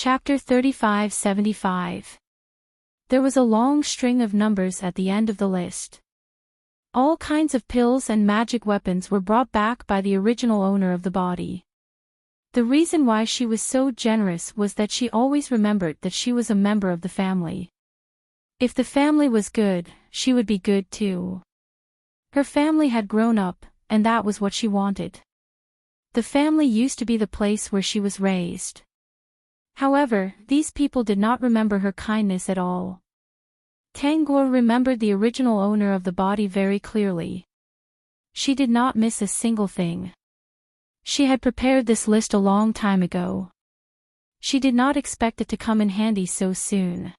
Chapter 3575. There was a long string of numbers at the end of the list. All kinds of pills and magic weapons were brought back by the original owner of the body. The reason why she was so generous was that she always remembered that she was a member of the family. If the family was good, she would be good too. Her family had grown up, and that was what she wanted. The family used to be the place where she was raised. However, these people did not remember her kindness at all. Tangguo remembered the original owner of the body very clearly. She did not miss a single thing. She had prepared this list a long time ago. She did not expect it to come in handy so soon.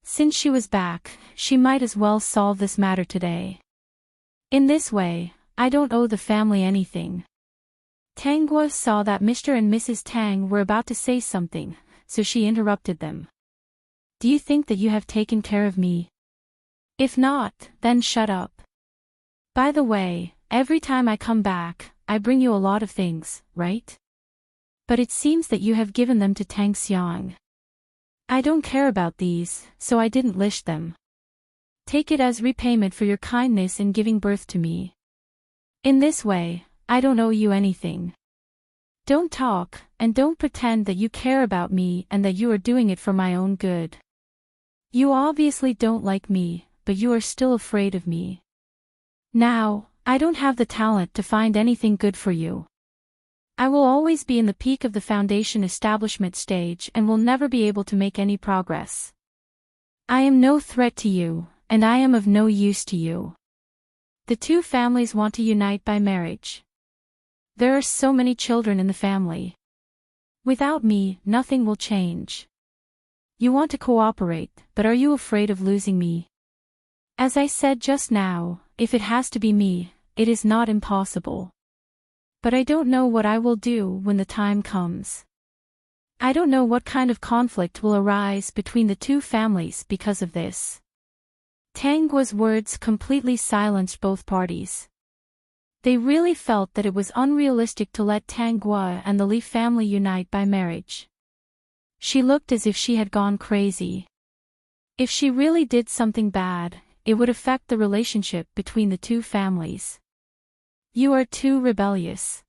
Since she was back, she might as well solve this matter today. In this way, I don't owe the family anything. Tangguo saw that Mr. and Mrs. Tang were about to say something, so she interrupted them. Do you think that you have taken care of me? If not, then shut up. By the way, every time I come back, I bring you a lot of things, right? But it seems that you have given them to Tang Xiang. I don't care about these, so I didn't list them. Take it as repayment for your kindness in giving birth to me. In this way, I don't owe you anything. Don't talk, and don't pretend that you care about me and that you are doing it for my own good. You obviously don't like me, but you are still afraid of me. Now, I don't have the talent to find anything good for you. I will always be in the peak of the foundation establishment stage and will never be able to make any progress. I am no threat to you, and I am of no use to you. The two families want to unite by marriage. There are so many children in the family. Without me, nothing will change. You want to cooperate, but are you afraid of losing me? As I said just now, if it has to be me, it is not impossible. But I don't know what I will do when the time comes. I don't know what kind of conflict will arise between the two families because of this. Tangguo's words completely silenced both parties. They really felt that it was unrealistic to let Tangguo and the Li family unite by marriage. She looked as if she had gone crazy. If she really did something bad, it would affect the relationship between the two families. You are too rebellious.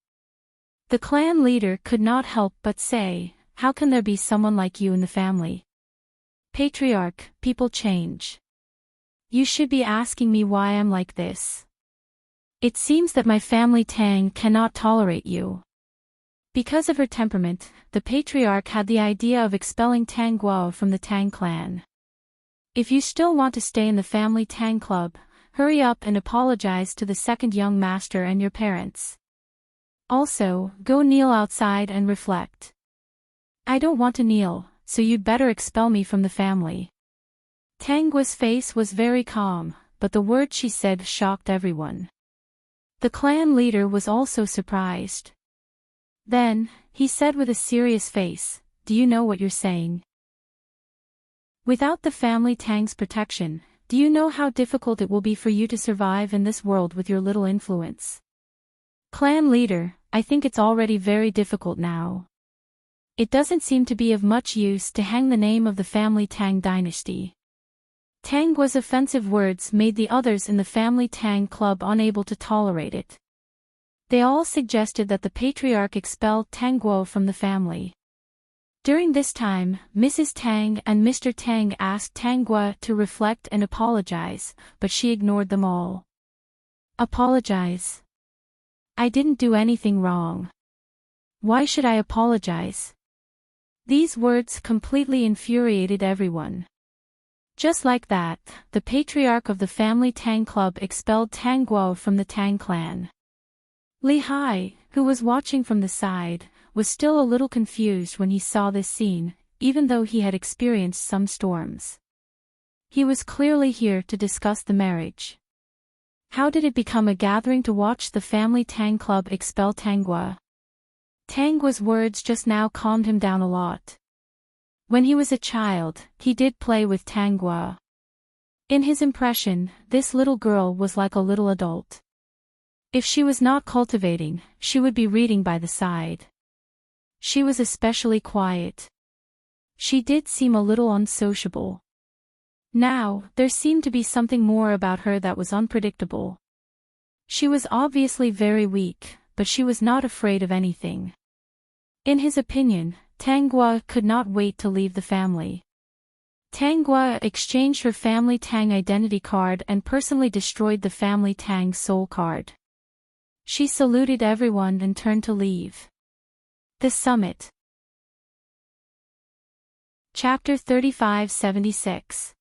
The clan leader could not help but say, how can there be someone like you in the family? Patriarch, people change. You should be asking me why I'm like this. It seems that my family Tang cannot tolerate you. Because of her temperament, the patriarch had the idea of expelling Tangguo from the Tang clan. If you still want to stay in the family Tang club, hurry up and apologize to the second young master and your parents. Also, go kneel outside and reflect. I don't want to kneel, so you'd better expel me from the family. Tangguo's face was very calm, but the words she said shocked everyone. The clan leader was also surprised. Then, he said with a serious face, do you know what you're saying? Without the family Tang's protection, do you know how difficult it will be for you to survive in this world with your little influence? Clan leader, I think it's already very difficult now. It doesn't seem to be of much use to hang the name of the family Tang dynasty. Tangguo's offensive words made the others in the family Tang club unable to tolerate it. They all suggested that the patriarch expel Tangguo from the family. During this time, Mrs. Tang and Mr. Tang asked Tangguo to reflect and apologize, but she ignored them all. Apologize? I didn't do anything wrong. Why should I apologize? These words completely infuriated everyone. Just like that, the patriarch of the family Tang club expelled Tangguo from the Tang clan. Li Hai, who was watching from the side, was still a little confused when he saw this scene, even though he had experienced some storms. He was clearly here to discuss the marriage. How did it become a gathering to watch the family Tang club expel Tangguo? Tangguo's words just now calmed him down a lot. When he was a child, he did play with Tangguo. In his impression, this little girl was like a little adult. If she was not cultivating, she would be reading by the side. She was especially quiet. She did seem a little unsociable. Now, there seemed to be something more about her that was unpredictable. She was obviously very weak, but she was not afraid of anything. In his opinion, Tang Guo could not wait to leave the family. Tang Guo exchanged her family Tang identity card and personally destroyed the family Tang soul card. She saluted everyone and turned to leave. The summit. Chapter 35-76.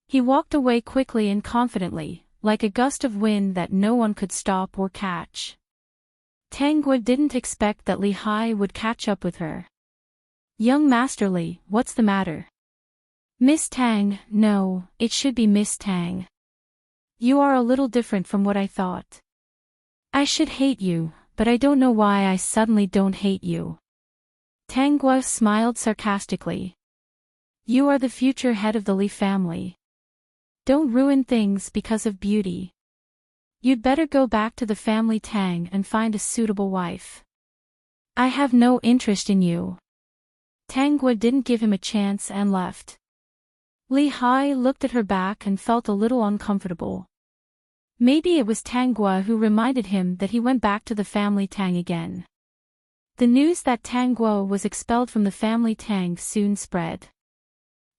He walked away quickly and confidently, like a gust of wind that no one could stop or catch. Tang Guo didn't expect that Li Hai would catch up with her. Young Master Li, what's the matter? Miss Tang, no, it should be Miss Tang. You are a little different from what I thought. I should hate you, but I don't know why I suddenly don't hate you. Tang Guo smiled sarcastically. You are the future head of the Li family. Don't ruin things because of beauty. You'd better go back to the family Tang and find a suitable wife. I have no interest in you. Tang Guo didn't give him a chance and left. Li Hai looked at her back and felt a little uncomfortable. Maybe it was Tang Guo who reminded him that he went back to the family Tang again. The news that Tang Guo was expelled from the family Tang soon spread.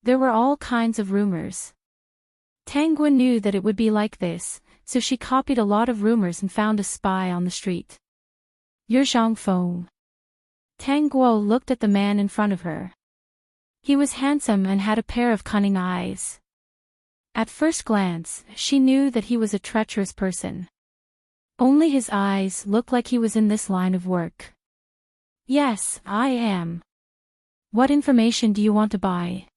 There were all kinds of rumors. Tang Guo knew that it would be like this, so she copied a lot of rumors and found a spy on the street. You're Zhang Feng. Tang Guo looked at the man in front of her. He was handsome and had a pair of cunning eyes. At first glance, she knew that he was a treacherous person. Only his eyes looked like he was in this line of work. Yes, I am. What information do you want to buy?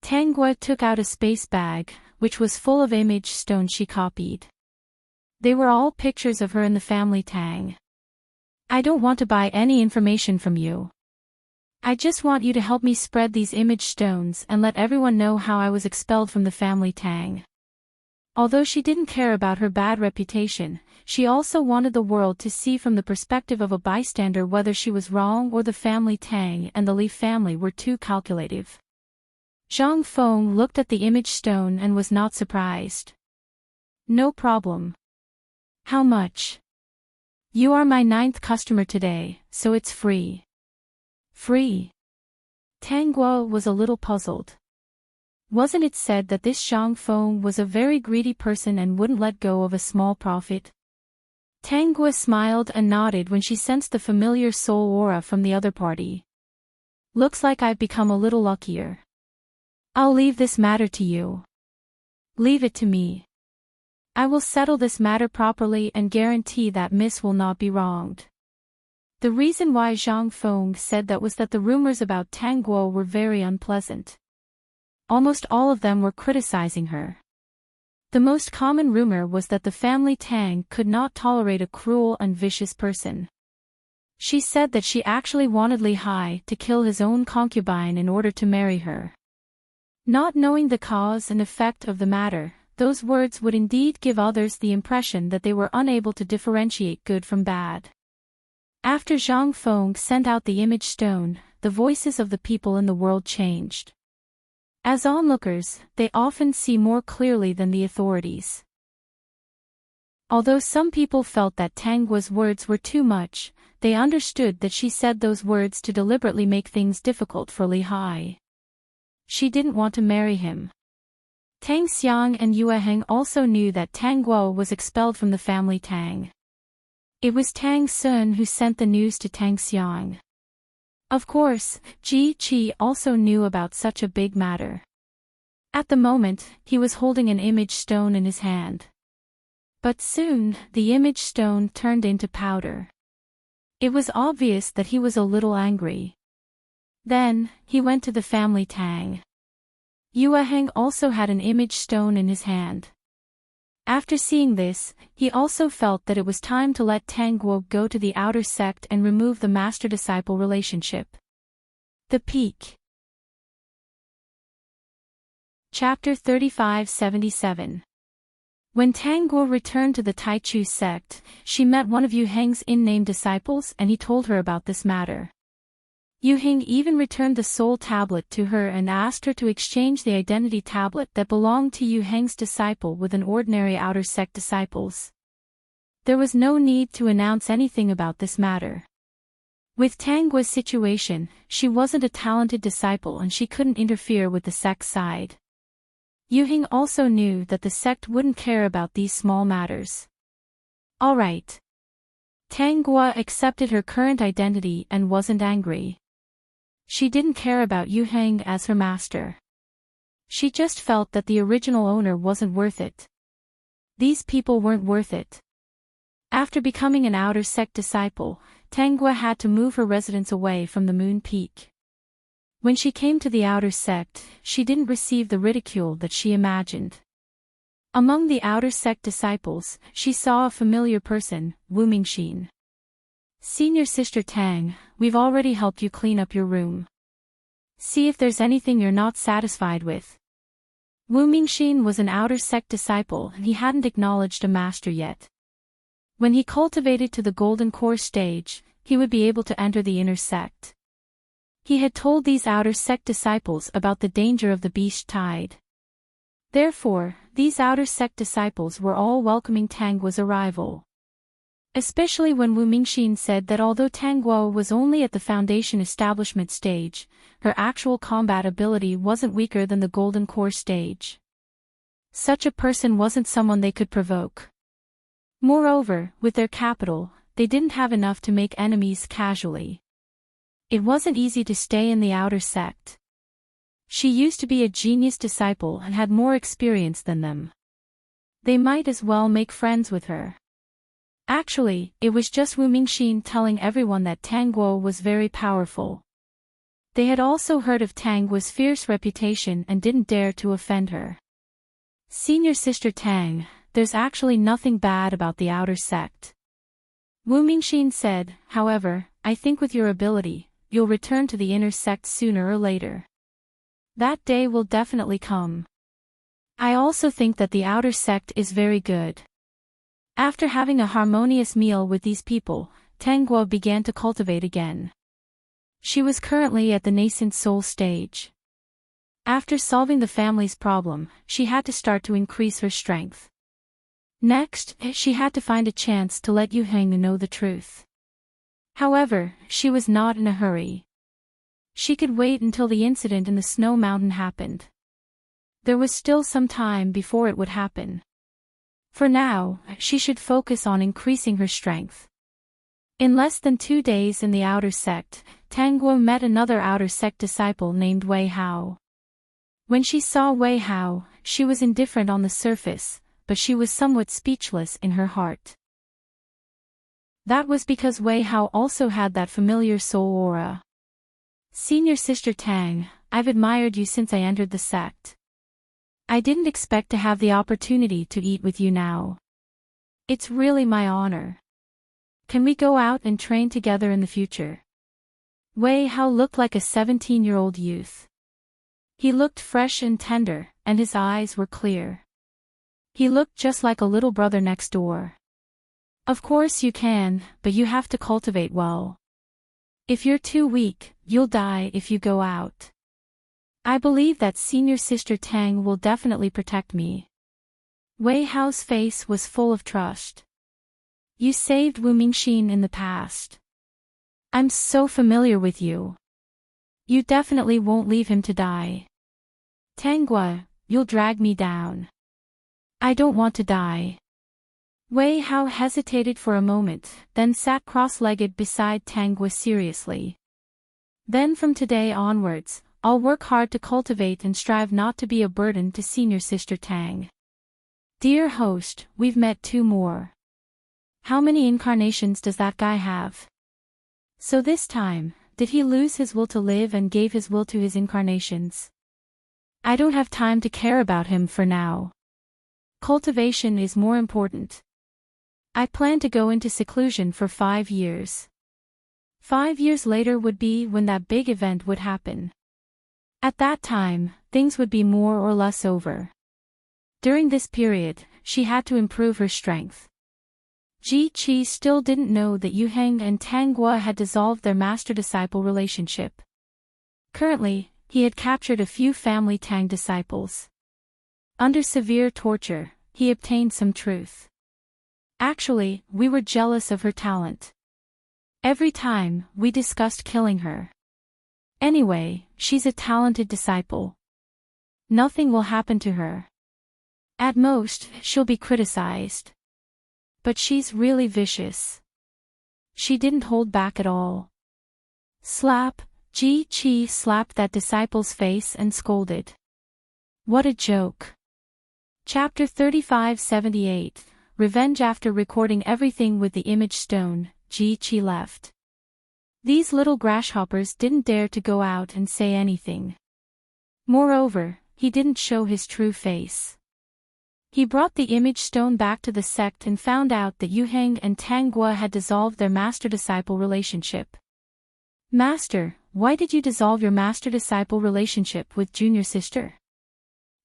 Tang Guo took out a space bag, which was full of image stones she copied. They were all pictures of her in the family Tang. I don't want to buy any information from you. I just want you to help me spread these image stones and let everyone know how I was expelled from the family Tang. Although she didn't care about her bad reputation, she also wanted the world to see from the perspective of a bystander whether she was wrong or the family Tang and the Li family were too calculative. Zhang Feng looked at the image stone and was not surprised. No problem. How much? You are my 9th customer today, so it's free. Free? Tang Guo was a little puzzled. Wasn't it said that this Zhang Feng was a very greedy person and wouldn't let go of a small profit? Tang Guo smiled and nodded when she sensed the familiar soul aura from the other party. Looks like I've become a little luckier. I'll leave this matter to you. Leave it to me. I will settle this matter properly and guarantee that Miss will not be wronged. The reason why Zhang Feng said that was that the rumors about Tang Guo were very unpleasant. Almost all of them were criticizing her. The most common rumor was that the family Tang could not tolerate a cruel and vicious person. She said that she actually wanted Li Hai to kill his own concubine in order to marry her. Not knowing the cause and effect of the matter, those words would indeed give others the impression that they were unable to differentiate good from bad. After Zhang Feng sent out the image stone, the voices of the people in the world changed. As onlookers, they often see more clearly than the authorities. Although some people felt that Tang Guo's words were too much, they understood that she said those words to deliberately make things difficult for Li Hai. She didn't want to marry him. Tang Xiang and Yue Heng also knew that Tang Guo was expelled from the family Tang. It was Tang Sun who sent the news to Tang Xiang. Of course, Ji Qi also knew about such a big matter. At the moment, he was holding an image stone in his hand. But soon, the image stone turned into powder. It was obvious that he was a little angry. Then, he went to the family Tang. Yue Heng also had an image stone in his hand. After seeing this, he also felt that it was time to let Tang Guo go to the outer sect and remove the master-disciple relationship. The Peak. Chapter 35-77. When Tang Guo returned to the Taichu sect, she met one of Yu Heng's in-name disciples and he told her about this matter. Yu-Hing even returned the soul tablet to her and asked her to exchange the identity tablet that belonged to Yu-Heng's disciple with an ordinary outer sect disciple's. There was no need to announce anything about this matter. With Tang Guo's situation, she wasn't a talented disciple and she couldn't interfere with the sect's side. Yu-Hing also knew that the sect wouldn't care about these small matters. Alright. Tang Guo accepted her current identity and wasn't angry. She didn't care about Yu-Heng as her master. She just felt that the original owner wasn't worth it. These people weren't worth it. After becoming an outer sect disciple, Tang Guo had to move her residence away from the Moon Peak. When she came to the outer sect, she didn't receive the ridicule that she imagined. Among the outer sect disciples, she saw a familiar person, Wu Mingxin. Senior Sister Tang, we've already helped you clean up your room. See if there's anything you're not satisfied with. Wu Mingxin was an outer sect disciple and he hadn't acknowledged a master yet. When he cultivated to the golden core stage, he would be able to enter the inner sect. He had told these outer sect disciples about the danger of the beast tide. Therefore, these outer sect disciples were all welcoming Tang Guo's arrival. Especially when Wu Mingxin said that although Tang Guo was only at the foundation establishment stage, her actual combat ability wasn't weaker than the golden core stage. Such a person wasn't someone they could provoke. Moreover, with their capital, they didn't have enough to make enemies casually. It wasn't easy to stay in the outer sect. She used to be a genius disciple and had more experience than them. They might as well make friends with her. Actually, it was just Wu Mingxin telling everyone that Tang Guo was very powerful. They had also heard of Tang Guo's fierce reputation and didn't dare to offend her. Senior Sister Tang, there's actually nothing bad about the outer sect. Wu Mingxin said, however, I think with your ability, you'll return to the inner sect sooner or later. That day will definitely come. I also think that the outer sect is very good. After having a harmonious meal with these people, Tang Guo began to cultivate again. She was currently at the nascent soul stage. After solving the family's problem, she had to start to increase her strength. Next, she had to find a chance to let Yu-Heng know the truth. However, she was not in a hurry. She could wait until the incident in the snow mountain happened. There was still some time before it would happen. For now, she should focus on increasing her strength. In less than 2 days in the outer sect, Tang Guo met another outer sect disciple named Wei Hao. When she saw Wei Hao, she was indifferent on the surface, but she was somewhat speechless in her heart. That was because Wei Hao also had that familiar soul aura. Senior Sister Tang, I've admired you since I entered the sect. I didn't expect to have the opportunity to eat with you now. It's really my honor. Can we go out and train together in the future? Wei Hao looked like a 17-year-old youth. He looked fresh and tender, and his eyes were clear. He looked just like a little brother next door. Of course you can, but you have to cultivate well. If you're too weak, you'll die if you go out. I believe that Senior Sister Tang will definitely protect me. Wei Hao's face was full of trust. You saved Wu Mingxin in the past. I'm so familiar with you. You definitely won't leave him to die. Tang Guo, you'll drag me down. I don't want to die. Wei Hao hesitated for a moment, then sat cross-legged beside Tang Guo seriously. Then from today onwards, I'll work hard to cultivate and strive not to be a burden to Senior Sister Tang. Dear host, we've met 2 more. How many incarnations does that guy have? So this time, did he lose his will to live and gave his will to his incarnations? I don't have time to care about him for now. Cultivation is more important. I plan to go into seclusion for 5 years. 5 years later would be when that big event would happen. At that time, things would be more or less over. During this period, she had to improve her strength. Ji Qi still didn't know that Yu Heng and Tang Guo had dissolved their master-disciple relationship. Currently, he had captured a few family Tang disciples. Under severe torture, he obtained some truth. Actually, we were jealous of her talent. Every time, we discussed killing her. Anyway, she's a talented disciple. Nothing will happen to her. At most, she'll be criticized. But she's really vicious. She didn't hold back at all. Slap, Ji Qi slapped that disciple's face and scolded. What a joke. Chapter 3578, Revenge. After recording everything with the image stone, Ji Qi left. These little grasshoppers didn't dare to go out and say anything. Moreover, he didn't show his true face. He brought the image stone back to the sect and found out that Yu Heng and Tang Guo had dissolved their master-disciple relationship. Master, why did you dissolve your master-disciple relationship with junior sister?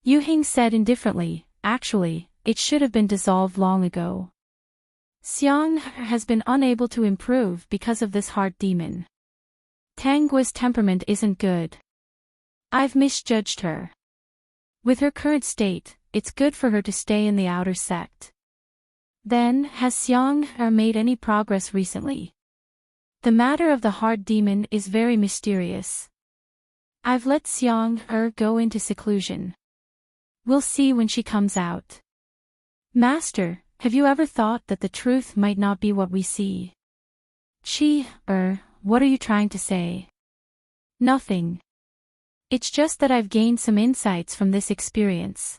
Yu Heng said indifferently, actually, it should have been dissolved long ago. Xiang has been unable to improve because of this heart demon. Tang Guo's temperament isn't good. I've misjudged her. With her current state, it's good for her to stay in the outer sect. Then, has Xiang made any progress recently? The matter of the heart demon is very mysterious. I've let Xiang go into seclusion. We'll see when she comes out. Master, have you ever thought that the truth might not be what we see? What are you trying to say? Nothing. It's just that I've gained some insights from this experience.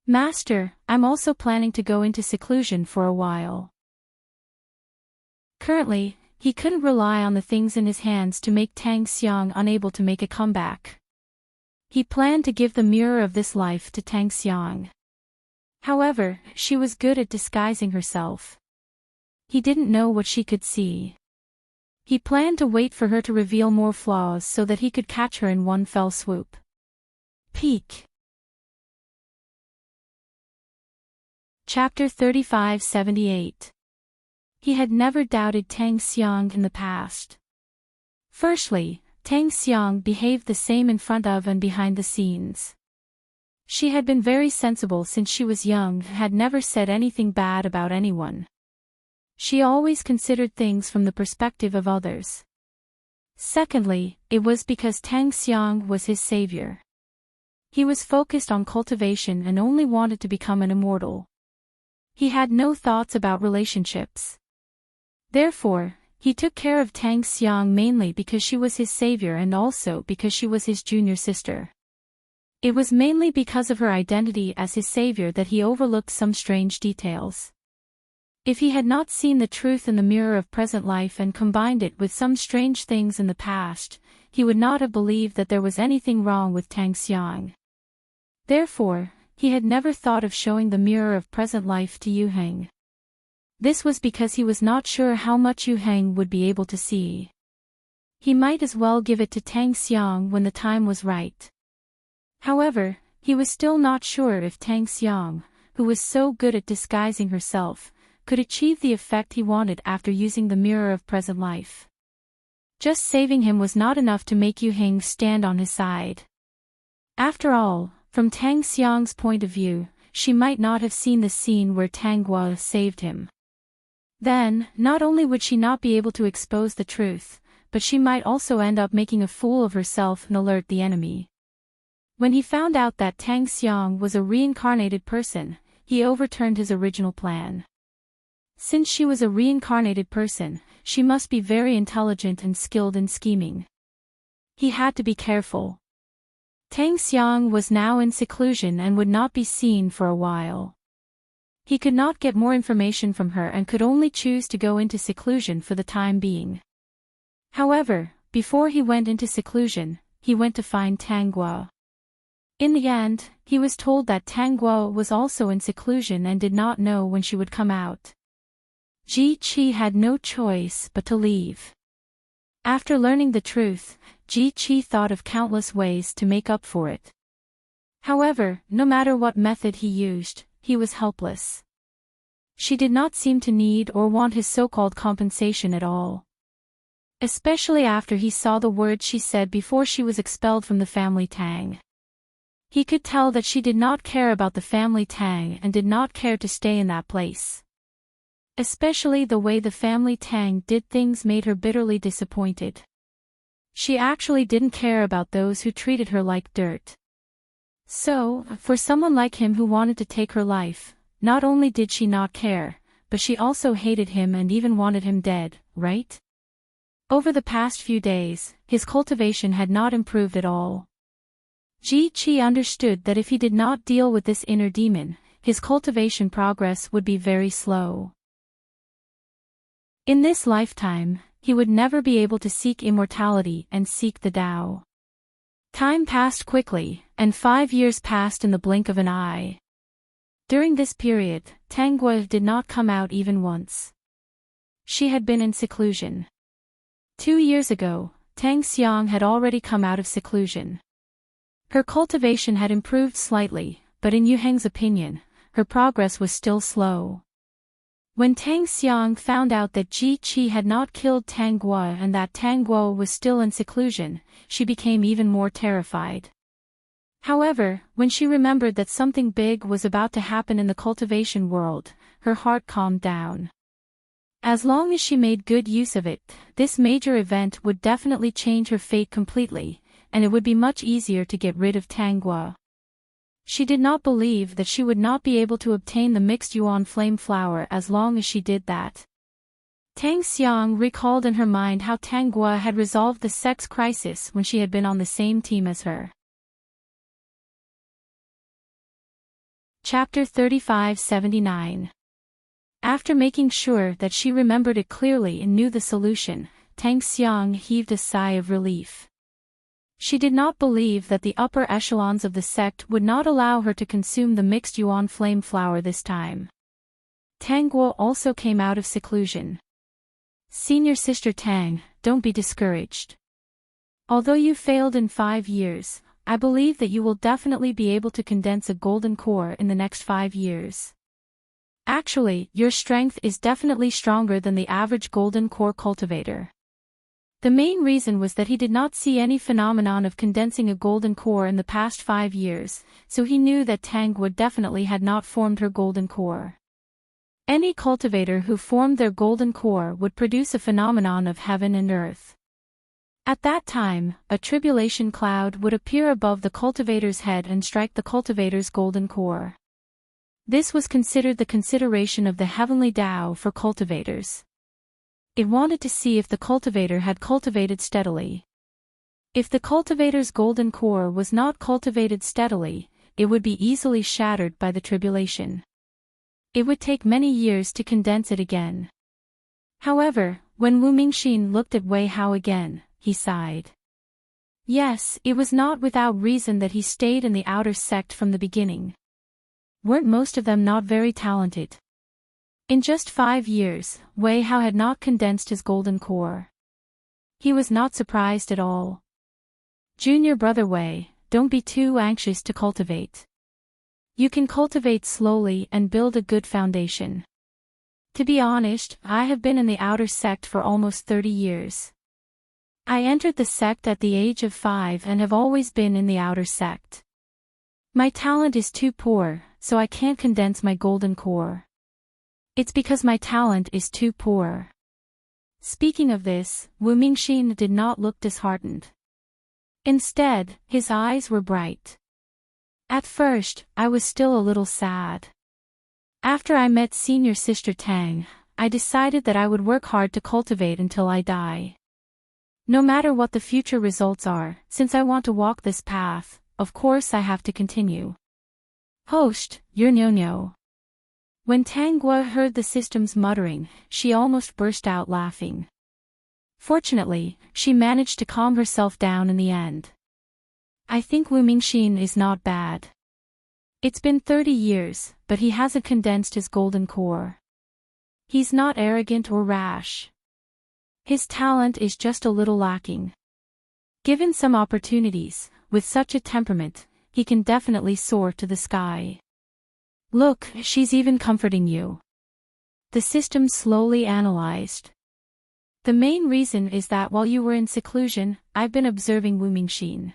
Master, I'm also planning to go into seclusion for a while. Currently, he couldn't rely on the things in his hands to make Tang Xiang unable to make a comeback. He planned to give the mirror of this life to Tang Xiang. However, she was good at disguising herself. He didn't know what she could see. He planned to wait for her to reveal more flaws so that he could catch her in one fell swoop. Peek. Chapter 3578. He had never doubted Tang Xiang in the past. Firstly, Tang Xiang behaved the same in front of and behind the scenes. She had been very sensible since she was young, had never said anything bad about anyone. She always considered things from the perspective of others. Secondly, it was because Tang Xiang was his savior. He was focused on cultivation and only wanted to become an immortal. He had no thoughts about relationships. Therefore, he took care of Tang Xiang mainly because she was his savior and also because she was his junior sister. It was mainly because of her identity as his savior that he overlooked some strange details. If he had not seen the truth in the mirror of present life and combined it with some strange things in the past, he would not have believed that there was anything wrong with Tang Xiang. Therefore, he had never thought of showing the mirror of present life to Yu Heng. This was because he was not sure how much Yu Heng would be able to see. He might as well give it to Tang Xiang when the time was right. However, he was still not sure if Tang Xiang, who was so good at disguising herself, could achieve the effect he wanted after using the mirror of present life. Just saving him was not enough to make Yu Heng stand on his side. After all, from Tang Xiang's point of view, she might not have seen the scene where Tang Guo saved him. Then, not only would she not be able to expose the truth, but she might also end up making a fool of herself and alert the enemy. When he found out that Tang Xiang was a reincarnated person, he overturned his original plan. Since she was a reincarnated person, she must be very intelligent and skilled in scheming. He had to be careful. Tang Xiang was now in seclusion and would not be seen for a while. He could not get more information from her and could only choose to go into seclusion for the time being. However, before he went into seclusion, he went to find Tang Guo. In the end, he was told that Tang Guo was also in seclusion and did not know when she would come out. Ji Qi had no choice but to leave. After learning the truth, Ji Qi thought of countless ways to make up for it. However, no matter what method he used, he was helpless. She did not seem to need or want his so-called compensation at all. Especially after he saw the words she said before she was expelled from the family Tang. He could tell that she did not care about the family Tang and did not care to stay in that place. Especially the way the family Tang did things made her bitterly disappointed. She actually didn't care about those who treated her like dirt. So, for someone like him who wanted to take her life, not only did she not care, but she also hated him and even wanted him dead, right? Over the past few days, his cultivation had not improved at all. Ji Qi understood that if he did not deal with this inner demon, his cultivation progress would be very slow. In this lifetime, he would never be able to seek immortality and seek the Tao. Time passed quickly, and 5 years passed in the blink of an eye. During this period, Tang Guo did not come out even once. She had been in seclusion. 2 years ago, Tang Xiang had already come out of seclusion. Her cultivation had improved slightly, but in Yu Heng's opinion, her progress was still slow. When Tang Xiang found out that Ji Qi had not killed Tang Guo and that Tang Guo was still in seclusion, she became even more terrified. However, when she remembered that something big was about to happen in the cultivation world, her heart calmed down. As long as she made good use of it, this major event would definitely change her fate completely, and it would be much easier to get rid of Tang Guo. She did not believe that she would not be able to obtain the mixed yuan flame flower as long as she did that. Tang Xiang recalled in her mind how Tang Guo had resolved the sex crisis when she had been on the same team as her. Chapter 3579. After making sure that she remembered it clearly and knew the solution, Tang Xiang heaved a sigh of relief. She did not believe that the upper echelons of the sect would not allow her to consume the mixed yuan flame flower this time. Tang Guo also came out of seclusion. Senior Sister Tang, don't be discouraged. Although you failed in 5 years, I believe that you will definitely be able to condense a golden core in the next 5 years. Actually, your strength is definitely stronger than the average golden core cultivator. The main reason was that he did not see any phenomenon of condensing a golden core in the past 5 years, so he knew that Tang Guo definitely had not formed her golden core. Any cultivator who formed their golden core would produce a phenomenon of heaven and earth. At that time, a tribulation cloud would appear above the cultivator's head and strike the cultivator's golden core. This was considered the consideration of the heavenly Tao for cultivators. It wanted to see if the cultivator had cultivated steadily. If the cultivator's golden core was not cultivated steadily, it would be easily shattered by the tribulation. It would take many years to condense it again. However, when Wu Mingxin looked at Wei Hao again, he sighed. Yes, it was not without reason that he stayed in the outer sect from the beginning. Weren't most of them not very talented? In just 5 years, Wei Hao had not condensed his golden core. He was not surprised at all. Junior brother Wei, don't be too anxious to cultivate. You can cultivate slowly and build a good foundation. To be honest, I have been in the outer sect for almost 30 years. I entered the sect at the age of 5 and have always been in the outer sect. My talent is too poor, so I can't condense my golden core. It's because my talent is too poor. Speaking of this, Wu Mingxin did not look disheartened. Instead, his eyes were bright. At first, I was still a little sad. After I met Senior Sister Tang, I decided that I would work hard to cultivate until I die. No matter what the future results are, since I want to walk this path, of course I have to continue. Host, you're Nyo-Nyo. When Tang Guo heard the system's muttering, she almost burst out laughing. Fortunately, she managed to calm herself down in the end. I think Wu Mingxin is not bad. It's been 30 years, but he hasn't condensed his golden core. He's not arrogant or rash. His talent is just a little lacking. Given some opportunities, with such a temperament, he can definitely soar to the sky. Look, she's even comforting you. The system slowly analyzed. The main reason is that while you were in seclusion, I've been observing Wu Mingxin.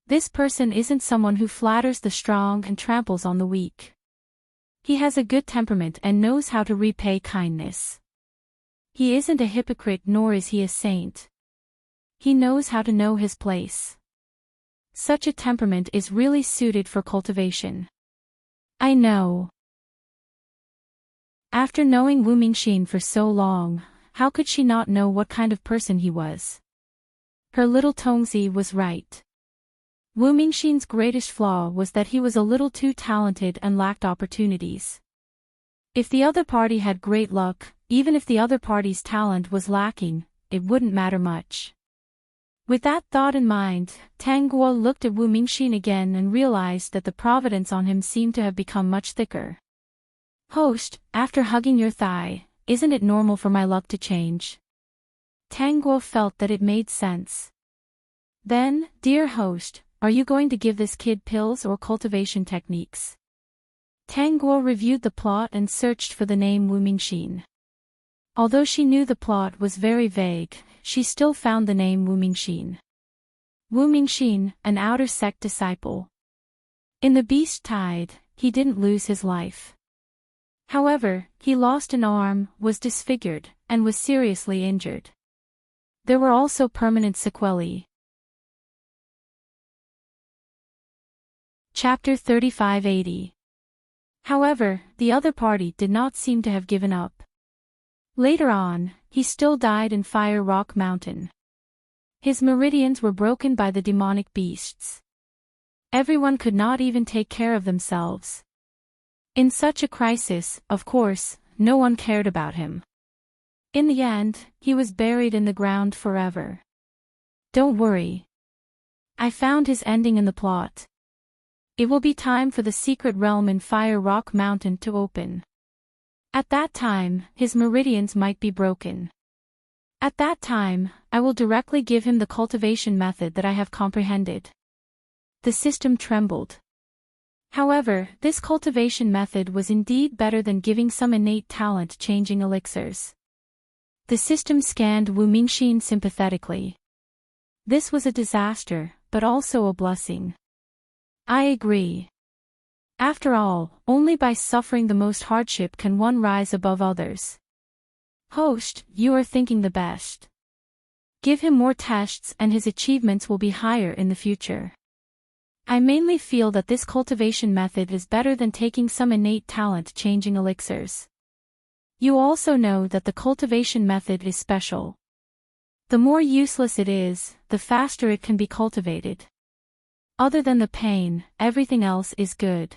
This person isn't someone who flatters the strong and tramples on the weak. He has a good temperament and knows how to repay kindness. He isn't a hypocrite nor is he a saint. He knows how to know his place. Such a temperament is really suited for cultivation. I know. After knowing Wu Mingxin for so long, how could she not know what kind of person he was? Her little Tongzi was right. Wu Mingxin's greatest flaw was that he was a little too talented and lacked opportunities. If the other party had great luck, even if the other party's talent was lacking, it wouldn't matter much. With that thought in mind, Tang Guo looked at Wu Mingxin again and realized that the providence on him seemed to have become much thicker. Host, after hugging your thigh, isn't it normal for my luck to change? Tang Guo felt that it made sense. Then, dear host, are you going to give this kid pills or cultivation techniques? Tang Guo reviewed the plot and searched for the name Wu Mingxin. Although she knew the plot was very vague, she still found the name Wu Mingxin. Wu Mingxin, an outer sect disciple. In the beast tide, he didn't lose his life. However, he lost an arm, was disfigured, and was seriously injured. There were also permanent sequelae. Chapter 3580. However, the other party did not seem to have given up. Later on, he still died in Fire Rock Mountain. His meridians were broken by the demonic beasts. Everyone could not even take care of themselves. In such a crisis, of course, no one cared about him. In the end, he was buried in the ground forever. Don't worry. I found his ending in the plot. It will be time for the secret realm in Fire Rock Mountain to open. At that time, his meridians might be broken. At that time, I will directly give him the cultivation method that I have comprehended. The system trembled. However, this cultivation method was indeed better than giving some innate talent changing elixirs. The system scanned Wu Mingxin sympathetically. This was a disaster, but also a blessing. I agree. After all, only by suffering the most hardship can one rise above others. Host, you are thinking the best. Give him more tests and his achievements will be higher in the future. I mainly feel that this cultivation method is better than taking some innate talent changing elixirs. You also know that the cultivation method is special. The more useless it is, the faster it can be cultivated. Other than the pain, everything else is good.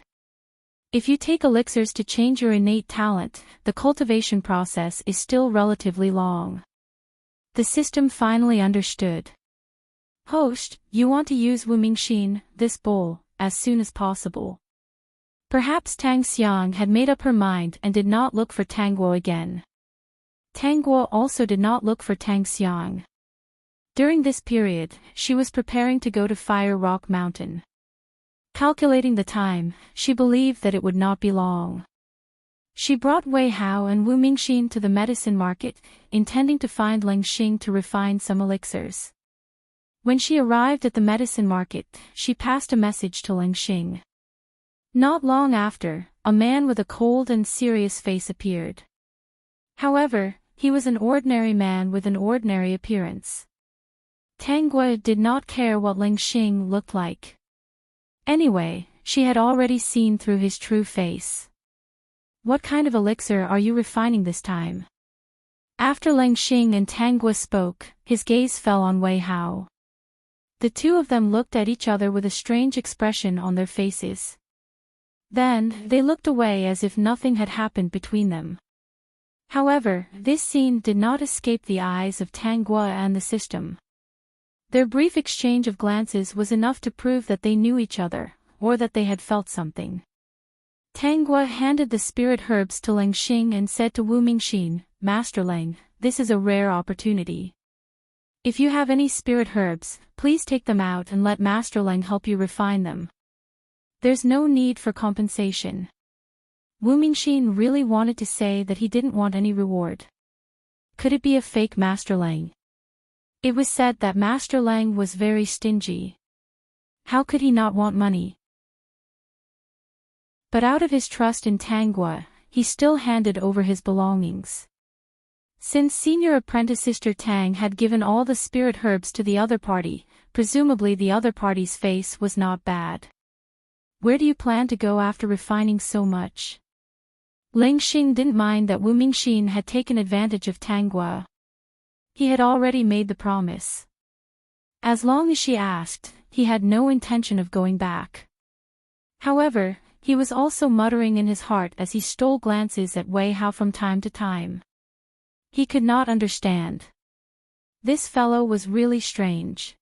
If you take elixirs to change your innate talent, the cultivation process is still relatively long. The system finally understood. Host, you want to use Wu Mingxin, this bowl, as soon as possible. Perhaps Tang Xiang had made up her mind and did not look for Tang Guo again. Tang Guo also did not look for Tang Xiang. During this period, she was preparing to go to Fire Rock Mountain. Calculating the time, she believed that it would not be long. She brought Wei Hao and Wu Mingxin to the medicine market, intending to find Leng Xing to refine some elixirs. When she arrived at the medicine market, she passed a message to Leng Xing. Not long after, a man with a cold and serious face appeared. However, he was an ordinary man with an ordinary appearance. Tang Guo did not care what Leng Xing looked like. Anyway, she had already seen through his true face. What kind of elixir are you refining this time? After Leng Xing and Tang Guo spoke, his gaze fell on Wei Hao. The two of them looked at each other with a strange expression on their faces. Then, they looked away as if nothing had happened between them. However, this scene did not escape the eyes of Tang Guo and the system. Their brief exchange of glances was enough to prove that they knew each other, or that they had felt something. Tang Guo handed the spirit herbs to Leng Xing and said to Wu Mingxin, Master Leng, this is a rare opportunity. If you have any spirit herbs, please take them out and let Master Leng help you refine them. There's no need for compensation. Wu Mingxin really wanted to say that he didn't want any reward. Could it be a fake Master Lang? It was said that Master Lang was very stingy. How could he not want money? But out of his trust in Tanggua, he still handed over his belongings. Since senior apprentice Sister Tang had given all the spirit herbs to the other party, presumably the other party's face was not bad. Where do you plan to go after refining so much? Ling Xing didn't mind that Wu Mingxin had taken advantage of Tanggua. He had already made the promise. As long as she asked, he had no intention of going back. However, he was also muttering in his heart as he stole glances at Wei Hao from time to time. He could not understand. This fellow was really strange.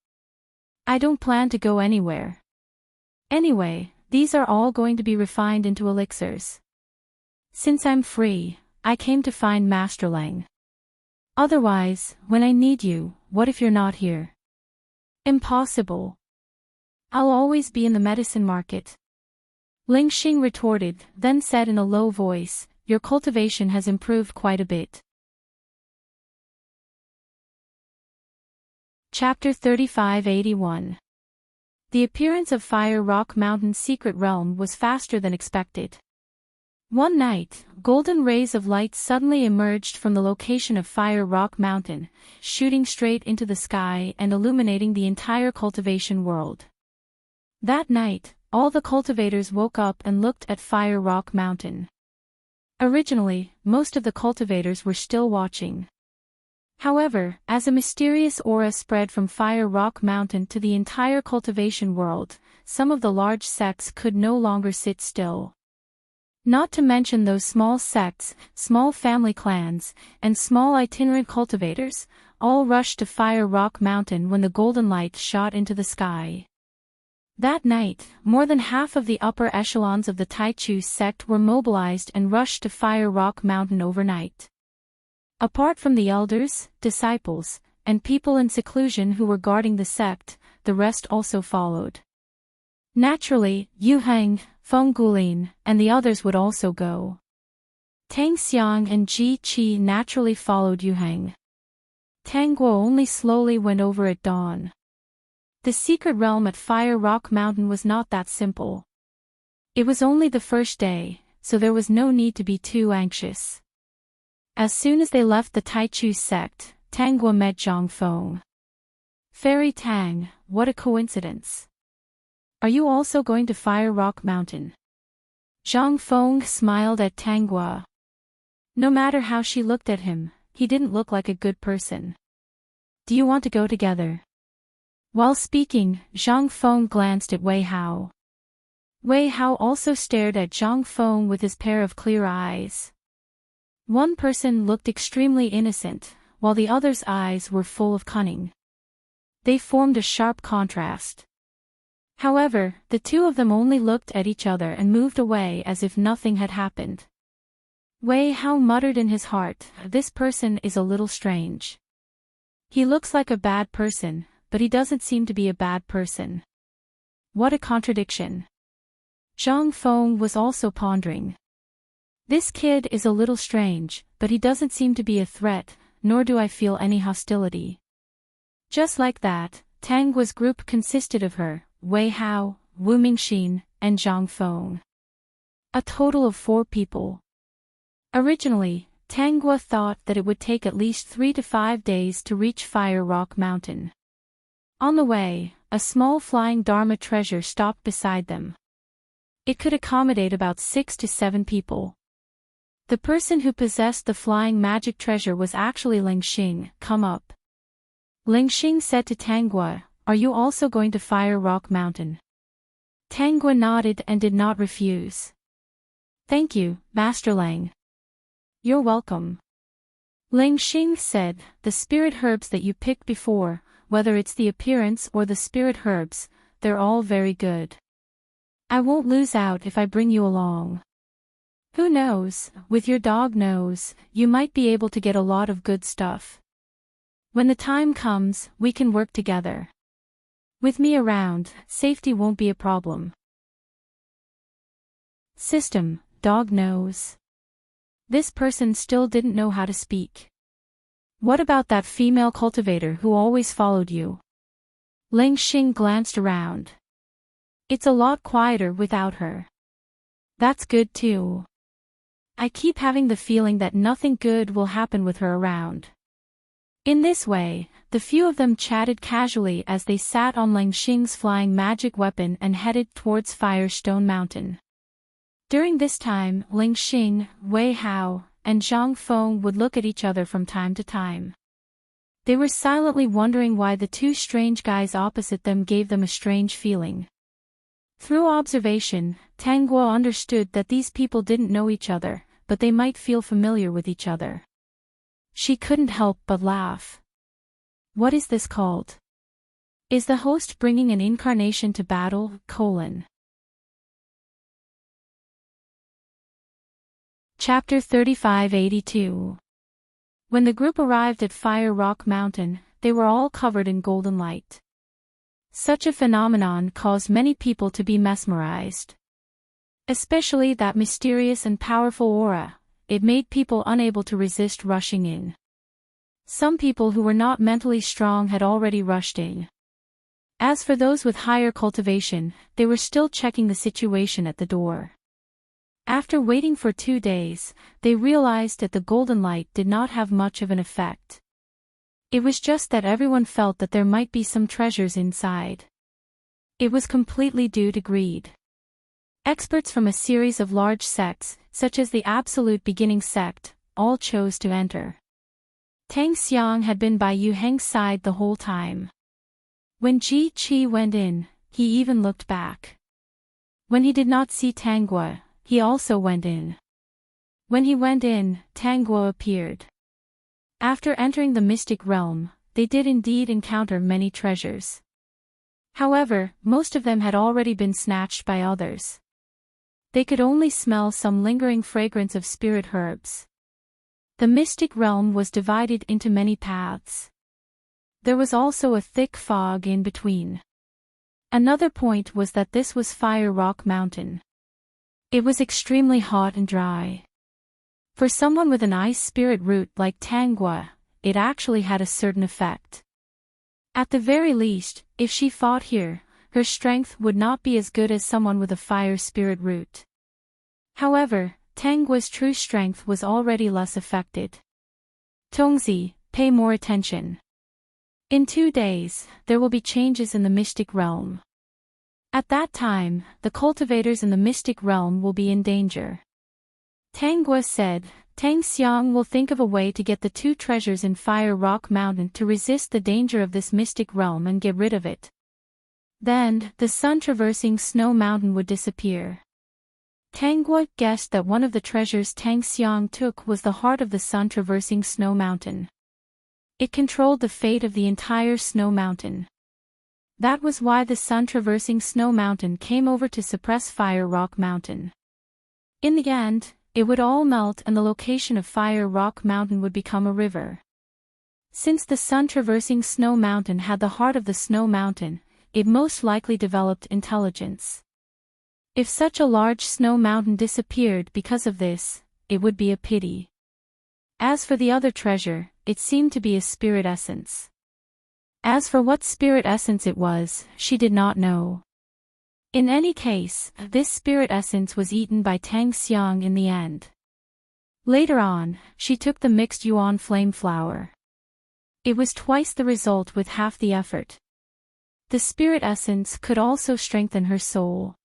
I don't plan to go anywhere. Anyway, these are all going to be refined into elixirs. Since I'm free, I came to find Master Lang. Otherwise, when I need you, what if you're not here? Impossible. I'll always be in the medicine market. Ling Xing retorted, then said in a low voice, your cultivation has improved quite a bit. Chapter 3581. The appearance of Fire Rock Mountain's secret realm was faster than expected. One night, golden rays of light suddenly emerged from the location of Fire Rock Mountain, shooting straight into the sky and illuminating the entire cultivation world. That night, all the cultivators woke up and looked at Fire Rock Mountain. Originally, most of the cultivators were still watching. However, as a mysterious aura spread from Fire Rock Mountain to the entire cultivation world, some of the large sects could no longer sit still. Not to mention those small sects, small family clans, and small itinerant cultivators, all rushed to Fire Rock Mountain when the golden light shot into the sky. That night, more than half of the upper echelons of the Taichu sect were mobilized and rushed to Fire Rock Mountain overnight. Apart from the elders, disciples, and people in seclusion who were guarding the sect, the rest also followed. Naturally, Yu Heng, Feng Gulin, and the others would also go. Tang Xiang and Ji Qi naturally followed Yu Heng. Tanggua only slowly went over at dawn. The secret realm at Fire Rock Mountain was not that simple. It was only the first day, so there was no need to be too anxious. As soon as they left the Taichu sect, Tanggua met Zhang Feng. Fairy Tang, what a coincidence. Are you also going to Fire Rock Mountain? Zhang Feng smiled at Tanggua. No matter how she looked at him, he didn't look like a good person. Do you want to go together? While speaking, Zhang Feng glanced at Wei Hao. Wei Hao also stared at Zhang Feng with his pair of clear eyes. One person looked extremely innocent, while the other's eyes were full of cunning. They formed a sharp contrast. However, the two of them only looked at each other and moved away as if nothing had happened. Wei Hao muttered in his heart, this person is a little strange. He looks like a bad person, but he doesn't seem to be a bad person. What a contradiction. Zhang Feng was also pondering. This kid is a little strange, but he doesn't seem to be a threat, nor do I feel any hostility. Just like that, Tanggua's group consisted of her, Wei Hao, Wu Mingxin, and Zhang Feng. A total of 4 people. Originally, Tanggua thought that it would take at least 3 to 5 days to reach Fire Rock Mountain. On the way, a small flying Dharma treasure stopped beside them. It could accommodate about 6 to 7 people. The person who possessed the flying magic treasure was actually Ling Xing. Come up. Ling Xing said to Tanggua, are you also going to Fire Rock Mountain? Tanggua nodded and did not refuse. Thank you, Master Lang. You're welcome. Ling Xing said, the spirit herbs that you picked before, whether it's the appearance or the spirit herbs, they're all very good. I won't lose out if I bring you along. Who knows, with your dog nose, you might be able to get a lot of good stuff. When the time comes, we can work together. With me around, safety won't be a problem. System, dog knows. This person still didn't know how to speak. What about that female cultivator who always followed you? Ling Xing glanced around. It's a lot quieter without her. That's good too. I keep having the feeling that nothing good will happen with her around. In this way, the few of them chatted casually as they sat on Ling Xing's flying magic weapon and headed towards Firestone Mountain. During this time, Ling Xing, Wei Hao, and Zhang Feng would look at each other from time to time. They were silently wondering why the two strange guys opposite them gave them a strange feeling. Through observation, Tang Guo understood that these people didn't know each other, but they might feel familiar with each other. She couldn't help but laugh. What is this called? Is the host bringing an incarnation to battle? Chapter 3582. When the group arrived at Fire Rock Mountain, they were all covered in golden light. Such a phenomenon caused many people to be mesmerized. Especially that mysterious and powerful aura, it made people unable to resist rushing in. Some people who were not mentally strong had already rushed in. As for those with higher cultivation, they were still checking the situation at the door. After waiting for 2 days, they realized that the golden light did not have much of an effect. It was just that everyone felt that there might be some treasures inside. It was completely due to greed. Experts from a series of large sects, such as the Absolute Beginning sect, all chose to enter. Tang Xiang had been by Yu Heng's side the whole time. When Ji Qi went in, he even looked back. When he did not see Tang Guo, he also went in. When he went in, Tang Guo appeared. After entering the mystic realm, they did indeed encounter many treasures. However, most of them had already been snatched by others. They could only smell some lingering fragrance of spirit herbs. The mystic realm was divided into many paths. There was also a thick fog in between. Another point was that this was Fire Rock Mountain. It was extremely hot and dry. For someone with an ice spirit root like Tang Guo, it actually had a certain effect. At the very least, if she fought here, her strength would not be as good as someone with a fire spirit root. However, Tang Guo's true strength was already less affected. Tongzi, pay more attention. In 2 days, there will be changes in the mystic realm. At that time, the cultivators in the mystic realm will be in danger. Tang Guo said, Tang Xiang will think of a way to get the 2 treasures in Fire Rock Mountain to resist the danger of this mystic realm and get rid of it. Then, the sun-traversing snow mountain would disappear. Tang Guo guessed that one of the treasures Tang Xiang took was the heart of the sun-traversing snow mountain. It controlled the fate of the entire snow mountain. That was why the sun-traversing snow mountain came over to suppress Fire Rock Mountain. In the end, it would all melt and the location of Fire Rock Mountain would become a river. Since the sun-traversing snow mountain had the heart of the snow mountain, it most likely developed intelligence. If such a large snow mountain disappeared because of this, it would be a pity. As for the other treasure, it seemed to be a spirit essence. As for what spirit essence it was, she did not know. In any case, this spirit essence was eaten by Tang Xiang in the end. Later on, she took the mixed yuan flame flower. It was twice the result with half the effort. The spirit essence could also strengthen her soul.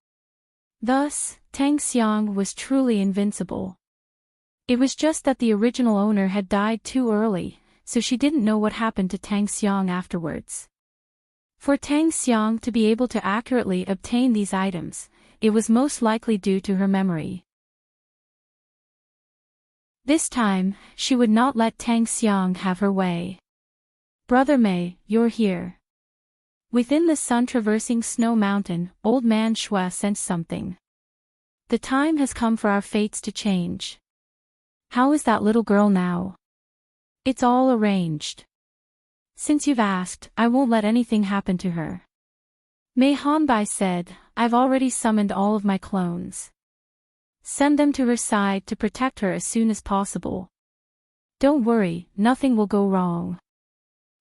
Thus, Tang Xiang was truly invincible. It was just that the original owner had died too early, so she didn't know what happened to Tang Xiang afterwards. For Tang Xiang to be able to accurately obtain these items, it was most likely due to her memory. This time, she would not let Tang Xiang have her way. Brother Mei, you're here. Within the sun-traversing snow mountain, old man Shui sensed something. The time has come for our fates to change. How is that little girl now? It's all arranged. Since you've asked, I won't let anything happen to her. Mei Hanbai said, I've already summoned all of my clones. Send them to her side to protect her as soon as possible. Don't worry, nothing will go wrong.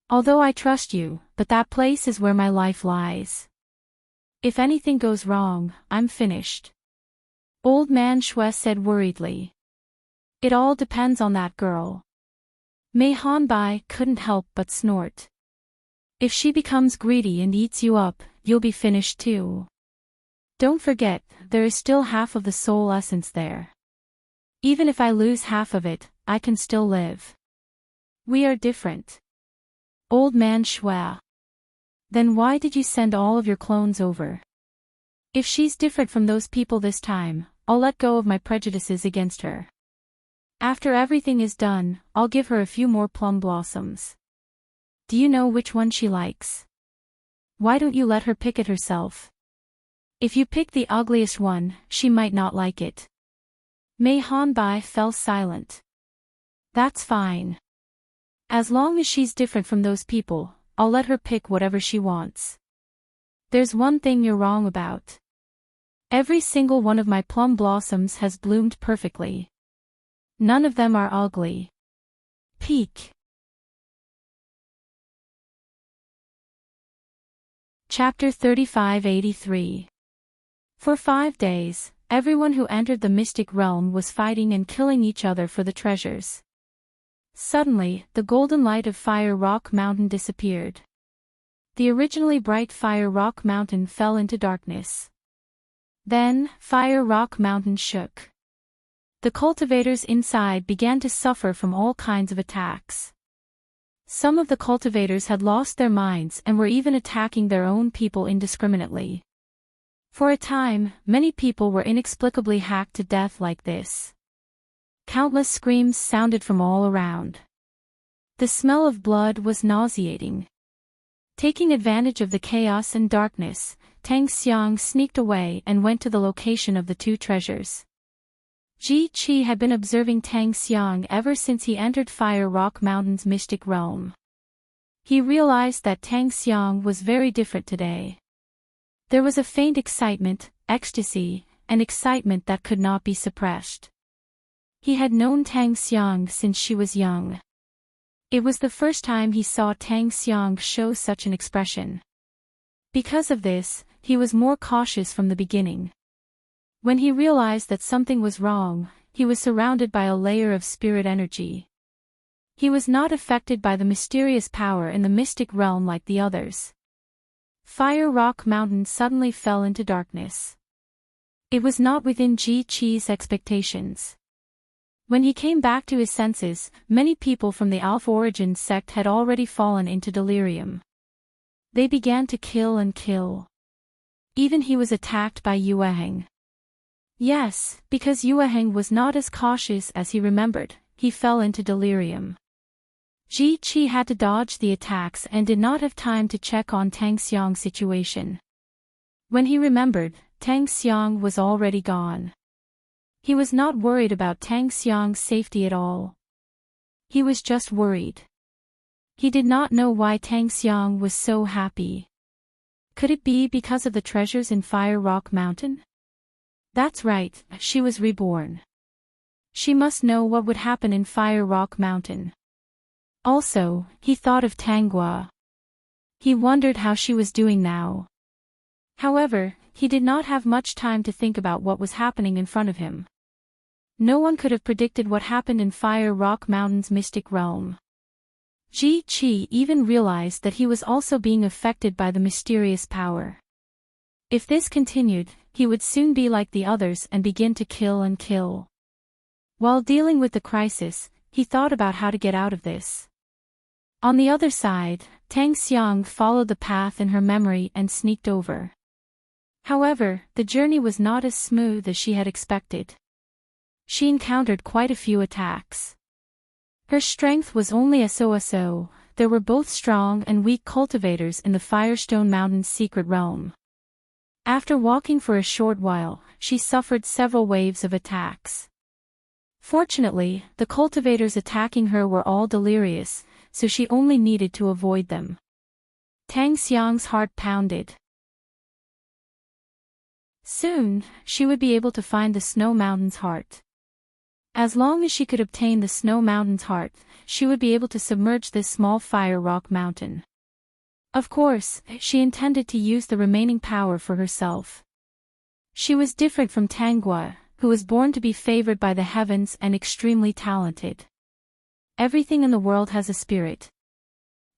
Although I trust you, but that place is where my life lies. If anything goes wrong, I'm finished. Old Man Shui said worriedly. It all depends on that girl. Mei Hanbai couldn't help but snort. If she becomes greedy and eats you up, you'll be finished too. Don't forget, there is still half of the soul essence there. Even if I lose half of it, I can still live. We are different. Old Man Shui. Then why did you send all of your clones over? If she's different from those people this time, I'll let go of my prejudices against her. After everything is done, I'll give her a few more plum blossoms. Do you know which one she likes? Why don't you let her pick it herself? If you pick the ugliest one, she might not like it. Mei Hanbai fell silent. That's fine. As long as she's different from those people, I'll let her pick whatever she wants. There's one thing you're wrong about. Every single one of my plum blossoms has bloomed perfectly. None of them are ugly. Peek. Chapter 3583. For 5 days, everyone who entered the mystic realm was fighting and killing each other for the treasures. Suddenly, the golden light of Fire Rock Mountain disappeared. The originally bright Fire Rock Mountain fell into darkness. Then, Fire Rock Mountain shook. The cultivators inside began to suffer from all kinds of attacks. Some of the cultivators had lost their minds and were even attacking their own people indiscriminately. For a time, many people were inexplicably hacked to death like this. Countless screams sounded from all around. The smell of blood was nauseating. Taking advantage of the chaos and darkness, Tang Xiang sneaked away and went to the location of the 2 treasures. Ji Qi had been observing Tang Xiang ever since he entered Fire Rock Mountain's mystic realm. He realized that Tang Xiang was very different today. There was a faint excitement, ecstasy, and excitement that could not be suppressed. He had known Tang Xiang since she was young. It was the first time he saw Tang Xiang show such an expression. Because of this, he was more cautious from the beginning. When he realized that something was wrong, he was surrounded by a layer of spirit energy. He was not affected by the mysterious power in the mystic realm like the others. Fire Rock Mountain suddenly fell into darkness. It was not within Ji Qi's expectations. When he came back to his senses, many people from the Alpha Origin sect had already fallen into delirium. They began to kill and kill. Even he was attacked by Yueheng. Yes, because Yueheng was not as cautious as he remembered, he fell into delirium. Ji Qi had to dodge the attacks and did not have time to check on Tang Xiang's situation. When he remembered, Tang Xiang was already gone. He was not worried about Tang Xiang's safety at all. He was just worried. He did not know why Tang Xiang was so happy. Could it be because of the treasures in Fire Rock Mountain? That's right, she was reborn. She must know what would happen in Fire Rock Mountain. Also, he thought of Tanghua. He wondered how she was doing now. However, he did not have much time to think about what was happening in front of him. No one could have predicted what happened in Fire Rock Mountain's mystic realm. Ji Qi even realized that he was also being affected by the mysterious power. If this continued, he would soon be like the others and begin to kill and kill. While dealing with the crisis, he thought about how to get out of this. On the other side, Tang Xiang followed the path in her memory and sneaked over. However, the journey was not as smooth as she had expected. She encountered quite a few attacks. Her strength was only so. There were both strong and weak cultivators in the Firestone Mountain's secret realm. After walking for a short while, she suffered several waves of attacks. Fortunately, the cultivators attacking her were all delirious, so she only needed to avoid them. Tang Xiang's heart pounded. Soon, she would be able to find the Snow Mountain's heart. As long as she could obtain the Snow Mountain's heart, she would be able to submerge this small fire rock mountain. Of course, she intended to use the remaining power for herself. She was different from Tanghua, who was born to be favored by the heavens and extremely talented. Everything in the world has a spirit.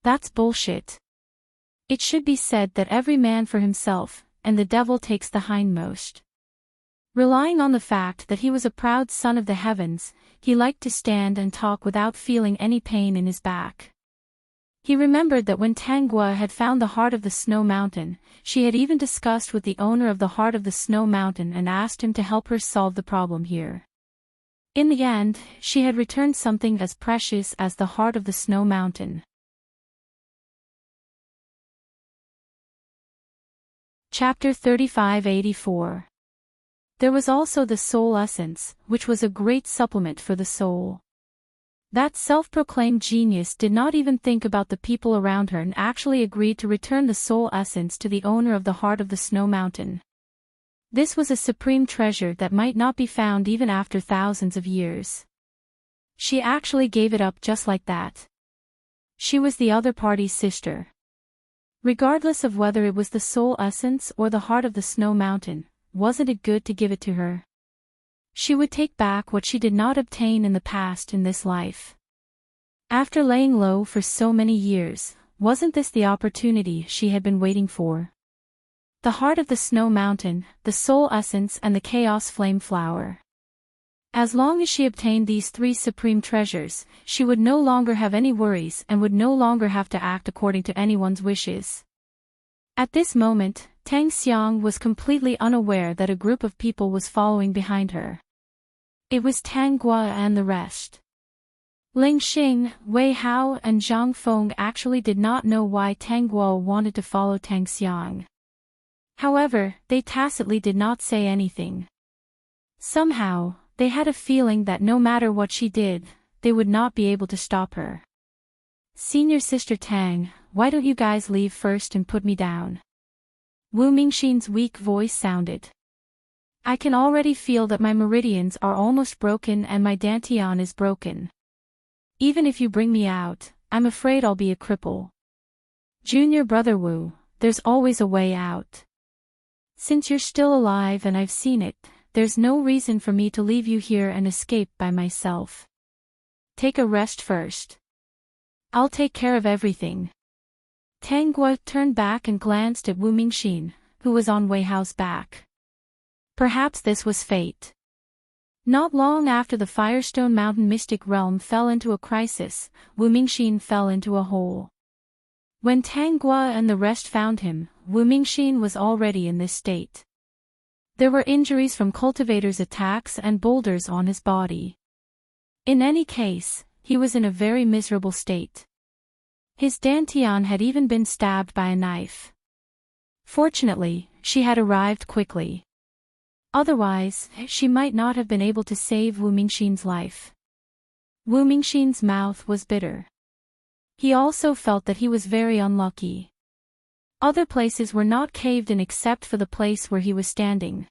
That's bullshit. It should be said that every man for himself, and the devil takes the hindmost. Relying on the fact that he was a proud son of the heavens, he liked to stand and talk without feeling any pain in his back. He remembered that when Tanghua had found the heart of the Snow Mountain, she had even discussed with the owner of the heart of the Snow Mountain and asked him to help her solve the problem here. In the end, she had returned something as precious as the heart of the Snow Mountain. Chapter 3584. There was also the soul essence, which was a great supplement for the soul. That self-proclaimed genius did not even think about the people around her and actually agreed to return the soul essence to the owner of the heart of the Snow Mountain. This was a supreme treasure that might not be found even after thousands of years. She actually gave it up just like that. She was the other party's sister. Regardless of whether it was the soul essence or the heart of the Snow Mountain, wasn't it good to give it to her? She would take back what she did not obtain in the past in this life. After laying low for so many years, wasn't this the opportunity she had been waiting for? The heart of the Snow Mountain, the soul essence and the chaos flame flower. As long as she obtained these three supreme treasures, she would no longer have any worries and would no longer have to act according to anyone's wishes. At this moment, Tang Xiang was completely unaware that a group of people was following behind her. It was Tanghua and the rest. Ling Xing, Wei Hao and Zhang Feng actually did not know why Tanghua wanted to follow Tang Xiang. However, they tacitly did not say anything. Somehow, they had a feeling that no matter what she did, they would not be able to stop her. Senior Sister Tang, why don't you guys leave first and put me down? Wu Mingxin's weak voice sounded. I can already feel that my meridians are almost broken and my dantian is broken. Even if you bring me out, I'm afraid I'll be a cripple. Junior brother Wu, there's always a way out. Since you're still alive and I've seen it, there's no reason for me to leave you here and escape by myself. Take a rest first. I'll take care of everything. Tanghua turned back and glanced at Wu Mingxin, who was on Wei Hao's back. Perhaps this was fate. Not long after the Firestone Mountain mystic realm fell into a crisis, Wu Mingxin fell into a hole. When Tanghua and the rest found him, Wu Mingxin was already in this state. There were injuries from cultivators' attacks and boulders on his body. In any case, he was in a very miserable state. His dantian had even been stabbed by a knife. Fortunately, she had arrived quickly. Otherwise, she might not have been able to save Wu Mingxin's life. Wu Mingxin's mouth was bitter. He also felt that he was very unlucky. Other places were not caved in except for the place where he was standing.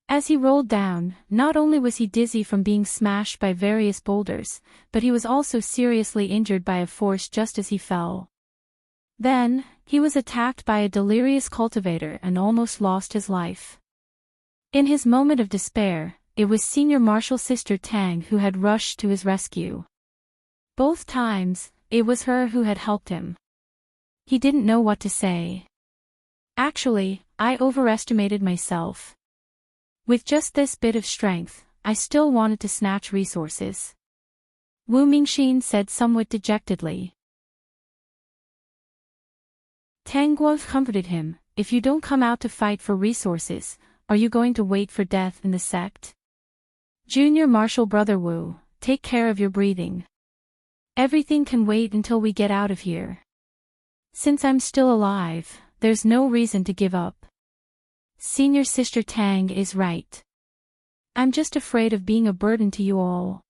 As he rolled down, not only was he dizzy from being smashed by various boulders, but he was also seriously injured by a force just as he fell. Then, he was attacked by a delirious cultivator and almost lost his life. In his moment of despair, it was Senior Martial Sister Tang who had rushed to his rescue. Both times, it was her who had helped him. He didn't know what to say. Actually, I overestimated myself. With just this bit of strength, I still wanted to snatch resources. Wu Mingxin said somewhat dejectedly. Tanghua comforted him, if you don't come out to fight for resources, are you going to wait for death in the sect? Junior Martial Brother Wu, take care of your breathing. Everything can wait until we get out of here. Since I'm still alive, there's no reason to give up. Senior Sister Tang is right. I'm just afraid of being a burden to you all.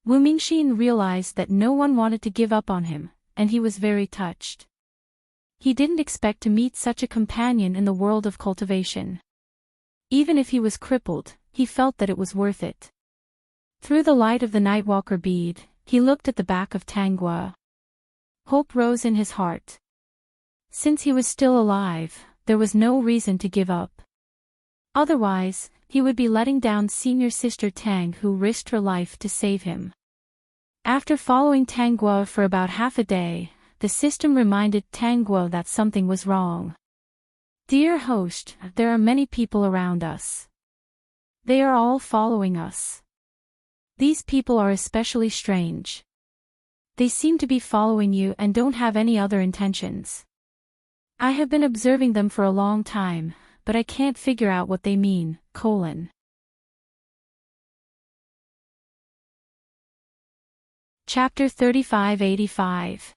Wu Mingxin realized that no one wanted to give up on him, and he was very touched. He didn't expect to meet such a companion in the world of cultivation. Even if he was crippled, he felt that it was worth it. Through the light of the Nightwalker bead, he looked at the back of Tangua. Hope rose in his heart. Since he was still alive, there was no reason to give up. Otherwise, he would be letting down senior sister Tang, who risked her life to save him. After following Tangua for about half a day, the system reminded Tangua that something was wrong. Dear host, there are many people around us. They are all following us. These people are especially strange. They seem to be following you and don't have any other intentions. I have been observing them for a long time, but I can't figure out what they mean, Chapter 3585.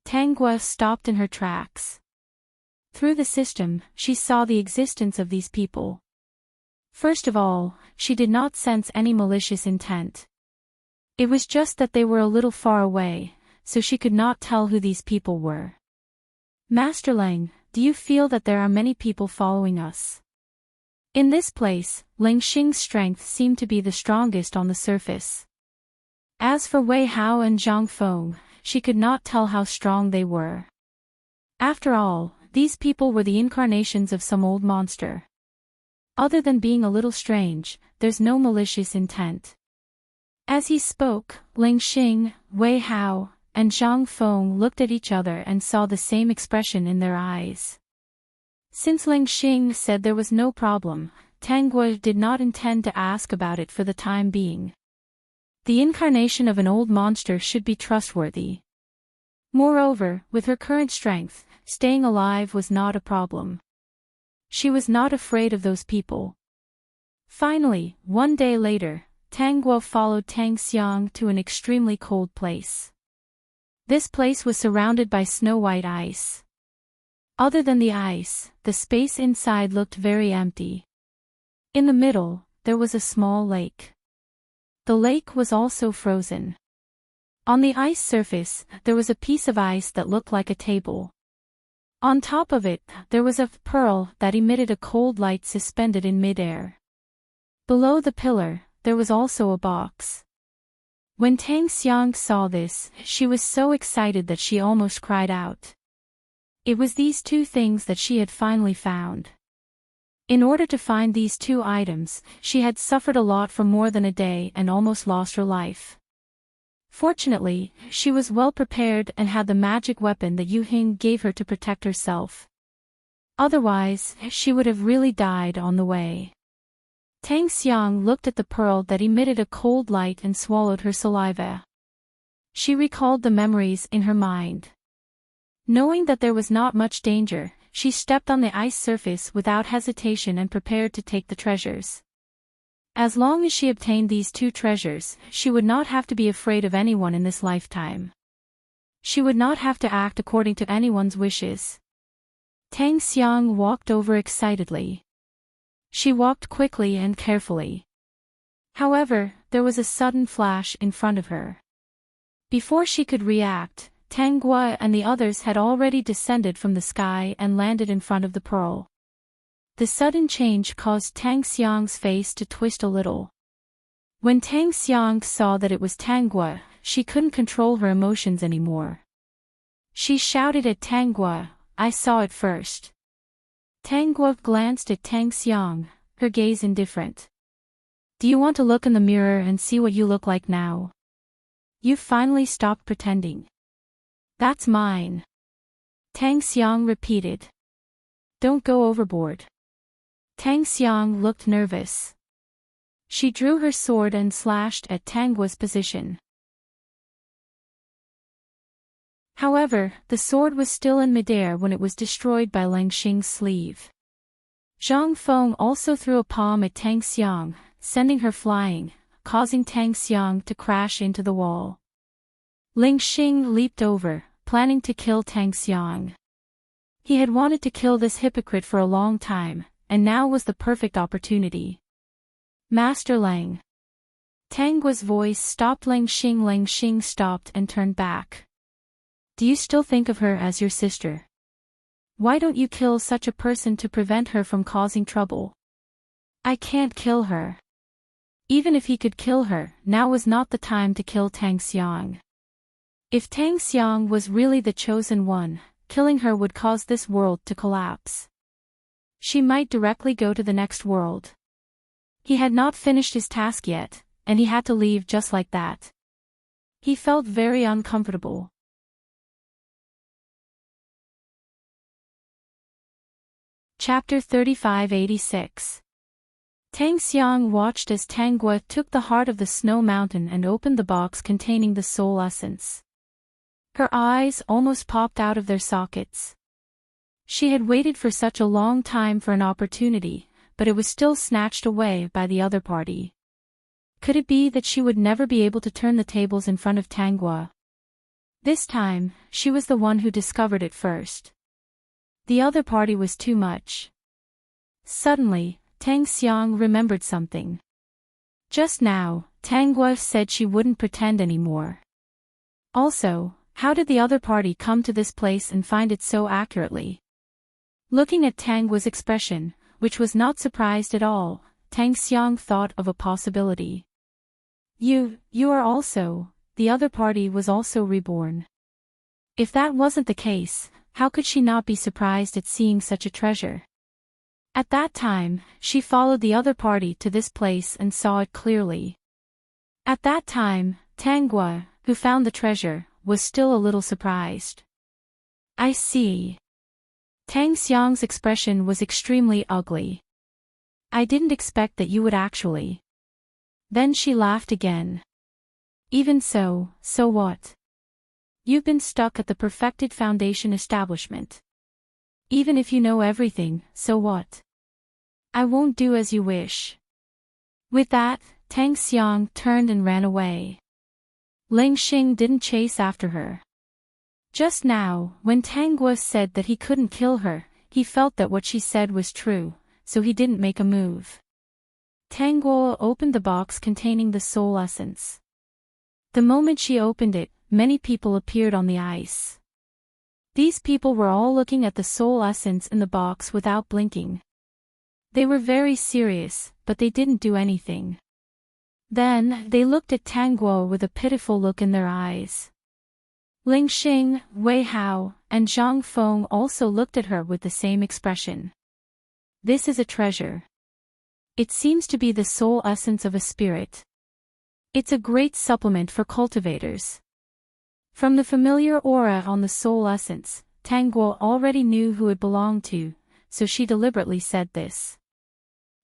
Tangua stopped in her tracks. Through the system, she saw the existence of these people. First of all, she did not sense any malicious intent. It was just that they were a little far away, so she could not tell who these people were. Master Lang, do you feel that there are many people following us? In this place, Ling Xing's strength seemed to be the strongest on the surface. As for Wei Hao and Zhang Feng, she could not tell how strong they were. After all, these people were the incarnations of some old monster. Other than being a little strange, there's no malicious intent. As he spoke, Ling Xing, Wei Hao, and Zhang Feng looked at each other and saw the same expression in their eyes. Since Ling Xing said there was no problem, Tangua did not intend to ask about it for the time being. The incarnation of an old monster should be trustworthy. Moreover, with her current strength, staying alive was not a problem. She was not afraid of those people. Finally, one day later, Tangua followed Tang Xiang to an extremely cold place. This place was surrounded by snow-white ice. Other than the ice, the space inside looked very empty. In the middle, there was a small lake. The lake was also frozen. On the ice surface, there was a piece of ice that looked like a table. On top of it, there was a pearl that emitted a cold light suspended in midair. Below the pillar, there was also a box. When Tang Xiang saw this, she was so excited that she almost cried out. It was these two things that she had finally found. In order to find these two items, she had suffered a lot for more than a day and almost lost her life. Fortunately, she was well prepared and had the magic weapon that Yu Hing gave her to protect herself. Otherwise, she would have really died on the way. Tang Xiang looked at the pearl that emitted a cold light and swallowed her saliva. She recalled the memories in her mind. Knowing that there was not much danger, she stepped on the ice surface without hesitation and prepared to take the treasures. As long as she obtained these two treasures, she would not have to be afraid of anyone in this lifetime. She would not have to act according to anyone's wishes. Tang Xiang walked over excitedly. She walked quickly and carefully. However, there was a sudden flash in front of her. Before she could react, Tangua and the others had already descended from the sky and landed in front of the pearl. The sudden change caused Tang Xiang's face to twist a little. When Tang Xiang saw that it was Tangua, she couldn't control her emotions anymore. She shouted at Tangua, "I saw it first." Tangua glanced at Tang Xiang, her gaze indifferent. "Do you want to look in the mirror and see what you look like now? You've finally stopped pretending." "That's mine," Tang Xiang repeated. "Don't go overboard." Tang Xiang looked nervous. She drew her sword and slashed at Tangua's position. However, the sword was still in midair when it was destroyed by Ling Xing's sleeve. Zhang Feng also threw a palm at Tang Xiang, sending her flying, causing Tang Xiang to crash into the wall. Ling Xing leaped over, planning to kill Tang Xiang. He had wanted to kill this hypocrite for a long time, and now was the perfect opportunity. "Master Lang." Tangua's voice stopped Ling Xing. Ling Xing stopped and turned back. "Do you still think of her as your sister? Why don't you kill such a person to prevent her from causing trouble?" I can't kill her. Even if he could kill her, now was not the time to kill Tang Xiang. If Tang Xiang was really the chosen one, killing her would cause this world to collapse. She might directly go to the next world. He had not finished his task yet, and he had to leave just like that. He felt very uncomfortable. Chapter 3586. Tang Xiang watched as Tang Gua took the heart of the snow mountain and opened the box containing the soul essence. Her eyes almost popped out of their sockets. She had waited for such a long time for an opportunity, but it was still snatched away by the other party. Could it be that she would never be able to turn the tables in front of Tang Gua? This time, she was the one who discovered it first. The other party was too much. Suddenly, Tang Xiang remembered something. Just now, Tang Gua said she wouldn't pretend anymore. Also, how did the other party come to this place and find it so accurately? Looking at Tang Gua's expression, which was not surprised at all, Tang Xiang thought of a possibility. You are also, the other party was also reborn. If that wasn't the case, how could she not be surprised at seeing such a treasure? At that time, she followed the other party to this place and saw it clearly. At that time, Tang Gua, who found the treasure, was still a little surprised. I see. Tang Xiang's expression was extremely ugly. I didn't expect that you would actually. Then she laughed again. Even so what? You've been stuck at the perfected foundation establishment. Even if you know everything, so what? I won't do as you wish. With that, Tang Xiang turned and ran away. Ling Xing didn't chase after her. Just now, when Tang Gua said that he couldn't kill her, he felt that what she said was true, so he didn't make a move. Tang Gua opened the box containing the soul essence. The moment she opened it, many people appeared on the ice. These people were all looking at the soul essence in the box without blinking. They were very serious, but they didn't do anything. Then, they looked at Tang Gua with a pitiful look in their eyes. Ling Xing, Wei Hao, and Zhang Feng also looked at her with the same expression. This is a treasure. It seems to be the soul essence of a spirit. It's a great supplement for cultivators. From the familiar aura on the soul essence, Tang Gua already knew who it belonged to, so she deliberately said this.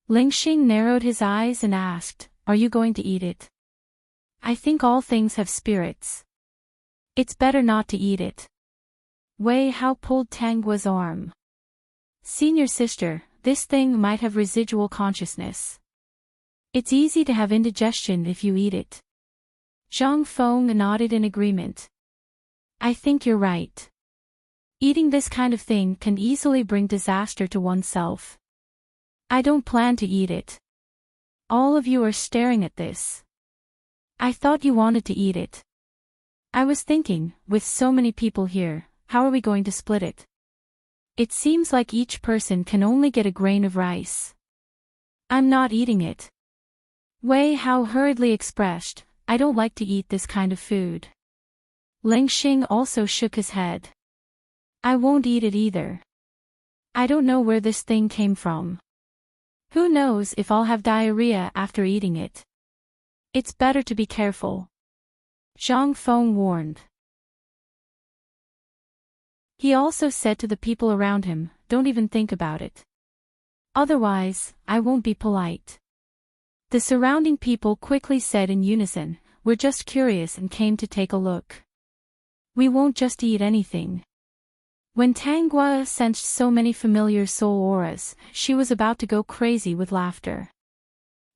Ling Xing narrowed his eyes and asked, "Are you going to eat it?" "I think all things have spirits. It's better not to eat it." Wei Hao pulled Tang Gua's arm. "Senior sister, this thing might have residual consciousness. It's easy to have indigestion if you eat it." Zhang Feng nodded in agreement. "I think you're right. Eating this kind of thing can easily bring disaster to oneself. I don't plan to eat it. All of you are staring at this. I thought you wanted to eat it. I was thinking, with so many people here, how are we going to split it? It seems like each person can only get a grain of rice. I'm not eating it." Wei Hao hurriedly expressed, "I don't like to eat this kind of food." Ling Xing also shook his head. "I won't eat it either. I don't know where this thing came from. Who knows if I'll have diarrhea after eating it. It's better to be careful." Zhang Feng warned. He also said to the people around him, "Don't even think about it. Otherwise, I won't be polite." The surrounding people quickly said in unison, "We're just curious and came to take a look. We won't just eat anything." When Tang Gua sensed so many familiar soul auras, she was about to go crazy with laughter.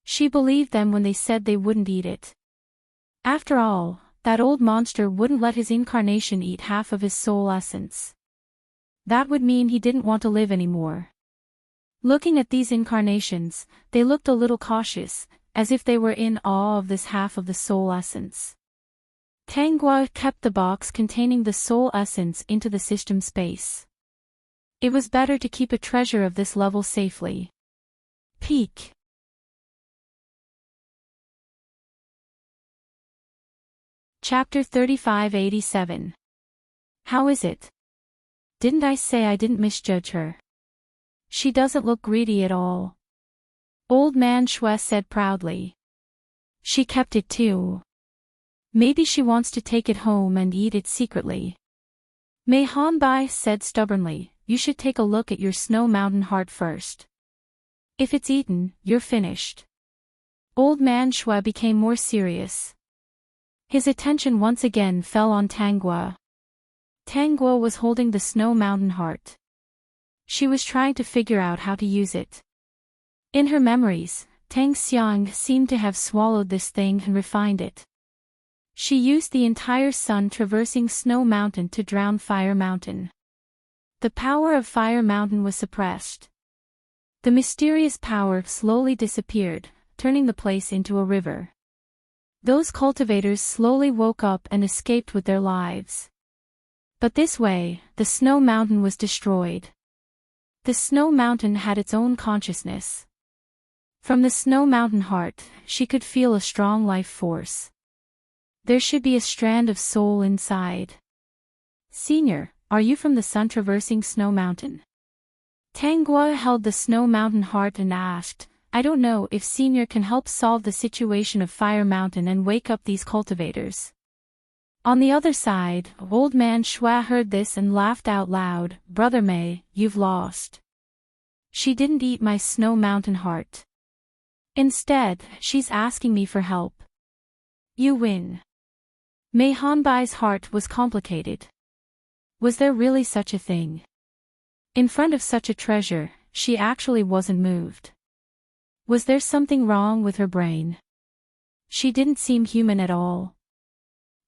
She believed them when they said they wouldn't eat it. After all, that old monster wouldn't let his incarnation eat half of his soul essence. That would mean he didn't want to live anymore. Looking at these incarnations, they looked a little cautious, as if they were in awe of this half of the soul essence. Tang Gua kept the box containing the soul essence into the system space. It was better to keep a treasure of this level safely. Peek. Chapter 3587. How is it? Didn't I say I didn't misjudge her? She doesn't look greedy at all. Old Man Shui said proudly. She kept it too. Maybe she wants to take it home and eat it secretly. Mei Hanbai said stubbornly, you should take a look at your Snow Mountain heart first. If it's eaten, you're finished. Old Man Shui became more serious. His attention once again fell on Tanguo. Tanguo was holding the Snow Mountain heart. She was trying to figure out how to use it. In her memories, Tang Xiang seemed to have swallowed this thing and refined it. She used the entire sun-traversing Snow Mountain to drown Fire Mountain. The power of Fire Mountain was suppressed. The mysterious power slowly disappeared, turning the place into a river. Those cultivators slowly woke up and escaped with their lives. But this way, the Snow Mountain was destroyed. The Snow Mountain had its own consciousness. From the Snow Mountain heart, she could feel a strong life force. There should be a strand of soul inside. Senior, are you from the sun-traversing Snow Mountain? Tanguo held the Snow Mountain heart and asked, I don't know if Senior can help solve the situation of Fire Mountain and wake up these cultivators. On the other side, Old Man Shui heard this and laughed out loud, Brother Mei, you've lost. She didn't eat my Snow Mountain heart. Instead, she's asking me for help. You win. Mei Hanbai's heart was complicated. Was there really such a thing? In front of such a treasure, she actually wasn't moved. Was there something wrong with her brain? She didn't seem human at all.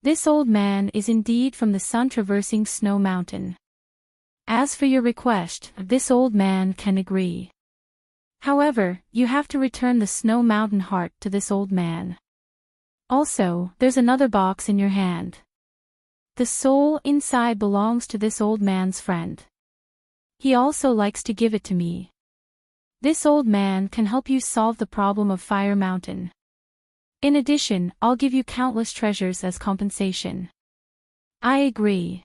This old man is indeed from the sun-traversing Snow Mountain. As for your request, this old man can agree. However, you have to return the Snow Mountain heart to this old man. Also, there's another box in your hand. The soul inside belongs to this old man's friend. He also likes to give it to me. This old man can help you solve the problem of Fire Mountain. In addition, I'll give you countless treasures as compensation. I agree.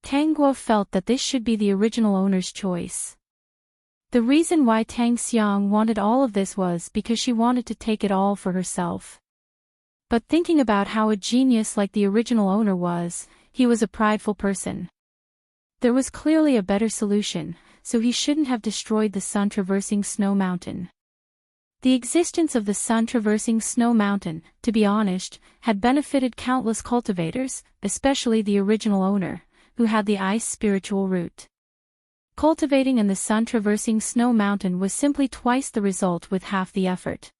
Tanguo felt that this should be the original owner's choice. The reason why Tang Xiang wanted all of this was because she wanted to take it all for herself. But thinking about how a genius like the original owner was, he was a prideful person. There was clearly a better solution, so he shouldn't have destroyed the sun-traversing Snow Mountain. The existence of the sun-traversing Snow Mountain, to be honest, had benefited countless cultivators, especially the original owner, who had the ice spiritual root. Cultivating in the sun-traversing Snow Mountain was simply twice the result with half the effort.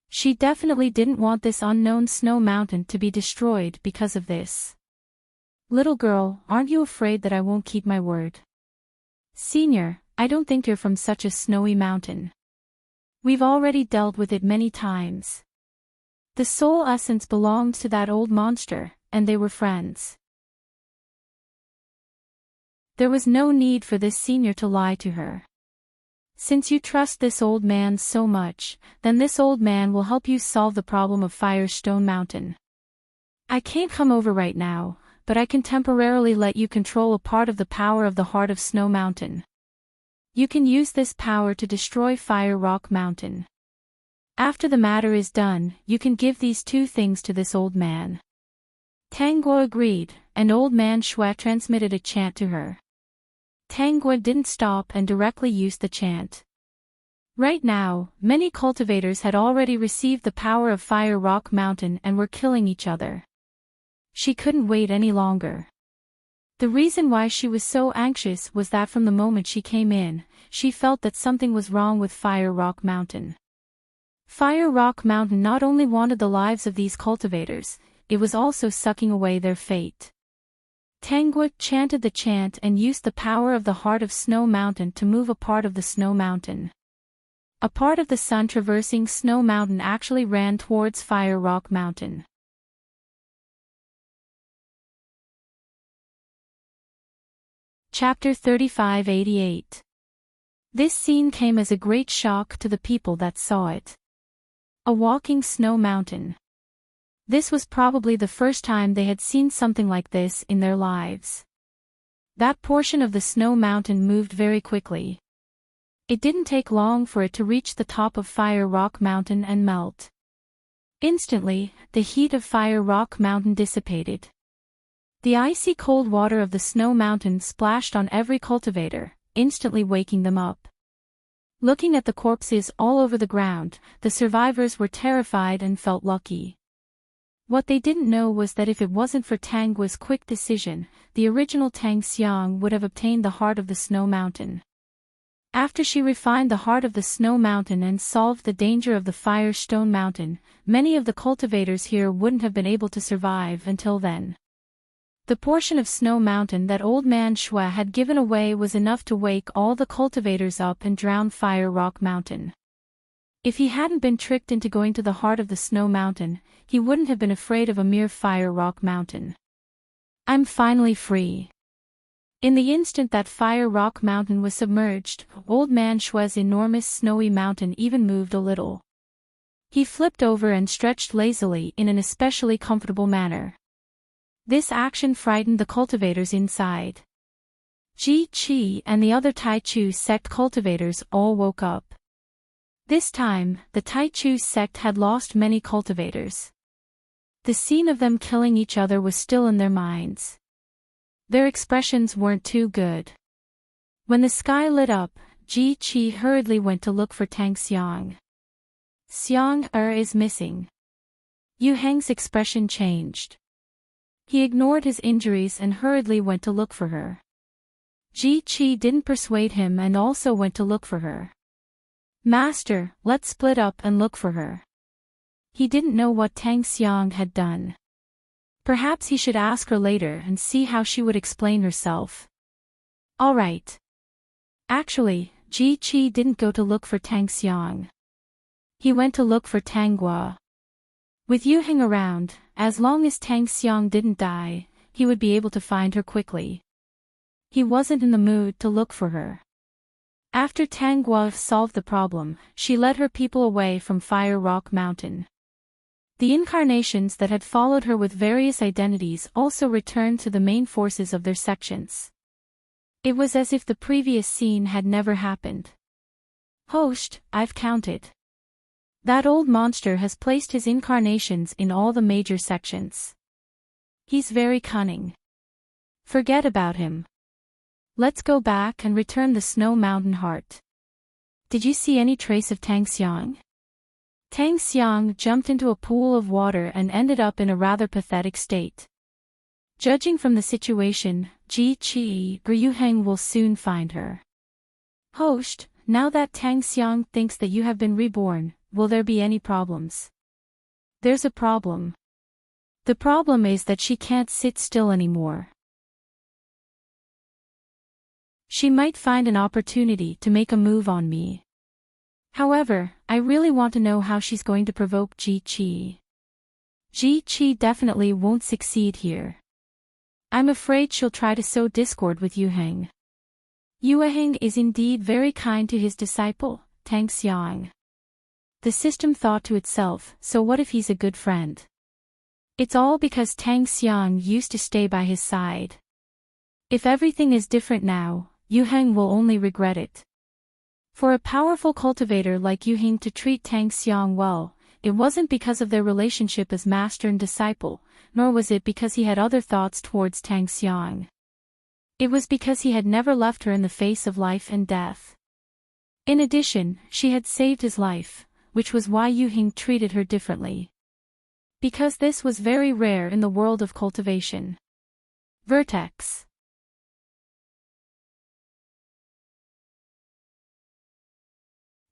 She definitely didn't want this unknown Snow Mountain to be destroyed because of this. Little girl, aren't you afraid that I won't keep my word? Senior, I don't think you're from such a snowy mountain. We've already dealt with it many times. The soul essence belonged to that old monster, and they were friends. There was no need for this senior to lie to her. Since you trust this old man so much, then this old man will help you solve the problem of Firestone Mountain. I can't come over right now, but I can temporarily let you control a part of the power of the heart of Snow Mountain. You can use this power to destroy Fire Rock Mountain. After the matter is done, you can give these two things to this old man. Tanguo agreed, and Old Man Shui transmitted a chant to her. Tanguo didn't stop and directly used the chant. Right now, many cultivators had already received the power of Fire Rock Mountain and were killing each other. She couldn't wait any longer. The reason why she was so anxious was that from the moment she came in, she felt that something was wrong with Fire Rock Mountain. Fire Rock Mountain not only wanted the lives of these cultivators, it was also sucking away their fate. Tanguo chanted the chant and used the power of the heart of Snow Mountain to move a part of the Snow Mountain. A part of the sun-traversing Snow Mountain actually ran towards Fire Rock Mountain. Chapter 3588. This scene came as a great shock to the people that saw it. A walking snow mountain. This was probably the first time they had seen something like this in their lives. That portion of the snow mountain moved very quickly. It didn't take long for it to reach the top of Fire Rock Mountain and melt. Instantly, the heat of Fire Rock Mountain dissipated. The icy cold water of the snow mountain splashed on every cultivator, instantly waking them up. Looking at the corpses all over the ground, the survivors were terrified and felt lucky. What they didn't know was that if it wasn't for Tang Guo's quick decision, the original Tang Xiang would have obtained the heart of the snow mountain. After she refined the heart of the snow mountain and solved the danger of the fire stone mountain, many of the cultivators here wouldn't have been able to survive until then. The portion of snow mountain that old man Shui had given away was enough to wake all the cultivators up and drown Fire Rock Mountain. If he hadn't been tricked into going to the heart of the snow mountain, he wouldn't have been afraid of a mere Fire Rock Mountain. I'm finally free. In the instant that Fire Rock Mountain was submerged, old man Shui's enormous snowy mountain even moved a little. He flipped over and stretched lazily in an especially comfortable manner. This action frightened the cultivators inside. Ji Qi and the other Tai Chu sect cultivators all woke up. This time, the Tai Chu sect had lost many cultivators. The scene of them killing each other was still in their minds. Their expressions weren't too good. When the sky lit up, Ji Qi hurriedly went to look for Tang Xiang. Xiang is missing. Yu Heng's expression changed. He ignored his injuries and hurriedly went to look for her. Ji Qi didn't persuade him and also went to look for her. Master, let's split up and look for her. He didn't know what Tang Xiang had done. Perhaps he should ask her later and see how she would explain herself. All right. Actually, Ji Qi didn't go to look for Tang Xiang. He went to look for Tang Guo. With Yu Heng around, as long as Tang Xiang didn't die, he would be able to find her quickly. He wasn't in the mood to look for her. After Tang Guo solved the problem, she led her people away from Fire Rock Mountain. The incarnations that had followed her with various identities also returned to the main forces of their sections. It was as if the previous scene had never happened. Host, I've counted. That old monster has placed his incarnations in all the major sections. He's very cunning. Forget about him. Let's go back and return the Snow Mountain Heart. Did you see any trace of Tang Xiang? Tang Xiang jumped into a pool of water and ended up in a rather pathetic state. Judging from the situation, Ji Qi or Yu Heng will soon find her. Host, now that Tang Xiang thinks that you have been reborn, will there be any problems? There's a problem. The problem is that she can't sit still anymore. She might find an opportunity to make a move on me. However, I really want to know how she's going to provoke Ji Qi. Ji Qi definitely won't succeed here. I'm afraid she'll try to sow discord with Yu Heng. Yu Heng is indeed very kind to his disciple, Tang Xiang. The system thought to itself, so what if he's a good friend? It's all because Tang Xiang used to stay by his side. If everything is different now, Yu Heng will only regret it. For a powerful cultivator like Yu Heng to treat Tang Xiang well, it wasn't because of their relationship as master and disciple, nor was it because he had other thoughts towards Tang Xiang. It was because he had never left her in the face of life and death. In addition, she had saved his life, which was why Yu Heng treated her differently. Because this was very rare in the world of cultivation. Vertex.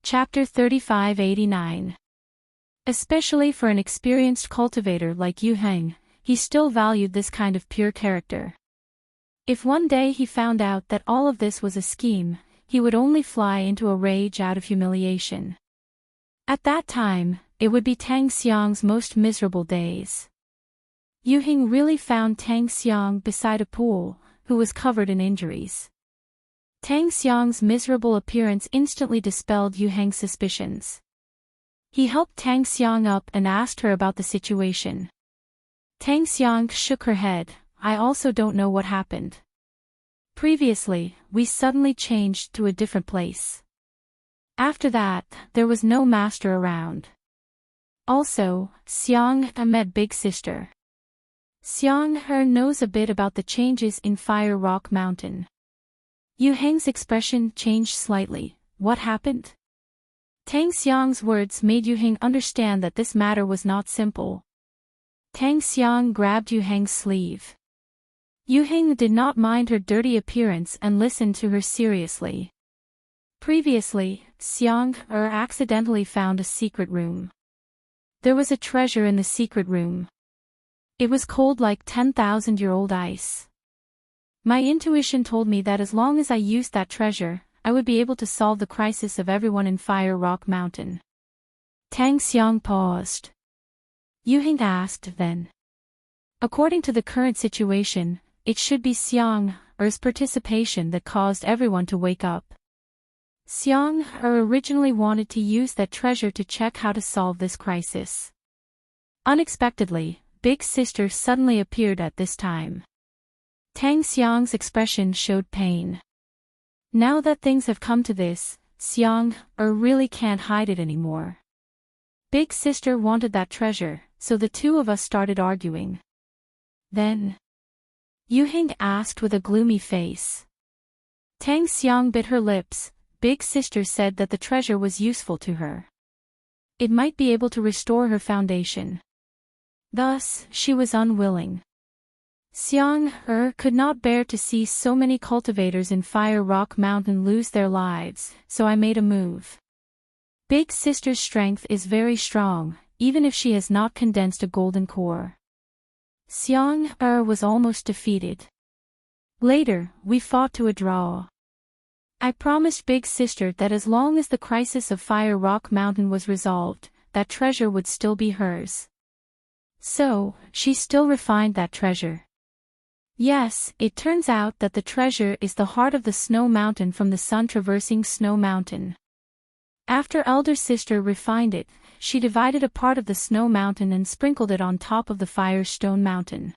Chapter 3589. Especially for an experienced cultivator like Yu Heng, he still valued this kind of pure character. If one day he found out that all of this was a scheme, he would only fly into a rage out of humiliation. At that time, it would be Tang Xiang's most miserable days. Yu Heng really found Tang Xiang beside a pool, who was covered in injuries. Tang Xiang's miserable appearance instantly dispelled Yu Heng's suspicions. He helped Tang Xiang up and asked her about the situation. Tang Xiang shook her head. I also don't know what happened. Previously, we suddenly changed to a different place. After that, there was no master around. Also, Xiang met Big Sister. Xiang knows a bit about the changes in Fire Rock Mountain. Yu Heng's expression changed slightly. What happened? Tang Xiang's words made Yu Heng understand that this matter was not simple. Tang Xiang grabbed Yu Heng's sleeve. Yu Heng did not mind her dirty appearance and listened to her seriously. Previously, Xiang accidentally found a secret room. There was a treasure in the secret room. It was cold like 10,000-year-old ice. My intuition told me that as long as I used that treasure, I would be able to solve the crisis of everyone in Fire Rock Mountain. Tang Xiang paused. Yu Heng asked then. According to the current situation, it should be Xiang's participation that caused everyone to wake up. Xiang originally wanted to use that treasure to check how to solve this crisis. Unexpectedly, Big Sister suddenly appeared at this time. Tang Xiang's expression showed pain. Now that things have come to this, Xiang really can't hide it anymore. Big Sister wanted that treasure, so the two of us started arguing. Then, Yu Heng asked with a gloomy face. Tang Xiang bit her lips. Big Sister said that the treasure was useful to her. It might be able to restore her foundation. Thus, she was unwilling. Xiang could not bear to see so many cultivators in Fire Rock Mountain lose their lives, so I made a move. Big Sister's strength is very strong, even if she has not condensed a golden core. Xiang was almost defeated. Later, we fought to a draw. I promised Big Sister that as long as the crisis of Fire Rock Mountain was resolved, that treasure would still be hers. So, she still refined that treasure. Yes, it turns out that the treasure is the heart of the Snow Mountain from the sun traversing Snow Mountain. After Elder Sister refined it, she divided a part of the Snow Mountain and sprinkled it on top of the Firestone Mountain.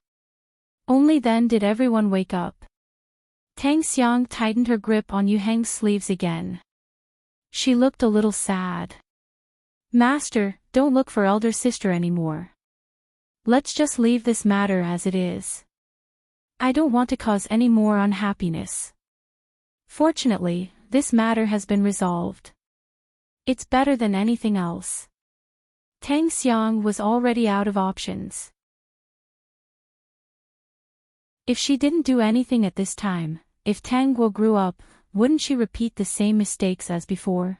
Only then did everyone wake up. Tang Xiang tightened her grip on Yu Heng's sleeves again. She looked a little sad. Master, don't look for Elder Sister anymore. Let's just leave this matter as it is. I don't want to cause any more unhappiness. Fortunately, this matter has been resolved. It's better than anything else. Tang Xiang was already out of options. If she didn't do anything at this time, if Tang Guo grew up, wouldn't she repeat the same mistakes as before?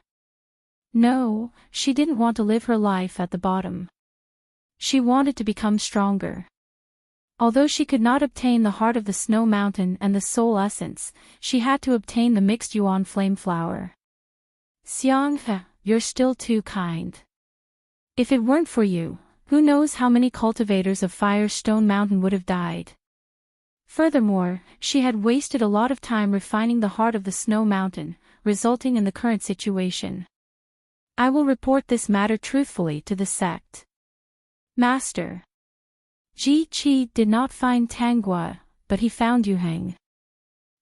No, she didn't want to live her life at the bottom. She wanted to become stronger. Although she could not obtain the heart of the Snow Mountain and the soul essence, she had to obtain the mixed Yuan flame flower. Xiang, you're still too kind. If it weren't for you, who knows how many cultivators of Firestone Mountain would have died. Furthermore, she had wasted a lot of time refining the heart of the Snow Mountain, resulting in the current situation. I will report this matter truthfully to the sect. Master. Ji Qi did not find Tang Guo, but he found Yu Heng.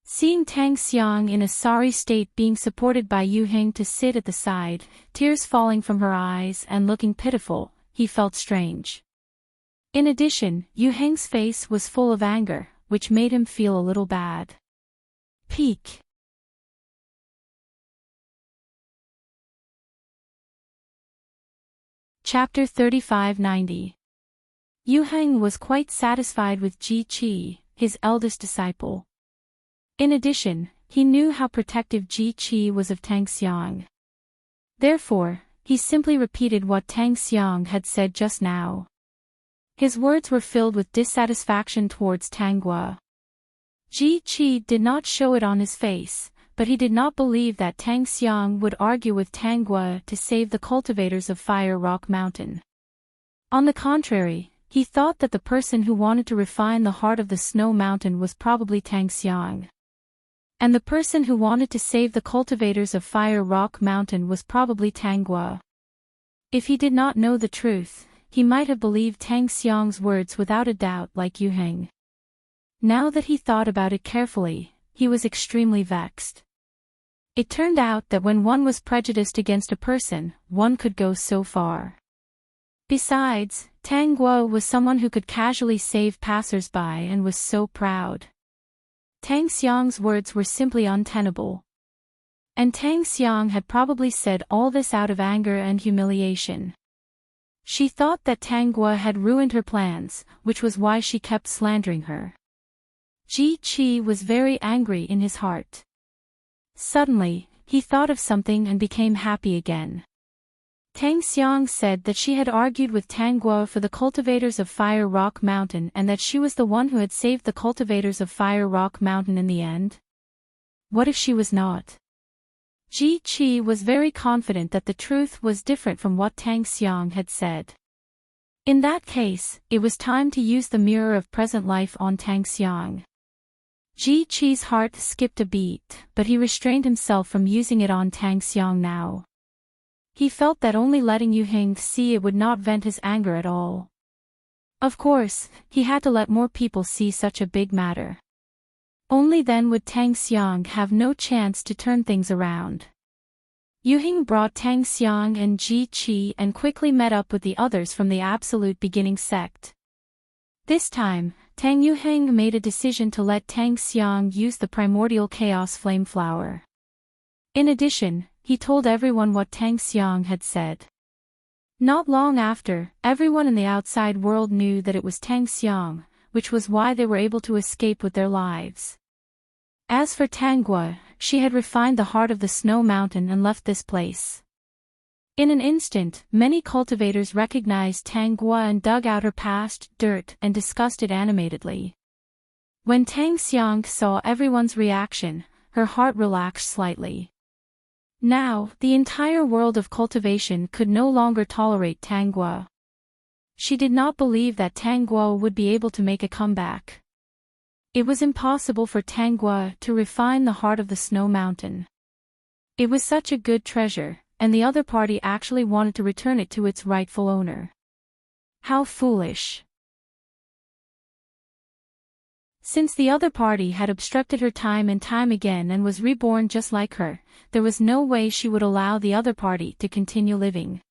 Seeing Tang Xiang in a sorry state being supported by Yu Heng to sit at the side, tears falling from her eyes and looking pitiful, he felt strange. In addition, Yu Heng's face was full of anger, which made him feel a little bad. Peak. Chapter 3590. Yu Heng was quite satisfied with Ji Qi, his eldest disciple. In addition, he knew how protective Ji Qi was of Tang Xiang. Therefore, he simply repeated what Tang Xiang had said just now. His words were filled with dissatisfaction towards Tang Guo. Ji Qi did not show it on his face, but he did not believe that Tang Xiang would argue with Tang Guo to save the cultivators of Fire Rock Mountain. On the contrary, he thought that the person who wanted to refine the heart of the Snow Mountain was probably Tang Xiang. And the person who wanted to save the cultivators of Fire Rock Mountain was probably Tang Guo. If he did not know the truth, he might have believed Tang Xiang's words without a doubt like Yu Heng. Now that he thought about it carefully, he was extremely vexed. It turned out that when one was prejudiced against a person, one could go so far. Besides, Tang Guo was someone who could casually save passers-by and was so proud. Tang Xiang's words were simply untenable. And Tang Xiang had probably said all this out of anger and humiliation. She thought that Tang Guo had ruined her plans, which was why she kept slandering her. Ji Qi was very angry in his heart. Suddenly, he thought of something and became happy again. Tang Xiang said that she had argued with Tang Guo for the cultivators of Fire Rock Mountain and that she was the one who had saved the cultivators of Fire Rock Mountain in the end. What if she was not? Ji Qi was very confident that the truth was different from what Tang Xiang had said. In that case, it was time to use the mirror of present life on Tang Xiang. Ji Qi's heart skipped a beat, but he restrained himself from using it on Tang Xiang now. He felt that only letting Yu Heng see it would not vent his anger at all. Of course, he had to let more people see such a big matter. Only then would Tang Xiang have no chance to turn things around. Yu Heng brought Tang Xiang and Ji Qi and quickly met up with the others from the Absolute Beginning sect. This time, Tang Yu Heng made a decision to let Tang Xiang use the primordial chaos flame flower. In addition, he told everyone what Tang Xiang had said. Not long after, everyone in the outside world knew that it was Tang Xiang, which was why they were able to escape with their lives. As for Tang Guo, she had refined the heart of the snow mountain and left this place. In an instant, many cultivators recognized Tang Guo and dug out her past dirt and discussed it animatedly. When Tang Xiang saw everyone's reaction, her heart relaxed slightly. Now, the entire world of cultivation could no longer tolerate Tang Guo. She did not believe that Tang Guo would be able to make a comeback. It was impossible for Tang Guo to refine the heart of the snow mountain. It was such a good treasure, and the other party actually wanted to return it to its rightful owner. How foolish. Since the other party had obstructed her time and time again and was reborn just like her, there was no way she would allow the other party to continue living.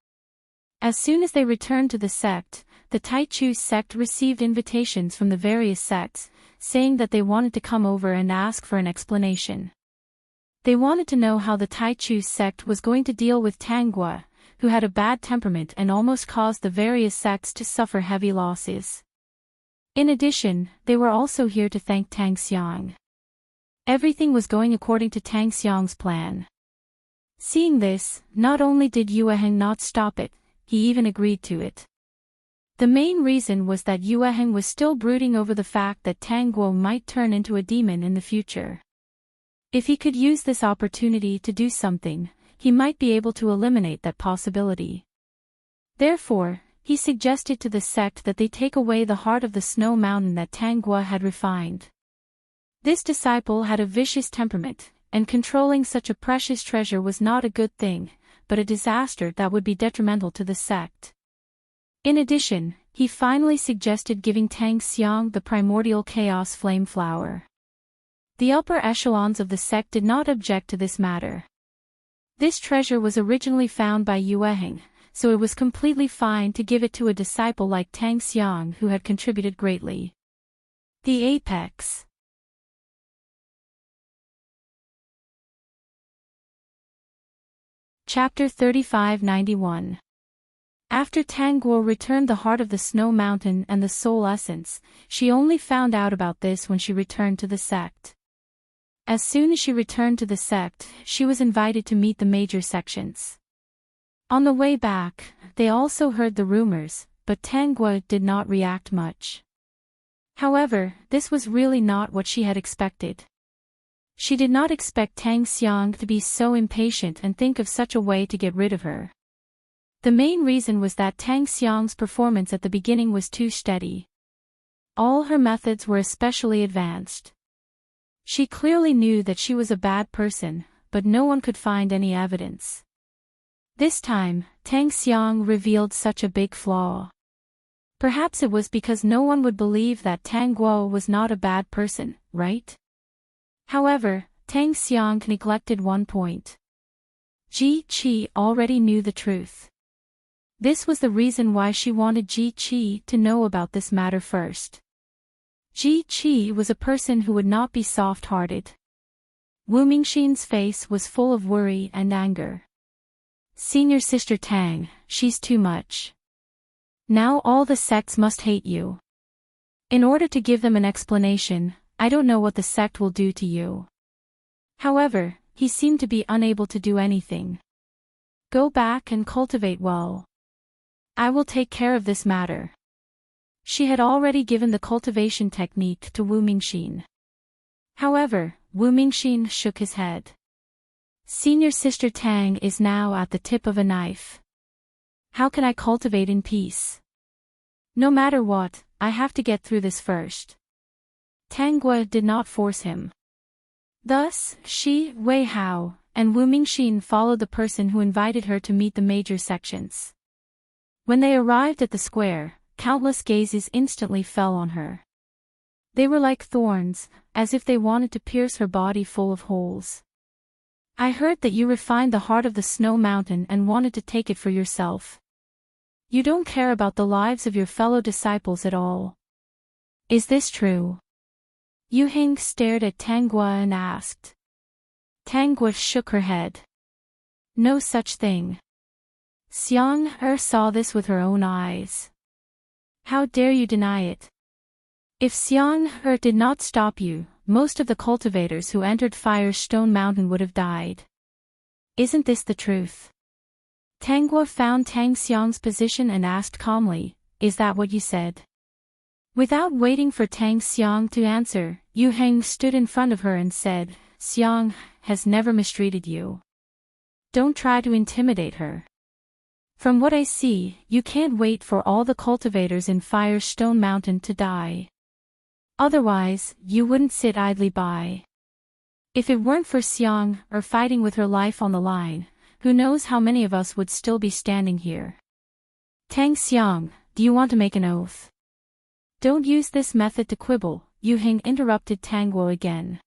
As soon as they returned to the sect, the Taichu sect received invitations from the various sects, saying that they wanted to come over and ask for an explanation. They wanted to know how the Taichu sect was going to deal with Tang Guo, who had a bad temperament and almost caused the various sects to suffer heavy losses. In addition, they were also here to thank Tang Xiang. Everything was going according to Tang Xiang's plan. Seeing this, not only did Yu Heng not stop it, he even agreed to it. The main reason was that Yu Heng was still brooding over the fact that Tang Guo might turn into a demon in the future. If he could use this opportunity to do something, he might be able to eliminate that possibility. Therefore, he suggested to the sect that they take away the heart of the snow mountain that Tang Guo had refined. This disciple had a vicious temperament, and controlling such a precious treasure was not a good thing, but a disaster that would be detrimental to the sect. In addition, he finally suggested giving Tang Xiang the primordial chaos flame flower. The upper echelons of the sect did not object to this matter. This treasure was originally found by Yu Heng, so it was completely fine to give it to a disciple like Tang Xiang who had contributed greatly. The Apex. Chapter 3591. After Tang Guo returned the heart of the snow mountain and the soul essence, she only found out about this when she returned to the sect. As soon as she returned to the sect, she was invited to meet the major sections. On the way back, they also heard the rumors, but Tang Guo did not react much. However, this was really not what she had expected. She did not expect Tang Xiang to be so impatient and think of such a way to get rid of her. The main reason was that Tang Xiang's performance at the beginning was too steady. All her methods were especially advanced. She clearly knew that she was a bad person, but no one could find any evidence. This time, Tang Xiang revealed such a big flaw. Perhaps it was because no one would believe that Tang Guo was not a bad person, right? However, Tang Xiang neglected one point. Ji Qi already knew the truth. This was the reason why she wanted Ji Qi to know about this matter first. Ji Qi was a person who would not be soft-hearted. Wu Mingxin's face was full of worry and anger. Senior sister Tang, she's too much. Now all the sects must hate you. In order to give them an explanation, I don't know what the sect will do to you. However, he seemed to be unable to do anything. Go back and cultivate well. I will take care of this matter. She had already given the cultivation technique to Wu Mingxin. However, Wu Mingxin shook his head. Senior sister Tang is now at the tip of a knife. How can I cultivate in peace? No matter what, I have to get through this first. Tang Guo did not force him. Thus, she, Wei Hao, and Wu Mingxin followed the person who invited her to meet the major sections. When they arrived at the square, countless gazes instantly fell on her. They were like thorns, as if they wanted to pierce her body full of holes. I heard that you refined the heart of the snow mountain and wanted to take it for yourself. You don't care about the lives of your fellow disciples at all. Is this true? Yu Heng stared at Tang Guo and asked. Tang Guo shook her head. No such thing. Xiang saw this with her own eyes. How dare you deny it? If Xiang did not stop you, most of the cultivators who entered Firestone Mountain would have died. Isn't this the truth? Tang Guo found Tang Xiang's position and asked calmly, is that what you said? Without waiting for Tang Xiang to answer, Yu Heng stood in front of her and said, Xiang has never mistreated you. Don't try to intimidate her. From what I see, you can't wait for all the cultivators in Firestone Mountain to die. Otherwise, you wouldn't sit idly by. If it weren't for Xiang fighting with her life on the line, who knows how many of us would still be standing here. Tang Xiang, do you want to make an oath? Don't use this method to quibble, Yu Heng interrupted Tang Guo again.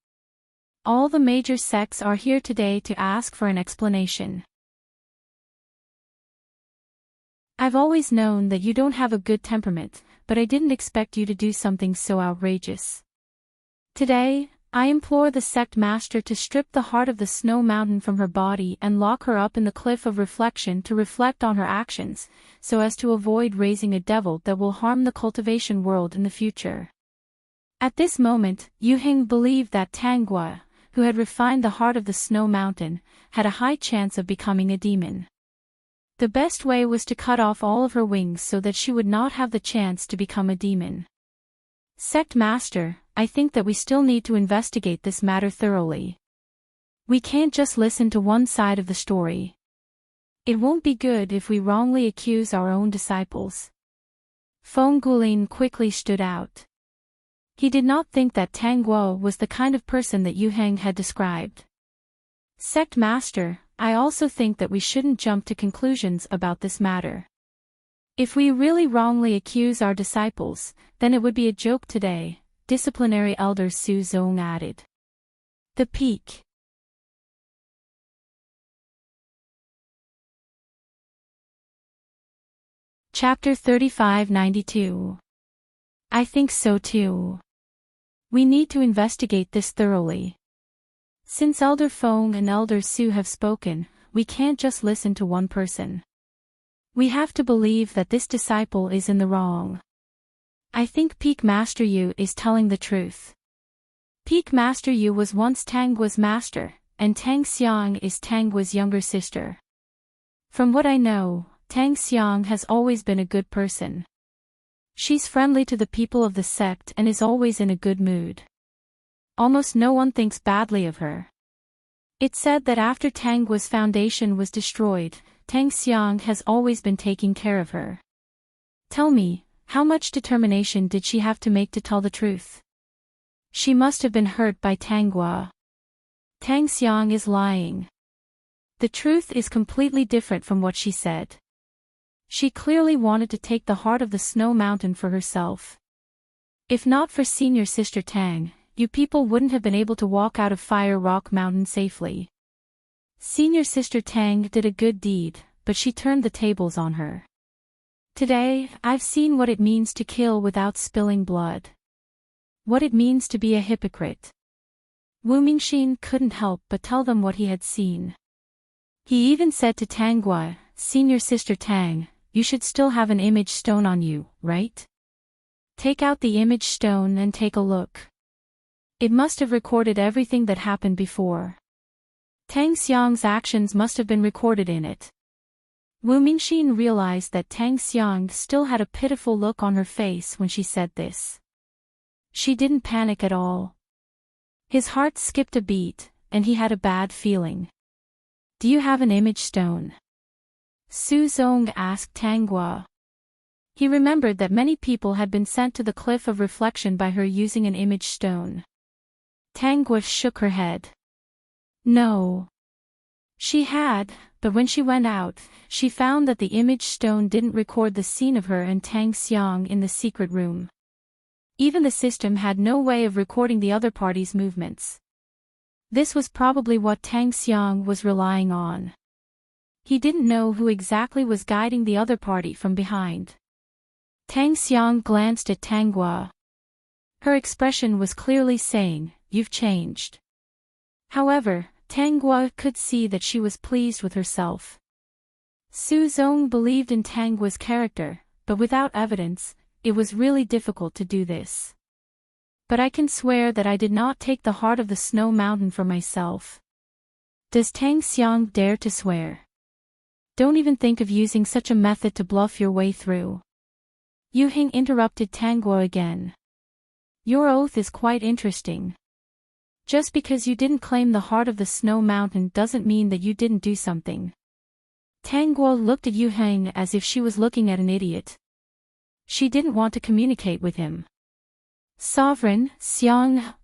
All the major sects are here today to ask for an explanation. I've always known that you don't have a good temperament, but I didn't expect you to do something so outrageous. Today, I implore the sect master to strip the heart of the snow mountain from her body and lock her up in the cliff of reflection to reflect on her actions, so as to avoid raising a devil that will harm the cultivation world in the future. At this moment, Yu Heng believed that Tang Guo, who had refined the heart of the snow mountain, had a high chance of becoming a demon. The best way was to cut off all of her wings so that she would not have the chance to become a demon. Sect Master, I think that we still need to investigate this matter thoroughly. We can't just listen to one side of the story. It won't be good if we wrongly accuse our own disciples. Feng Gulin quickly stood out. He did not think that Tang Guo was the kind of person that Yu Heng had described. Sect Master, I also think that we shouldn't jump to conclusions about this matter. If we really wrongly accuse our disciples, then it would be a joke today, disciplinary elder Su Zong added. The Peak. Chapter 3592. I think so too. We need to investigate this thoroughly. Since Elder Feng and Elder Su have spoken, we can't just listen to one person. We have to believe that this disciple is in the wrong. I think Peak Master Yu is telling the truth. Peak Master Yu was once Tang Guo's master, and Tang Xiang is Tang Guo's younger sister. From what I know, Tang Xiang has always been a good person. She's friendly to the people of the sect and is always in a good mood. Almost no one thinks badly of her. It's said that after Tang Guo's foundation was destroyed, Tang Xiang has always been taking care of her. Tell me, how much determination did she have to make to tell the truth? She must have been hurt by Tang Guo. Tang Xiang is lying. The truth is completely different from what she said. She clearly wanted to take the heart of the snow mountain for herself. If not for senior sister Tang, you people wouldn't have been able to walk out of Fire Rock Mountain safely. Senior sister Tang did a good deed, but she turned the tables on her. Today, I've seen what it means to kill without spilling blood. What it means to be a hypocrite. Wu Mingxin couldn't help but tell them what he had seen. He even said to Tanggua, "Senior sister Tang, you should still have an image stone on you, right? Take out the image stone and take a look. It must have recorded everything that happened before. Tang Xiang's actions must have been recorded in it." Wu Mingxin realized that Tang Xiang still had a pitiful look on her face when she said this. She didn't panic at all. His heart skipped a beat, and he had a bad feeling. "Do you have an image stone?" Su Zong asked Tanggua. He remembered that many people had been sent to the cliff of reflection by her using an image stone. Tanggua shook her head. No. She had, but when she went out, she found that the image stone didn't record the scene of her and Tang Xiang in the secret room. Even the system had no way of recording the other party's movements. This was probably what Tang Xiang was relying on. He didn't know who exactly was guiding the other party from behind. Tang Xiang glanced at Tanggua. Her expression was clearly saying, "You've changed." However, Tanggua could see that she was pleased with herself. Su Zong believed in Tanggua's character, but without evidence, it was really difficult to do this. "But I can swear that I did not take the heart of the snow mountain for myself." Does Tang Xiang dare to swear? Don't even think of using such a method to bluff your way through. Yu Hing interrupted Tanggua again. Your oath is quite interesting. Just because you didn't claim the heart of the snow mountain doesn't mean that you didn't do something. Tanggua looked at Yu Hing as if she was looking at an idiot. She didn't want to communicate with him. Sovereign, Xiang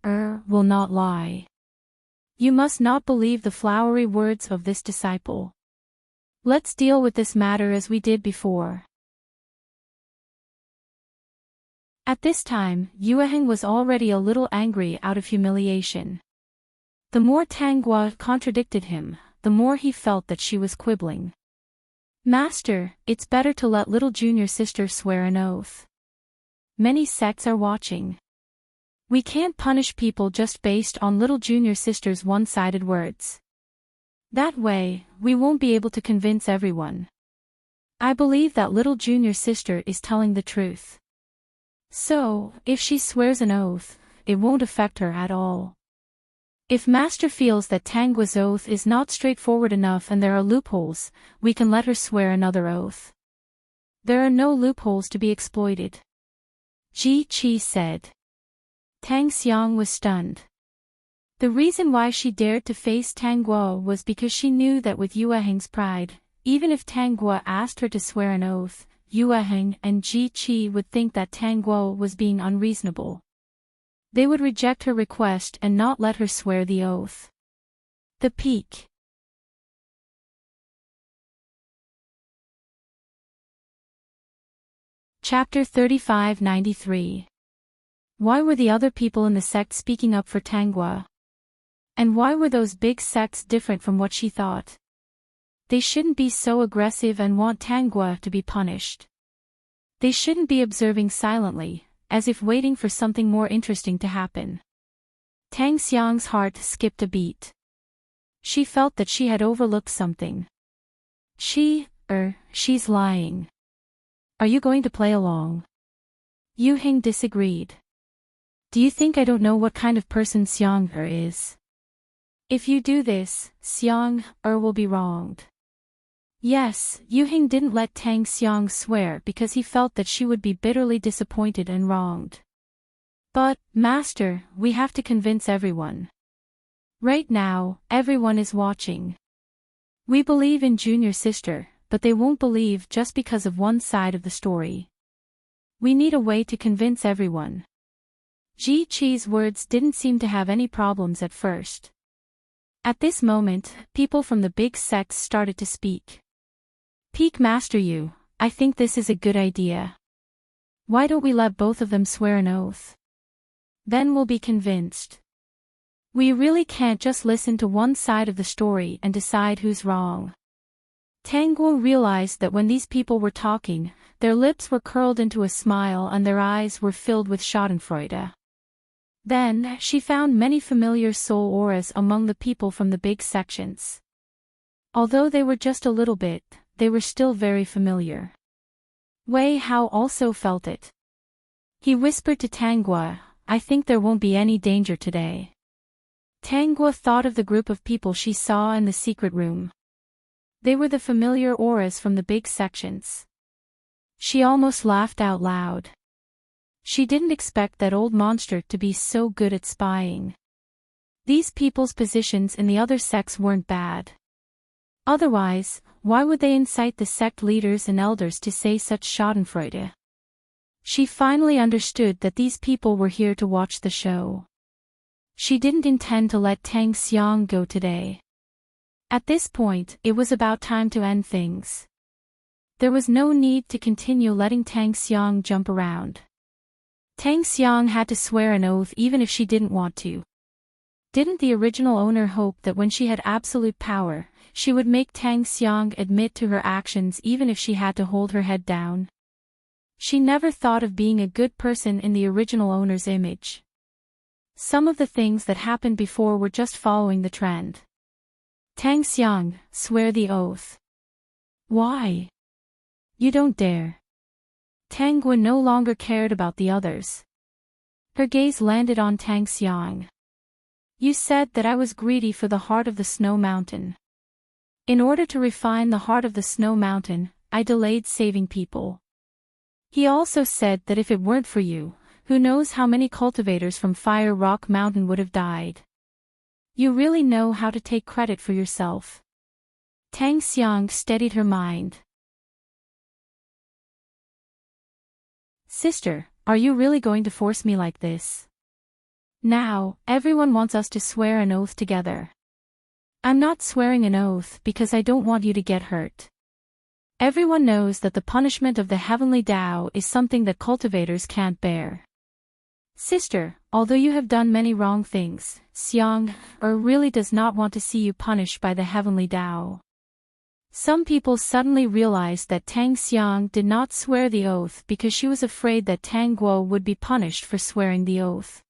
will not lie. You must not believe the flowery words of this disciple. Let's deal with this matter as we did before. At this time, Yueheng was already a little angry out of humiliation. The more Tanggua contradicted him, the more he felt that she was quibbling. "Master, it's better to let little junior sister swear an oath. Many sects are watching. We can't punish people just based on little junior sister's one-sided words. That way, we won't be able to convince everyone. I believe that little junior sister is telling the truth. So, if she swears an oath, it won't affect her at all. If Master feels that Tanggua's oath is not straightforward enough and there are loopholes, we can let her swear another oath. There are no loopholes to be exploited." Ji Qi said. Tang Xiang was stunned. The reason why she dared to face Tanggua was because she knew that with Yueheng's pride, even if Tanggua asked her to swear an oath, Yueheng and Ji Qi would think that Tanggua was being unreasonable. They would reject her request and not let her swear the oath. The Peak. Chapter 3593. Why were the other people in the sect speaking up for Tanggua? And why were those big sects different from what she thought? They shouldn't be so aggressive and want Tanggua to be punished. They shouldn't be observing silently, as if waiting for something more interesting to happen. Tang Xiang's heart skipped a beat. She felt that she had overlooked something. She's lying. Are you going to play along? Yu Hing disagreed. Do you think I don't know what kind of person Xiang is? If you do this, Xiang will be wronged. Yes, Yu Hing didn't let Tang Xiang swear because he felt that she would be bitterly disappointed and wronged. But, Master, we have to convince everyone. Right now, everyone is watching. We believe in junior sister, but they won't believe just because of one side of the story. We need a way to convince everyone. Ji Qi's words didn't seem to have any problems at first. At this moment, people from the big sects started to speak. Peak Master Yu, I think this is a good idea. Why don't we let both of them swear an oath? Then we'll be convinced. We really can't just listen to one side of the story and decide who's wrong. Tang Guo realized that when these people were talking, their lips were curled into a smile and their eyes were filled with schadenfreude. Then, she found many familiar soul auras among the people from the big sections. Although they were just a little bit, they were still very familiar. Wei Hao also felt it. He whispered to Tang Guo, I think there won't be any danger today. Tang Guo thought of the group of people she saw in the secret room. They were the familiar auras from the big sections. She almost laughed out loud. She didn't expect that old monster to be so good at spying. These people's positions in the other sects weren't bad. Otherwise, why would they incite the sect leaders and elders to say such schadenfreude? She finally understood that these people were here to watch the show. She didn't intend to let Tang Xiang go today. At this point, it was about time to end things. There was no need to continue letting Tang Xiang jump around. Tang Xiang had to swear an oath even if she didn't want to. Didn't the original owner hope that when she had absolute power, she would make Tang Xiang admit to her actions even if she had to hold her head down? She never thought of being a good person in the original owner's image. Some of the things that happened before were just following the trend. Tang Xiang, swear the oath. Why? You don't dare. Tang Guo no longer cared about the others. Her gaze landed on Tang Xiang. You said that I was greedy for the heart of the snow mountain. In order to refine the heart of the snow mountain, I delayed saving people. He also said that if it weren't for you, who knows how many cultivators from Fire Rock Mountain would have died. You really know how to take credit for yourself. Tang Xiang steadied her mind. Sister, are you really going to force me like this? Now, everyone wants us to swear an oath together. I'm not swearing an oath because I don't want you to get hurt. Everyone knows that the punishment of the heavenly Tao is something that cultivators can't bear. Sister, although you have done many wrong things, Xiang really does not want to see you punished by the heavenly Tao. Some people suddenly realized that Tang Xiang did not swear the oath because she was afraid that Tang Guo would be punished for swearing the oath.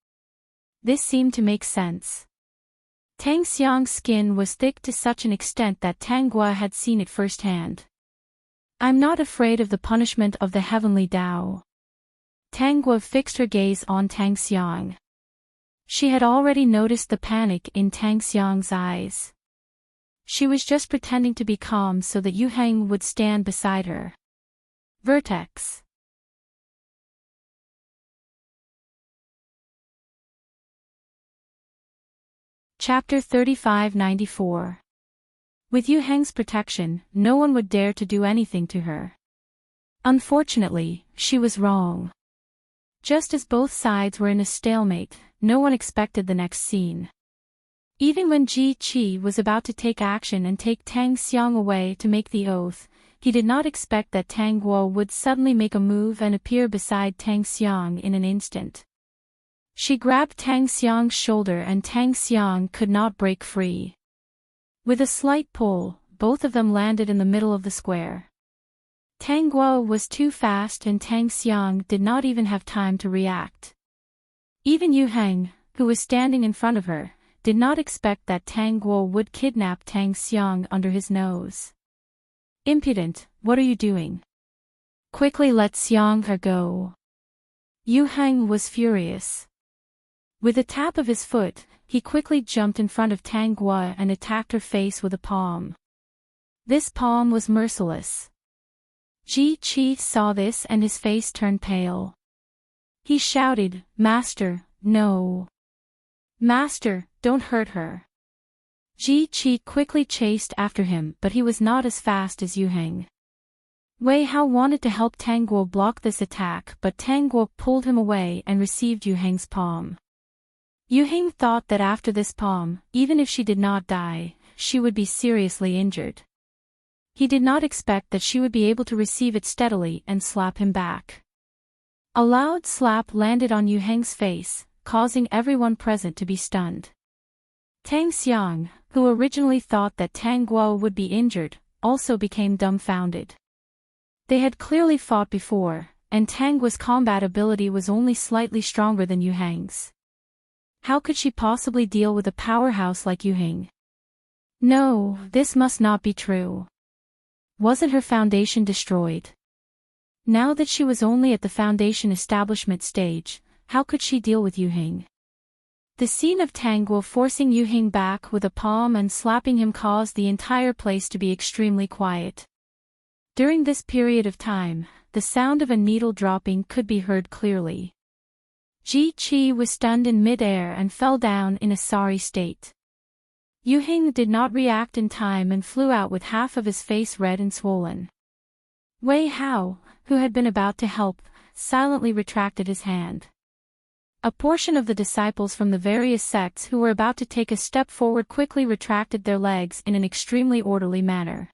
This seemed to make sense. Tang Xiang's skin was thick to such an extent that Tang Guo had seen it firsthand. I'm not afraid of the punishment of the heavenly Tao. Tang Guo fixed her gaze on Tang Xiang. She had already noticed the panic in Tang Xiang's eyes. She was just pretending to be calm so that Yu Heng would stand beside her. Vertex. Chapter 3594. With Yu Heng's protection, no one would dare to do anything to her. Unfortunately, she was wrong. Just as both sides were in a stalemate, no one expected the next scene. Even when Ji Qi was about to take action and take Tang Xiang away to make the oath, he did not expect that Tang Guo would suddenly make a move and appear beside Tang Xiang in an instant. She grabbed Tang Xiang's shoulder and Tang Xiang could not break free. With a slight pull, both of them landed in the middle of the square. Tang Guo was too fast and Tang Xiang did not even have time to react. Even Yu Heng, who was standing in front of her, did not expect that Tang Guo would kidnap Tang Xiang under his nose. Impudent, what are you doing? Quickly let Xiang go. Yu Heng was furious. With a tap of his foot, he quickly jumped in front of Tang Guo and attacked her face with a palm. This palm was merciless. Ji Qi saw this and his face turned pale. He shouted, Master, no. Master, don't hurt her. Ji Qi quickly chased after him but he was not as fast as Yu Heng. Wei Hao wanted to help Tang Guo block this attack but Tang Guo pulled him away and received Yu Heng's palm. Yu Heng thought that after this palm, even if she did not die, she would be seriously injured. He did not expect that she would be able to receive it steadily and slap him back. A loud slap landed on Yu Heng's face, causing everyone present to be stunned. Tang Xiang, who originally thought that Tang Guo would be injured, also became dumbfounded. They had clearly fought before, and Tang Guo's combat ability was only slightly stronger than Yu Heng's. How could she possibly deal with a powerhouse like Yu Heng? No, this must not be true. Wasn't her foundation destroyed? Now that she was only at the foundation establishment stage, how could she deal with Yu Heng? The scene of Tang Guo forcing Yu Heng back with a palm and slapping him caused the entire place to be extremely quiet. During this period of time, the sound of a needle dropping could be heard clearly. Ji Qi was stunned in mid-air and fell down in a sorry state. Yu Heng did not react in time and flew out with half of his face red and swollen. Wei Hao, who had been about to help, silently retracted his hand. A portion of the disciples from the various sects who were about to take a step forward quickly retracted their legs in an extremely orderly manner.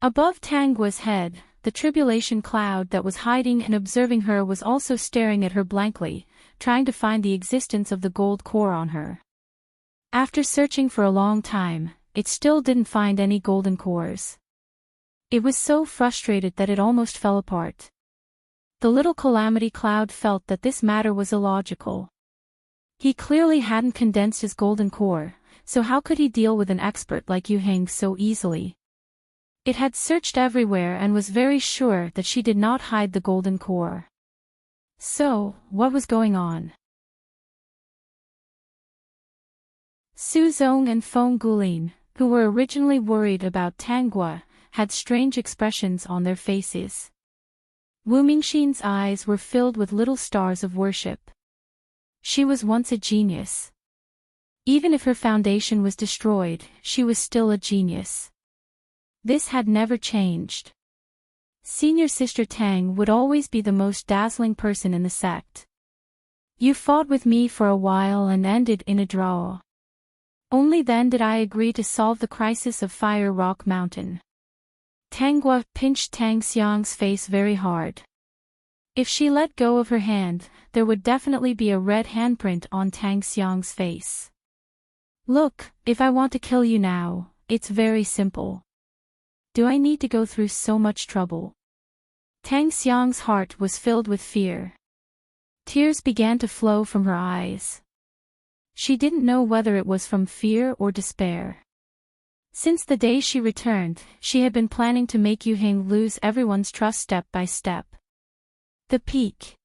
Above Tang Guo's head, the tribulation cloud that was hiding and observing her was also staring at her blankly, trying to find the existence of the gold core on her. After searching for a long time, it still didn't find any golden cores. It was so frustrated that it almost fell apart. The little calamity cloud felt that this matter was illogical. He clearly hadn't condensed his golden core, so how could he deal with an expert like Yu Heng so easily? It had searched everywhere and was very sure that she did not hide the golden core. So, what was going on? Su Zong and Feng Gulin, who were originally worried about Tang Guo, had strange expressions on their faces. Wu Mingxin's eyes were filled with little stars of worship. She was once a genius. Even if her foundation was destroyed, she was still a genius. This had never changed. Senior Sister Tang would always be the most dazzling person in the sect. You fought with me for a while and ended in a draw. Only then did I agree to solve the crisis of Fire Rock Mountain. Tang Guo pinched Tang Xiang's face very hard. If she let go of her hand, there would definitely be a red handprint on Tang Xiang's face. Look, if I want to kill you now, it's very simple. Do I need to go through so much trouble? Tang Xiang's heart was filled with fear. Tears began to flow from her eyes. She didn't know whether it was from fear or despair. Since the day she returned, she had been planning to make Yu Heng lose everyone's trust step by step. The peak.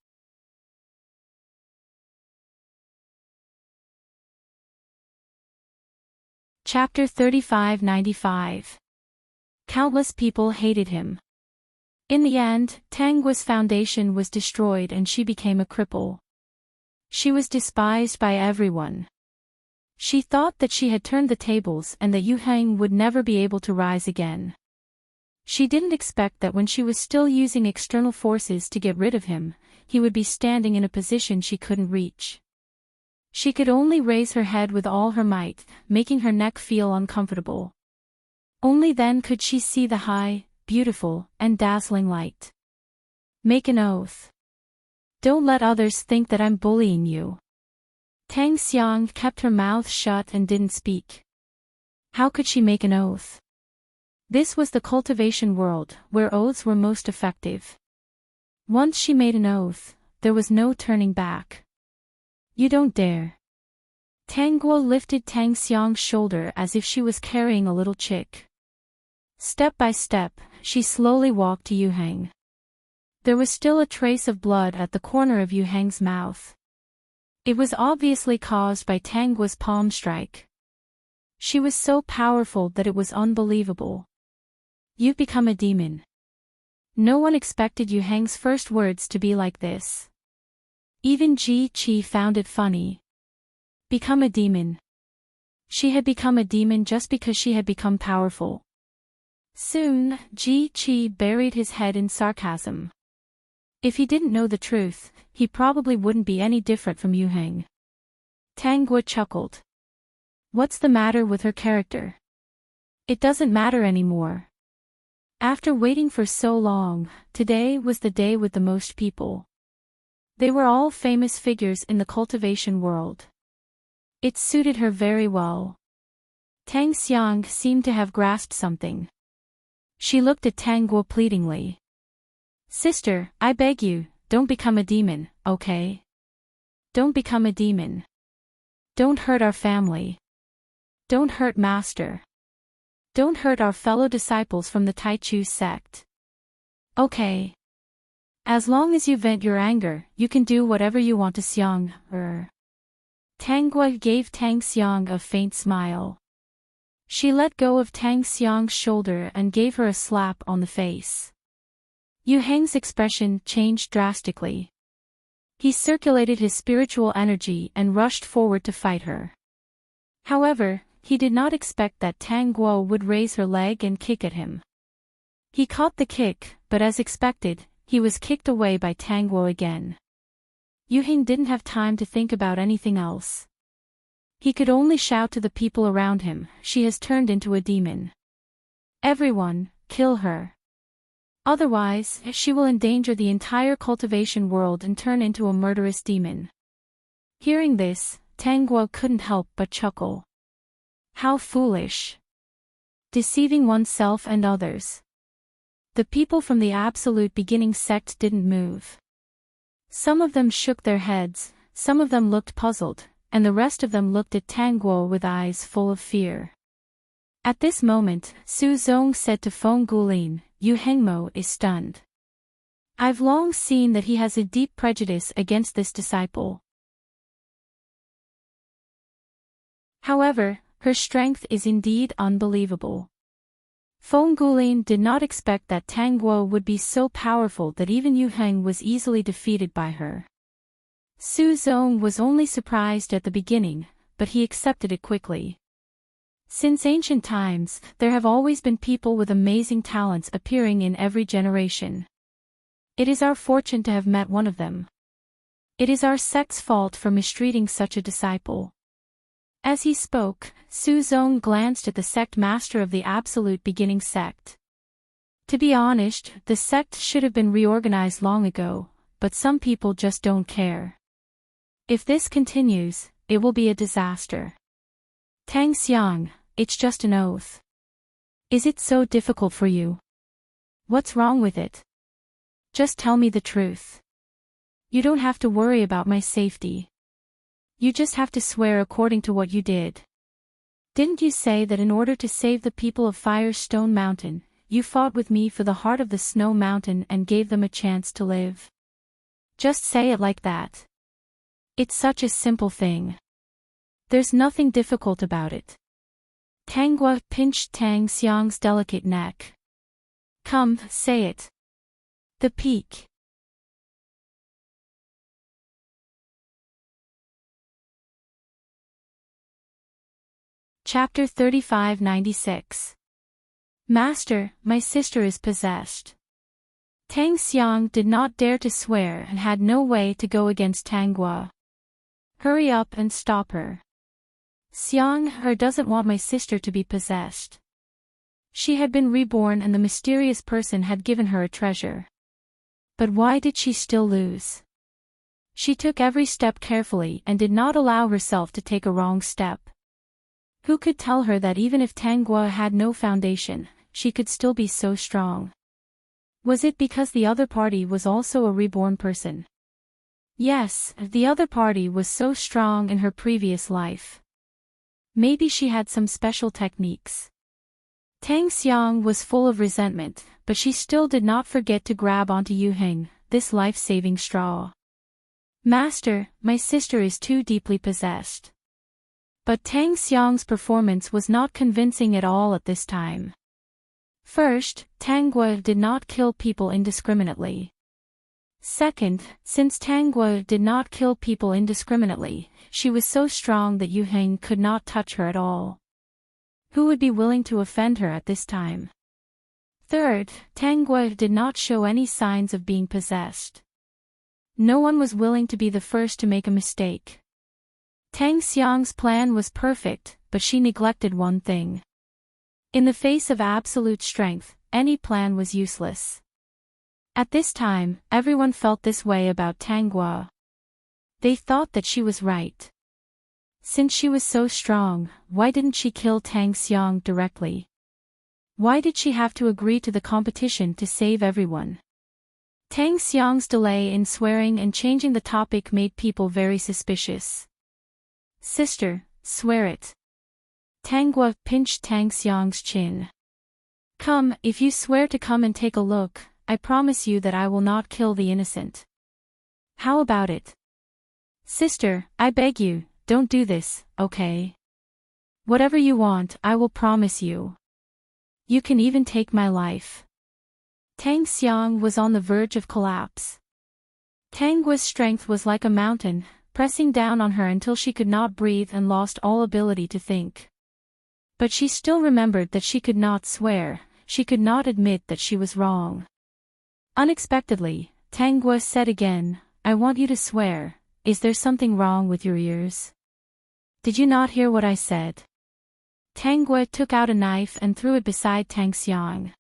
Chapter 3595. Countless people hated him. In the end, Tang Guo's foundation was destroyed and she became a cripple. She was despised by everyone. She thought that she had turned the tables and that Yu Heng would never be able to rise again. She didn't expect that when she was still using external forces to get rid of him, he would be standing in a position she couldn't reach. She could only raise her head with all her might, making her neck feel uncomfortable. Only then could she see the high, beautiful, and dazzling light. Make an oath. Don't let others think that I'm bullying you. Tang Xiang kept her mouth shut and didn't speak. How could she make an oath? This was the cultivation world, where oaths were most effective. Once she made an oath, there was no turning back. You don't dare. Tang Guo lifted Tang Xiang's shoulder as if she was carrying a little chick. Step by step, she slowly walked to Yu Heng. There was still a trace of blood at the corner of Yu Heng's mouth. It was obviously caused by Tang Guo's palm strike. She was so powerful that it was unbelievable. You've become a demon. No one expected Yu Heng's first words to be like this. Even Ji Qi found it funny. Become a demon. She had become a demon just because she had become powerful. Soon, Ji Qi buried his head in sarcasm. If he didn't know the truth, he probably wouldn't be any different from Yu Heng. Tang Guo chuckled. What's the matter with her character? It doesn't matter anymore. After waiting for so long, today was the day with the most people. They were all famous figures in the cultivation world. It suited her very well. Tang Xiang seemed to have grasped something. She looked at Tang Guo pleadingly. Sister, I beg you, don't become a demon, okay? Don't become a demon. Don't hurt our family. Don't hurt Master. Don't hurt our fellow disciples from the Taichu sect. Okay. As long as you vent your anger, you can do whatever you want to Xiang. Tang Guo gave Tang Xiang a faint smile. She let go of Tang Xiang's shoulder and gave her a slap on the face. Yu Heng's expression changed drastically. He circulated his spiritual energy and rushed forward to fight her. However, he did not expect that Tang Guo would raise her leg and kick at him. He caught the kick, but as expected, he was kicked away by Tang Guo again. Yu Heng didn't have time to think about anything else. He could only shout to the people around him, she has turned into a demon. Everyone, kill her. Otherwise, she will endanger the entire cultivation world and turn into a murderous demon. Hearing this, Tang Guo couldn't help but chuckle. How foolish. Deceiving oneself and others. The people from the Absolute Beginning sect didn't move. Some of them shook their heads, some of them looked puzzled, and the rest of them looked at Tang Guo with eyes full of fear. At this moment, Su Zong said to Feng Gulin, Yu Hengmo is stunned. I've long seen that he has a deep prejudice against this disciple. However, her strength is indeed unbelievable. Feng Gulin did not expect that Tang Guo would be so powerful that even Yu Heng was easily defeated by her. Su Zong was only surprised at the beginning, but he accepted it quickly. Since ancient times, there have always been people with amazing talents appearing in every generation. It is our fortune to have met one of them. It is our sect's fault for mistreating such a disciple. As he spoke, Su Zong glanced at the sect master of the Absolute Beginning sect. To be honest, the sect should have been reorganized long ago, but some people just don't care. If this continues, it will be a disaster. Tang Xiang, it's just an oath. Is it so difficult for you? What's wrong with it? Just tell me the truth. You don't have to worry about my safety. You just have to swear according to what you did. Didn't you say that in order to save the people of Firestone Mountain, you fought with me for the heart of the Snow Mountain and gave them a chance to live? Just say it like that. It's such a simple thing. There's nothing difficult about it. Tang Guo pinched Tang Xiang's delicate neck. Come, say it. The peak. Chapter 3596. Master, my sister is possessed. Tang Xiang did not dare to swear and had no way to go against Tang Guo. Hurry up and stop her. Xiang doesn't want my sister to be possessed. She had been reborn and the mysterious person had given her a treasure. But why did she still lose? She took every step carefully and did not allow herself to take a wrong step. Who could tell her that even if Tang Guo had no foundation, she could still be so strong? Was it because the other party was also a reborn person? Yes, the other party was so strong in her previous life. Maybe she had some special techniques. Tang Xiang was full of resentment, but she still did not forget to grab onto Yu Heng, this life-saving straw. Master, my sister is too deeply possessed. But Tang Xiang's performance was not convincing at all at this time. First, Tang Guo did not kill people indiscriminately. Second, since Tang Guo did not kill people indiscriminately, she was so strong that Yu Heng could not touch her at all. Who would be willing to offend her at this time? Third, Tang Guo did not show any signs of being possessed. No one was willing to be the first to make a mistake. Tang Xiang's plan was perfect, but she neglected one thing. In the face of absolute strength, any plan was useless. At this time, everyone felt this way about Tanghua. They thought that she was right. Since she was so strong, why didn't she kill Tang Xiang directly? Why did she have to agree to the competition to save everyone? Tang Xiang's delay in swearing and changing the topic made people very suspicious. Sister, swear it. Tanghua pinched Tang Xiang's chin. Come, if you swear to come and take a look, I promise you that I will not kill the innocent. How about it? Sister, I beg you, don't do this, okay? Whatever you want, I will promise you. You can even take my life. Tang Xiang was on the verge of collapse. Tanghua's strength was like a mountain, pressing down on her until she could not breathe and lost all ability to think. But she still remembered that she could not swear, she could not admit that she was wrong. Unexpectedly, Tanghua said again, I want you to swear. Is there something wrong with your ears? Did you not hear what I said? Tanghua took out a knife and threw it beside Tang Xiang.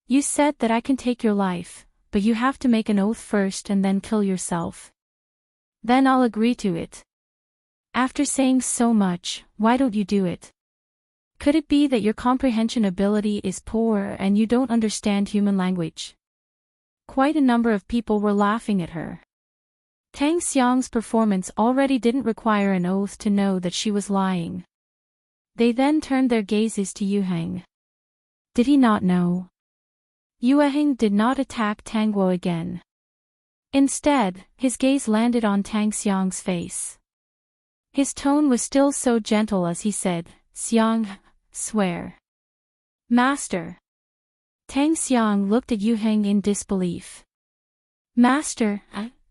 You said that I can take your life, but you have to make an oath first and then kill yourself. Then I'll agree to it. After saying so much, why don't you do it? Could it be that your comprehension ability is poor and you don't understand human language? Quite a number of people were laughing at her. Tang Xiang's performance already didn't require an oath to know that she was lying. They then turned their gazes to Yuheng. Did he not know? Yuheng did not attack Tanghua again. Instead, his gaze landed on Tang Xiang's face. His tone was still so gentle as he said, Xiang, swear. Master. Tang Xiang looked at Yuheng in disbelief. Master,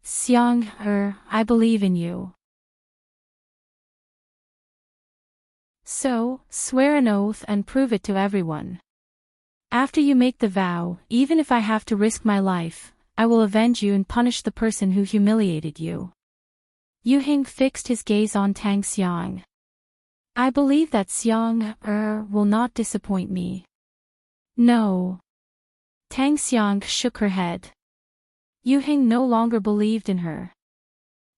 Xiang, I believe in you. So, swear an oath and prove it to everyone. After you make the vow, even if I have to risk my life, I will avenge you and punish the person who humiliated you. Yuheng fixed his gaze on Tang Xiang. I believe that Xiang, will not disappoint me. No. Tang Xiang shook her head. Yuheng no longer believed in her.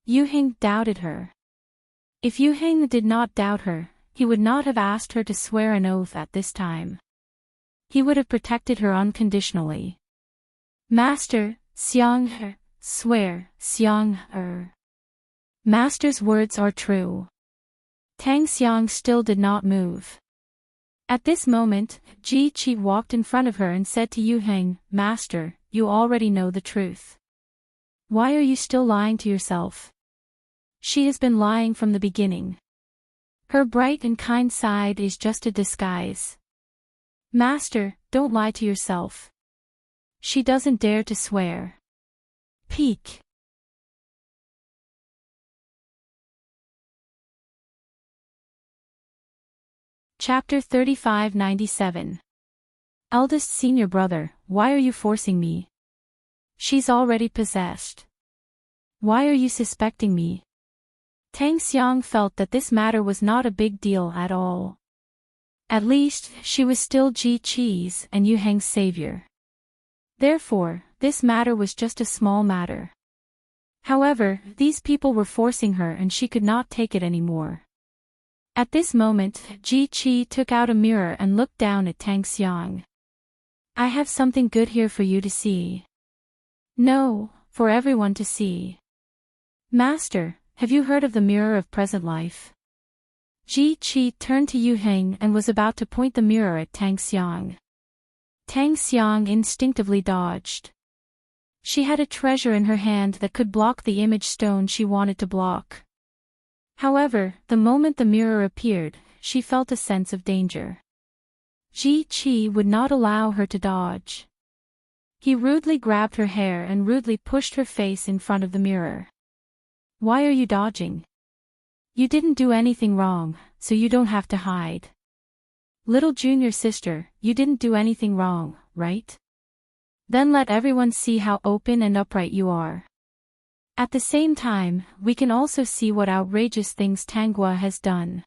Yuheng doubted her. If Yuheng did not doubt her, he would not have asked her to swear an oath at this time. He would have protected her unconditionally. Master, Xiang, swear, Xiang, Master's words are true. Tang Xiang still did not move. At this moment, Ji Qi walked in front of her and said to Yuheng, Master, you already know the truth. Why are you still lying to yourself? She has been lying from the beginning. Her bright and kind side is just a disguise. Master, don't lie to yourself. She doesn't dare to swear. Peek. Chapter 3597. Eldest senior brother, why are you forcing me? She's already possessed. Why are you suspecting me? Tang Xiang felt that this matter was not a big deal at all. At least, she was still Ji Qi's and Yuheng's savior. Therefore, this matter was just a small matter. However, these people were forcing her and she could not take it anymore. At this moment, Ji Qi took out a mirror and looked down at Tang Xiang. I have something good here for you to see. No, for everyone to see. Master, have you heard of the mirror of present life? Ji Qi turned to Yuheng and was about to point the mirror at Tang Xiang. Tang Xiang instinctively dodged. She had a treasure in her hand that could block the image stone she wanted to block. However, the moment the mirror appeared, she felt a sense of danger. Ji Qi would not allow her to dodge. He rudely grabbed her hair and rudely pushed her face in front of the mirror. Why are you dodging? You didn't do anything wrong, so you don't have to hide. Little junior sister, you didn't do anything wrong, right? Then let everyone see how open and upright you are. At the same time, we can also see what outrageous things Tanghua has done.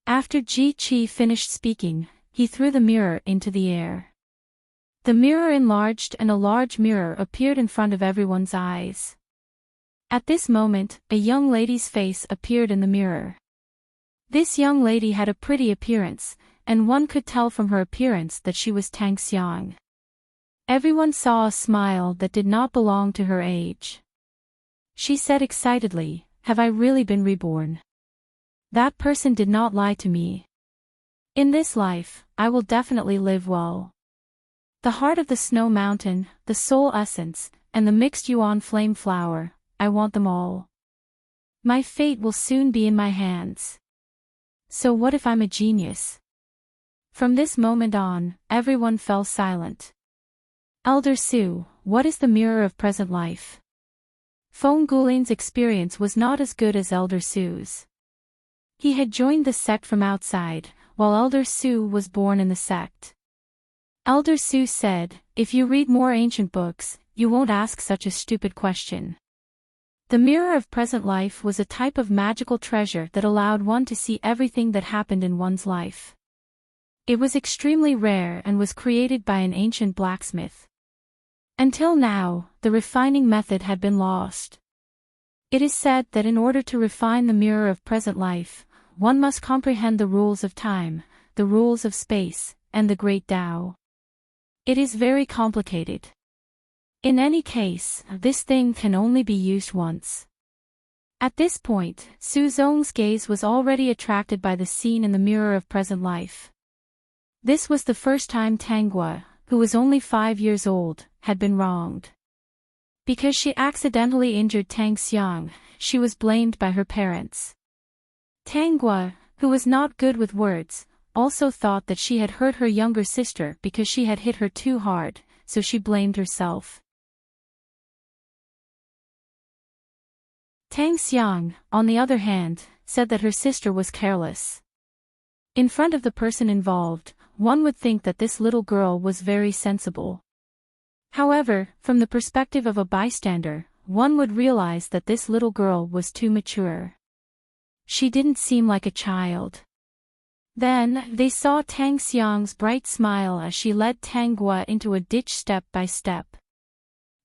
After Ji Qi finished speaking, he threw the mirror into the air. The mirror enlarged and a large mirror appeared in front of everyone's eyes. At this moment, a young lady's face appeared in the mirror. This young lady had a pretty appearance, and one could tell from her appearance that she was Tang Xiang. Everyone saw a smile that did not belong to her age. She said excitedly, "Have I really been reborn? That person did not lie to me. In this life, I will definitely live well. The heart of the snow mountain, the soul essence, and the mixed yuan flame flower, I want them all. My fate will soon be in my hands. So what if I'm a genius?" From this moment on, everyone fell silent. Elder Su, what is the mirror of present life? Feng Gulin's experience was not as good as Elder Su's. He had joined the sect from outside, while Elder Su was born in the sect. Elder Su said, "If you read more ancient books, you won't ask such a stupid question." The mirror of present life was a type of magical treasure that allowed one to see everything that happened in one's life. It was extremely rare and was created by an ancient blacksmith. Until now, the refining method had been lost. It is said that in order to refine the mirror of present life, one must comprehend the rules of time, the rules of space, and the great Tao. It is very complicated. In any case, this thing can only be used once. At this point, Su Zong's gaze was already attracted by the scene in the mirror of present life. This was the first time Tanghua, who was only 5 years old, had been wronged. Because she accidentally injured Tang Xiang, she was blamed by her parents. Tanghua, who was not good with words, also thought that she had hurt her younger sister because she had hit her too hard, so she blamed herself. Tang Xiang, on the other hand, said that her sister was careless. In front of the person involved, one would think that this little girl was very sensible. However, from the perspective of a bystander, one would realize that this little girl was too mature. She didn't seem like a child. Then, they saw Tang Xiang's bright smile as she led Tanghua into a ditch step by step.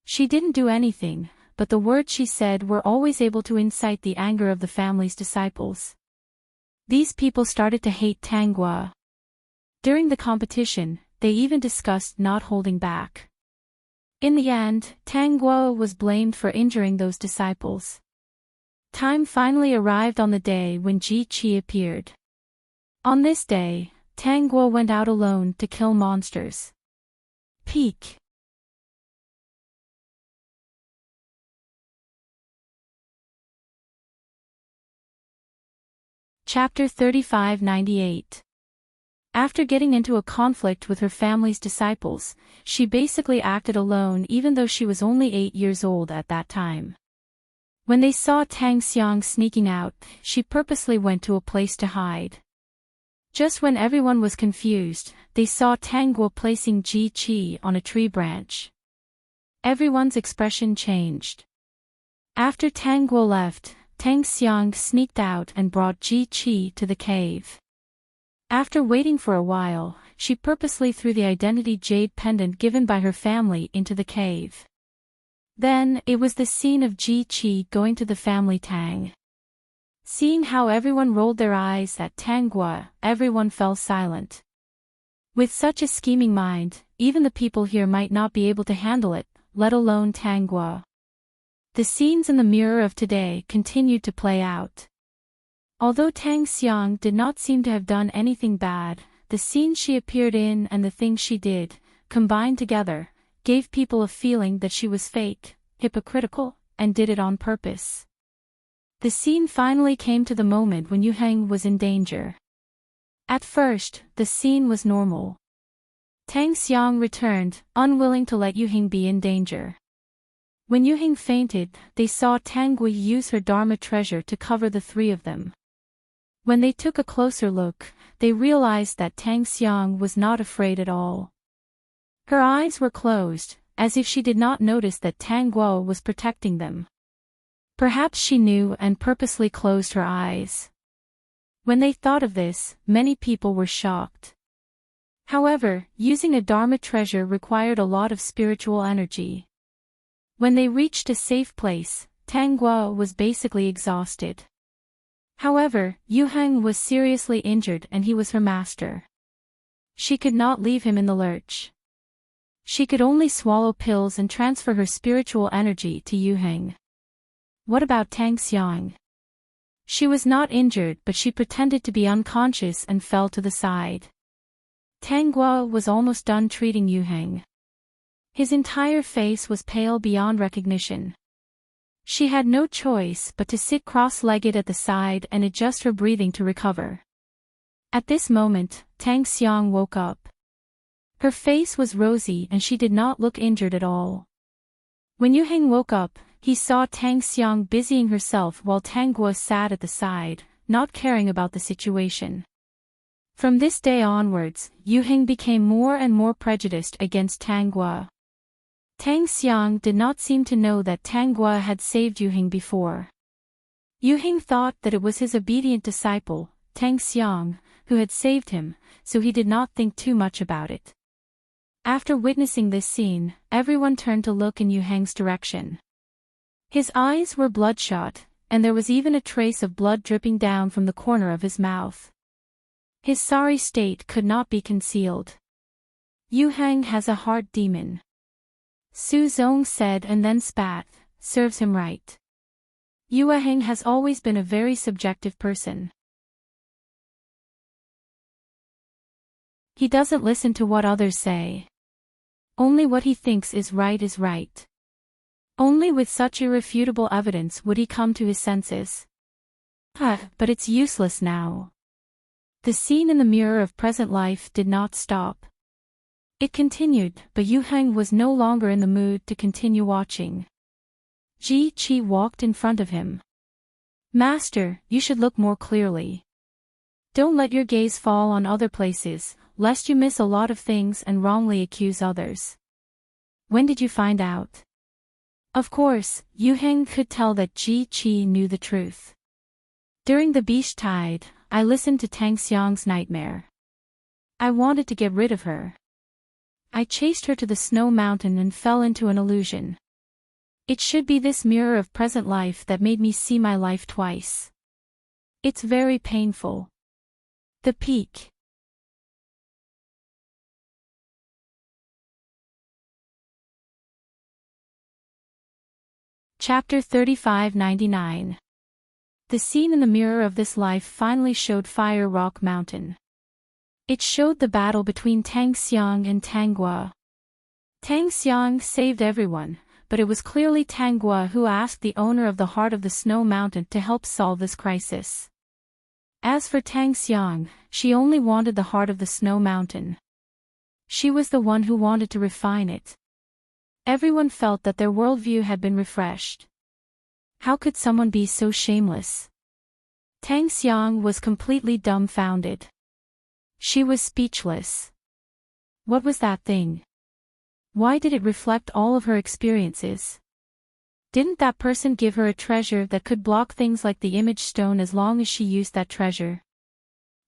She didn't do anything, but the words she said were always able to incite the anger of the family's disciples. These people started to hate Tanghua. During the competition, they even discussed not holding back. In the end, Tanghua was blamed for injuring those disciples. Time finally arrived on the day when Ji Qi appeared. On this day, Tanghua went out alone to kill monsters. Peak. Chapter 3598. After getting into a conflict with her family's disciples, she basically acted alone even though she was only 8 years old at that time. When they saw Tang Xiang sneaking out, she purposely went to a place to hide. Just when everyone was confused, they saw Tanghua placing Ji Qi on a tree branch. Everyone's expression changed. After Tanghua left, Tang Xiang sneaked out and brought Ji Qi to the cave. After waiting for a while, she purposely threw the identity jade pendant given by her family into the cave. Then, it was the scene of Ji Qi going to the family Tang. Seeing how everyone rolled their eyes at Tanghua, everyone fell silent. With such a scheming mind, even the people here might not be able to handle it, let alone Tanghua. The scenes in the mirror of today continued to play out. Although Tang Xiang did not seem to have done anything bad, the scenes she appeared in and the things she did, combined together, gave people a feeling that she was fake, hypocritical, and did it on purpose. The scene finally came to the moment when Yuheng was in danger. At first, the scene was normal. Tang Xiang returned, unwilling to let Yuheng be in danger. When Yuheng fainted, they saw Tanghua use her Dharma treasure to cover the three of them. When they took a closer look, they realized that Tang Xiang was not afraid at all. Her eyes were closed, as if she did not notice that Tanghua was protecting them. Perhaps she knew and purposely closed her eyes. When they thought of this, many people were shocked. However, using a Dharma treasure required a lot of spiritual energy. When they reached a safe place, Tang Guo was basically exhausted. However, Yu Heng was seriously injured and he was her master. She could not leave him in the lurch. She could only swallow pills and transfer her spiritual energy to Yu Heng. What about Tang Xiang? She was not injured but she pretended to be unconscious and fell to the side. Tang Guo was almost done treating Yu Heng. His entire face was pale beyond recognition. She had no choice but to sit cross-legged at the side and adjust her breathing to recover. At this moment, Tang Xiang woke up. Her face was rosy and she did not look injured at all. When Yu Heng woke up, he saw Tang Xiang busying herself while Tang Guo sat at the side, not caring about the situation. From this day onwards, Yu Heng became more and more prejudiced against Tang Guo. Tang Xiang did not seem to know that Tang Guo had saved Yu Heng before. Yu Heng thought that it was his obedient disciple, Tang Xiang, who had saved him, so he did not think too much about it. After witnessing this scene, everyone turned to look in Yu Heng's direction. His eyes were bloodshot, and there was even a trace of blood dripping down from the corner of his mouth. His sorry state could not be concealed. Yu Heng has a heart demon. Su Zong said and then spat, serves him right. Yu Heng has always been a very subjective person. He doesn't listen to what others say. Only what he thinks is right is right. Only with such irrefutable evidence would he come to his senses. But it's useless now. The scene in the mirror of present life did not stop. It continued, but Yu Heng was no longer in the mood to continue watching. Ji Qi walked in front of him. Master, you should look more clearly. Don't let your gaze fall on other places, lest you miss a lot of things and wrongly accuse others. When did you find out? Of course, Yu Heng could tell that Ji Qi knew the truth. During the beach tide, I listened to Tang Xiang's nightmare. I wanted to get rid of her. I chased her to the snow mountain and fell into an illusion. It should be this mirror of present life that made me see my life twice. It's very painful. The peak. Chapter 3599. The scene in the mirror of this life finally showed Fire Rock Mountain. It showed the battle between Tang Xiang and Tang Guo. Tang Xiang saved everyone, but it was clearly Tang Guo who asked the owner of the Heart of the Snow Mountain to help solve this crisis. As for Tang Xiang, she only wanted the Heart of the Snow Mountain. She was the one who wanted to refine it. Everyone felt that their worldview had been refreshed. How could someone be so shameless? Tang Xiang was completely dumbfounded. She was speechless. What was that thing? Why did it reflect all of her experiences? Didn't that person give her a treasure that could block things like the image stone as long as she used that treasure?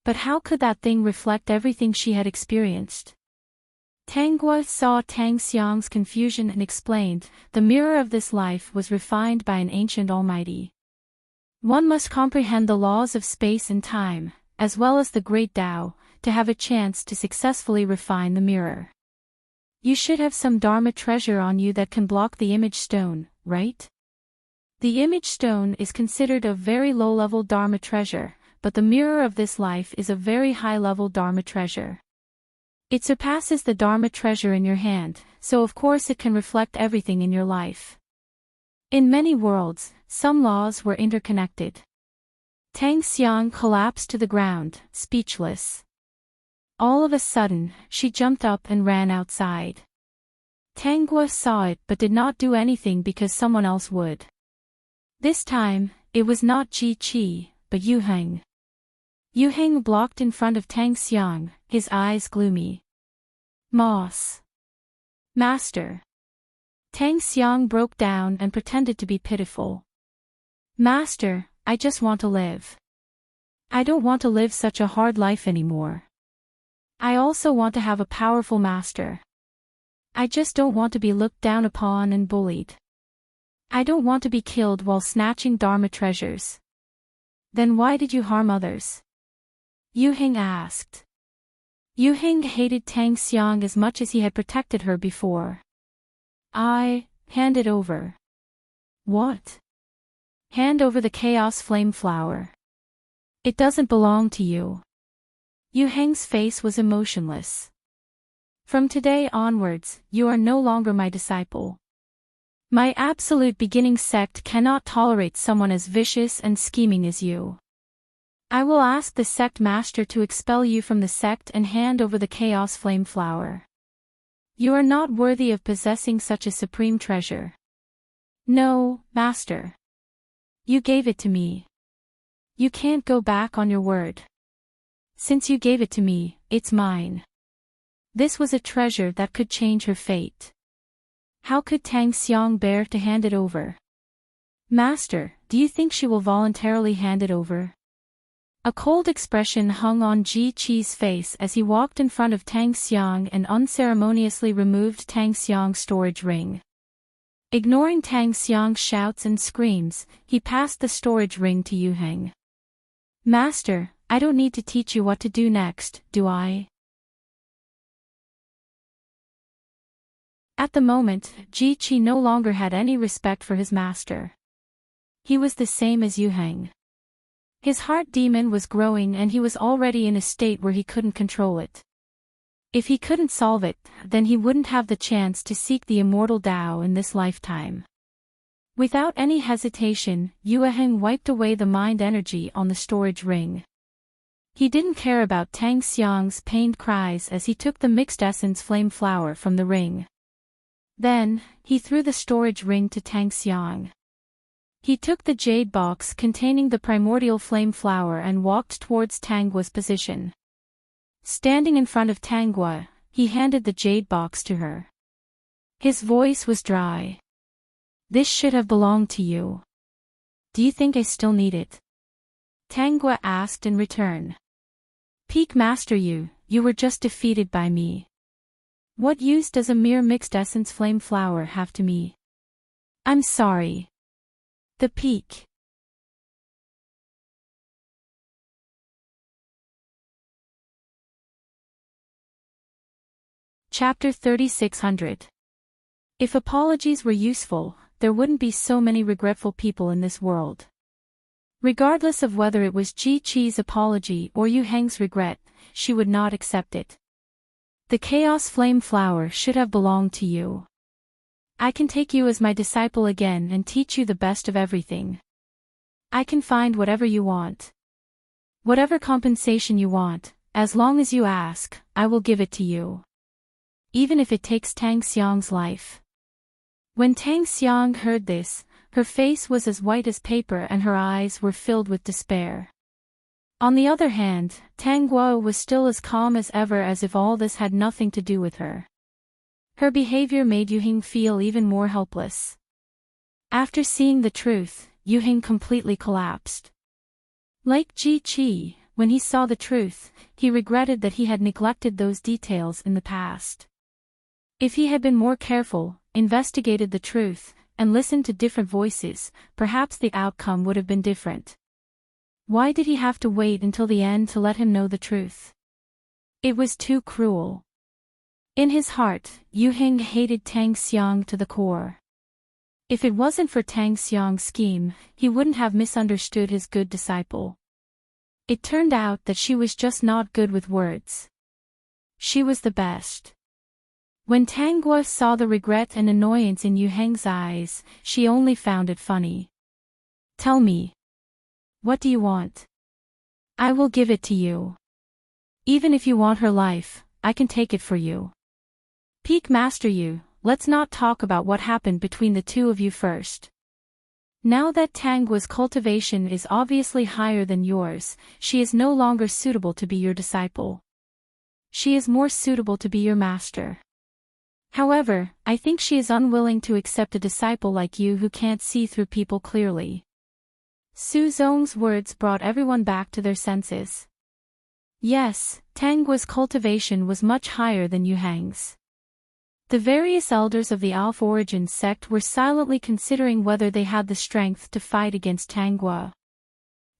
But how could that thing reflect everything she had experienced? Tang Guo saw Tang Xiang's confusion and explained, the mirror of this life was refined by an ancient almighty. One must comprehend the laws of space and time, as well as the great Tao, to have a chance to successfully refine the mirror. You should have some Dharma treasure on you that can block the image stone, right? The image stone is considered a very low-level Dharma treasure, but the mirror of this life is a very high-level Dharma treasure. It surpasses the Dharma treasure in your hand, so of course it can reflect everything in your life. In many worlds, some laws were interconnected. Tang Xiang collapsed to the ground, speechless. All of a sudden, she jumped up and ran outside. Tang Guo saw it but did not do anything because someone else would. This time, it was not Ji Qi, but Yu Heng. Yu Heng blocked in front of Tang Xiang, his eyes gloomy. Moss. Master. Tang Xiang broke down and pretended to be pitiful. Master, I just want to live. I don't want to live such a hard life anymore. I also want to have a powerful master. I just don't want to be looked down upon and bullied. I don't want to be killed while snatching Dharma treasures. Then why did you harm others? Yu Heng asked. Yu Heng hated Tang Xiang as much as he had protected her before. Hand it over. What? Hand over the Chaos Flame Flower. It doesn't belong to you. Yu Heng's face was emotionless. From today onwards, you are no longer my disciple. My absolute beginning sect cannot tolerate someone as vicious and scheming as you. I will ask the sect master to expel you from the sect and hand over the Chaos Flame Flower. You are not worthy of possessing such a supreme treasure. No, master. You gave it to me. You can't go back on your word. Since you gave it to me, it's mine. This was a treasure that could change her fate. How could Tang Xiang bear to hand it over? Master, do you think she will voluntarily hand it over? A cold expression hung on Ji Qi's face as he walked in front of Tang Xiang and unceremoniously removed Tang Xiang's storage ring. Ignoring Tang Xiang's shouts and screams, he passed the storage ring to Yu Heng. Master, I don't need to teach you what to do next, do I? At the moment, Ji Qi no longer had any respect for his master. He was the same as Yu Heng. His heart demon was growing and he was already in a state where he couldn't control it. If he couldn't solve it, then he wouldn't have the chance to seek the immortal Tao in this lifetime. Without any hesitation, Yu Heng wiped away the mind energy on the storage ring. He didn't care about Tang Xiang's pained cries as he took the mixed essence flame flower from the ring. Then, he threw the storage ring to Tang Xiang. He took the jade box containing the primordial flame flower and walked towards Tanggua's position. Standing in front of Tanggua, he handed the jade box to her. His voice was dry. This should have belonged to you. Do you think I still need it? Tanggua asked in return. Peak Master you were just defeated by me. What use does a mere mixed essence flame flower have to me? I'm sorry. The peak. Chapter 3600. If apologies were useful, there wouldn't be so many regretful people in this world. Regardless of whether it was Ji Qi's apology or Yu Heng's regret, she would not accept it. The Chaos Flame Flower should have belonged to you. I can take you as my disciple again and teach you the best of everything. I can find whatever you want. Whatever compensation you want, as long as you ask, I will give it to you. Even if it takes Tang Xiang's life. When Tang Xiang heard this, her face was as white as paper and her eyes were filled with despair. On the other hand, Tanggua was still as calm as ever as if all this had nothing to do with her. Her behavior made Yu Heng feel even more helpless. After seeing the truth, Yu Heng completely collapsed. Like Ji Qi, when he saw the truth, he regretted that he had neglected those details in the past. If he had been more careful, investigated the truth, and listened to different voices, perhaps the outcome would have been different. Why did he have to wait until the end to let him know the truth? It was too cruel. In his heart, Yu Heng hated Tang Xiang to the core. If it wasn't for Tang Xiang's scheme, he wouldn't have misunderstood his good disciple. It turned out that she was just not good with words. She was the best. When Tanggua saw the regret and annoyance in Yu Heng's eyes, she only found it funny. Tell me. What do you want? I will give it to you. Even if you want her life, I can take it for you. Peak Master Yu, let's not talk about what happened between the two of you first. Now that Tanggua's cultivation is obviously higher than yours, she is no longer suitable to be your disciple. She is more suitable to be your master. However, I think she is unwilling to accept a disciple like you who can't see through people clearly. Su Zong's words brought everyone back to their senses. Yes, Tanggua's cultivation was much higher than Yuhang's. The various elders of the Alpha Origin sect were silently considering whether they had the strength to fight against Tanggua.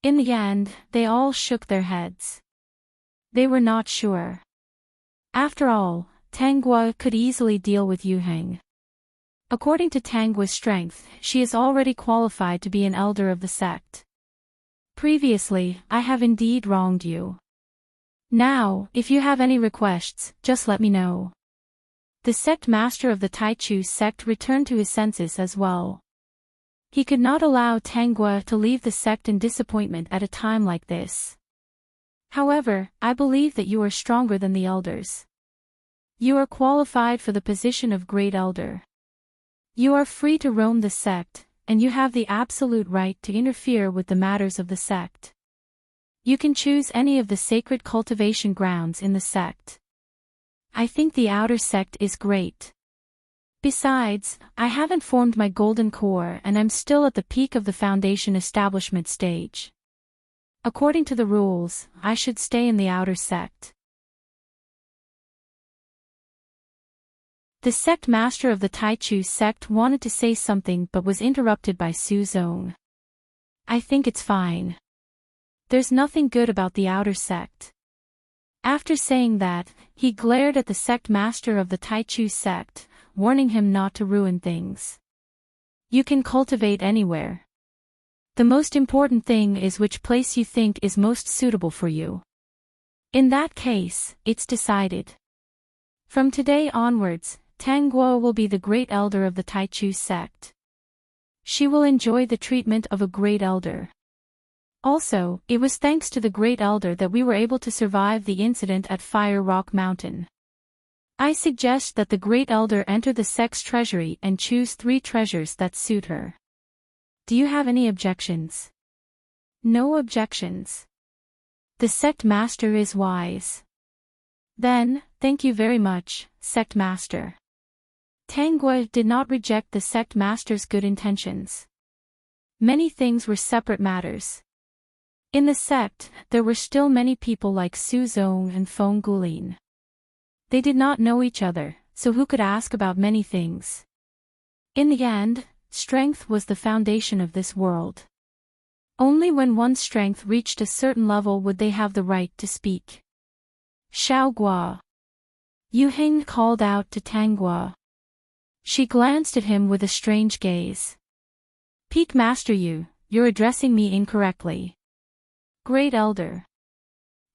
In the end, they all shook their heads. They were not sure. After all, Tanggua could easily deal with Yuhang. According to Tanggua's strength, she is already qualified to be an elder of the sect. Previously, I have indeed wronged you. Now, if you have any requests, just let me know. The sect master of the Taichu sect returned to his senses as well. He could not allow Tanggua to leave the sect in disappointment at a time like this. However, I believe that you are stronger than the elders. You are qualified for the position of great elder. You are free to roam the sect, and you have the absolute right to interfere with the matters of the sect. You can choose any of the sacred cultivation grounds in the sect. I think the outer sect is great. Besides, I haven't formed my golden core and I'm still at the peak of the foundation establishment stage. According to the rules, I should stay in the outer sect. The sect master of the Taichu sect wanted to say something but was interrupted by Su Zong. I think it's fine. There's nothing good about the outer sect. After saying that, he glared at the sect master of the Taichu sect, warning him not to ruin things. You can cultivate anywhere. The most important thing is which place you think is most suitable for you. In that case, it's decided. From today onwards, Tanggua will be the great elder of the Taichu sect. She will enjoy the treatment of a great elder. Also, it was thanks to the Great Elder that we were able to survive the incident at Fire Rock Mountain. I suggest that the Great Elder enter the sect's treasury and choose 3 treasures that suit her. Do you have any objections? No objections. The sect master is wise. Then, thank you very much, sect master. Tanggua did not reject the sect master's good intentions. Many things were separate matters. In the sect, there were still many people like Su Zong and Feng Gulin. They did not know each other, so who could ask about many things? In the end, strength was the foundation of this world. Only when one's strength reached a certain level would they have the right to speak. Xiaogua. Yuheng called out to Tanggua. She glanced at him with a strange gaze. Peak Master Yu, you're addressing me incorrectly. Great Elder.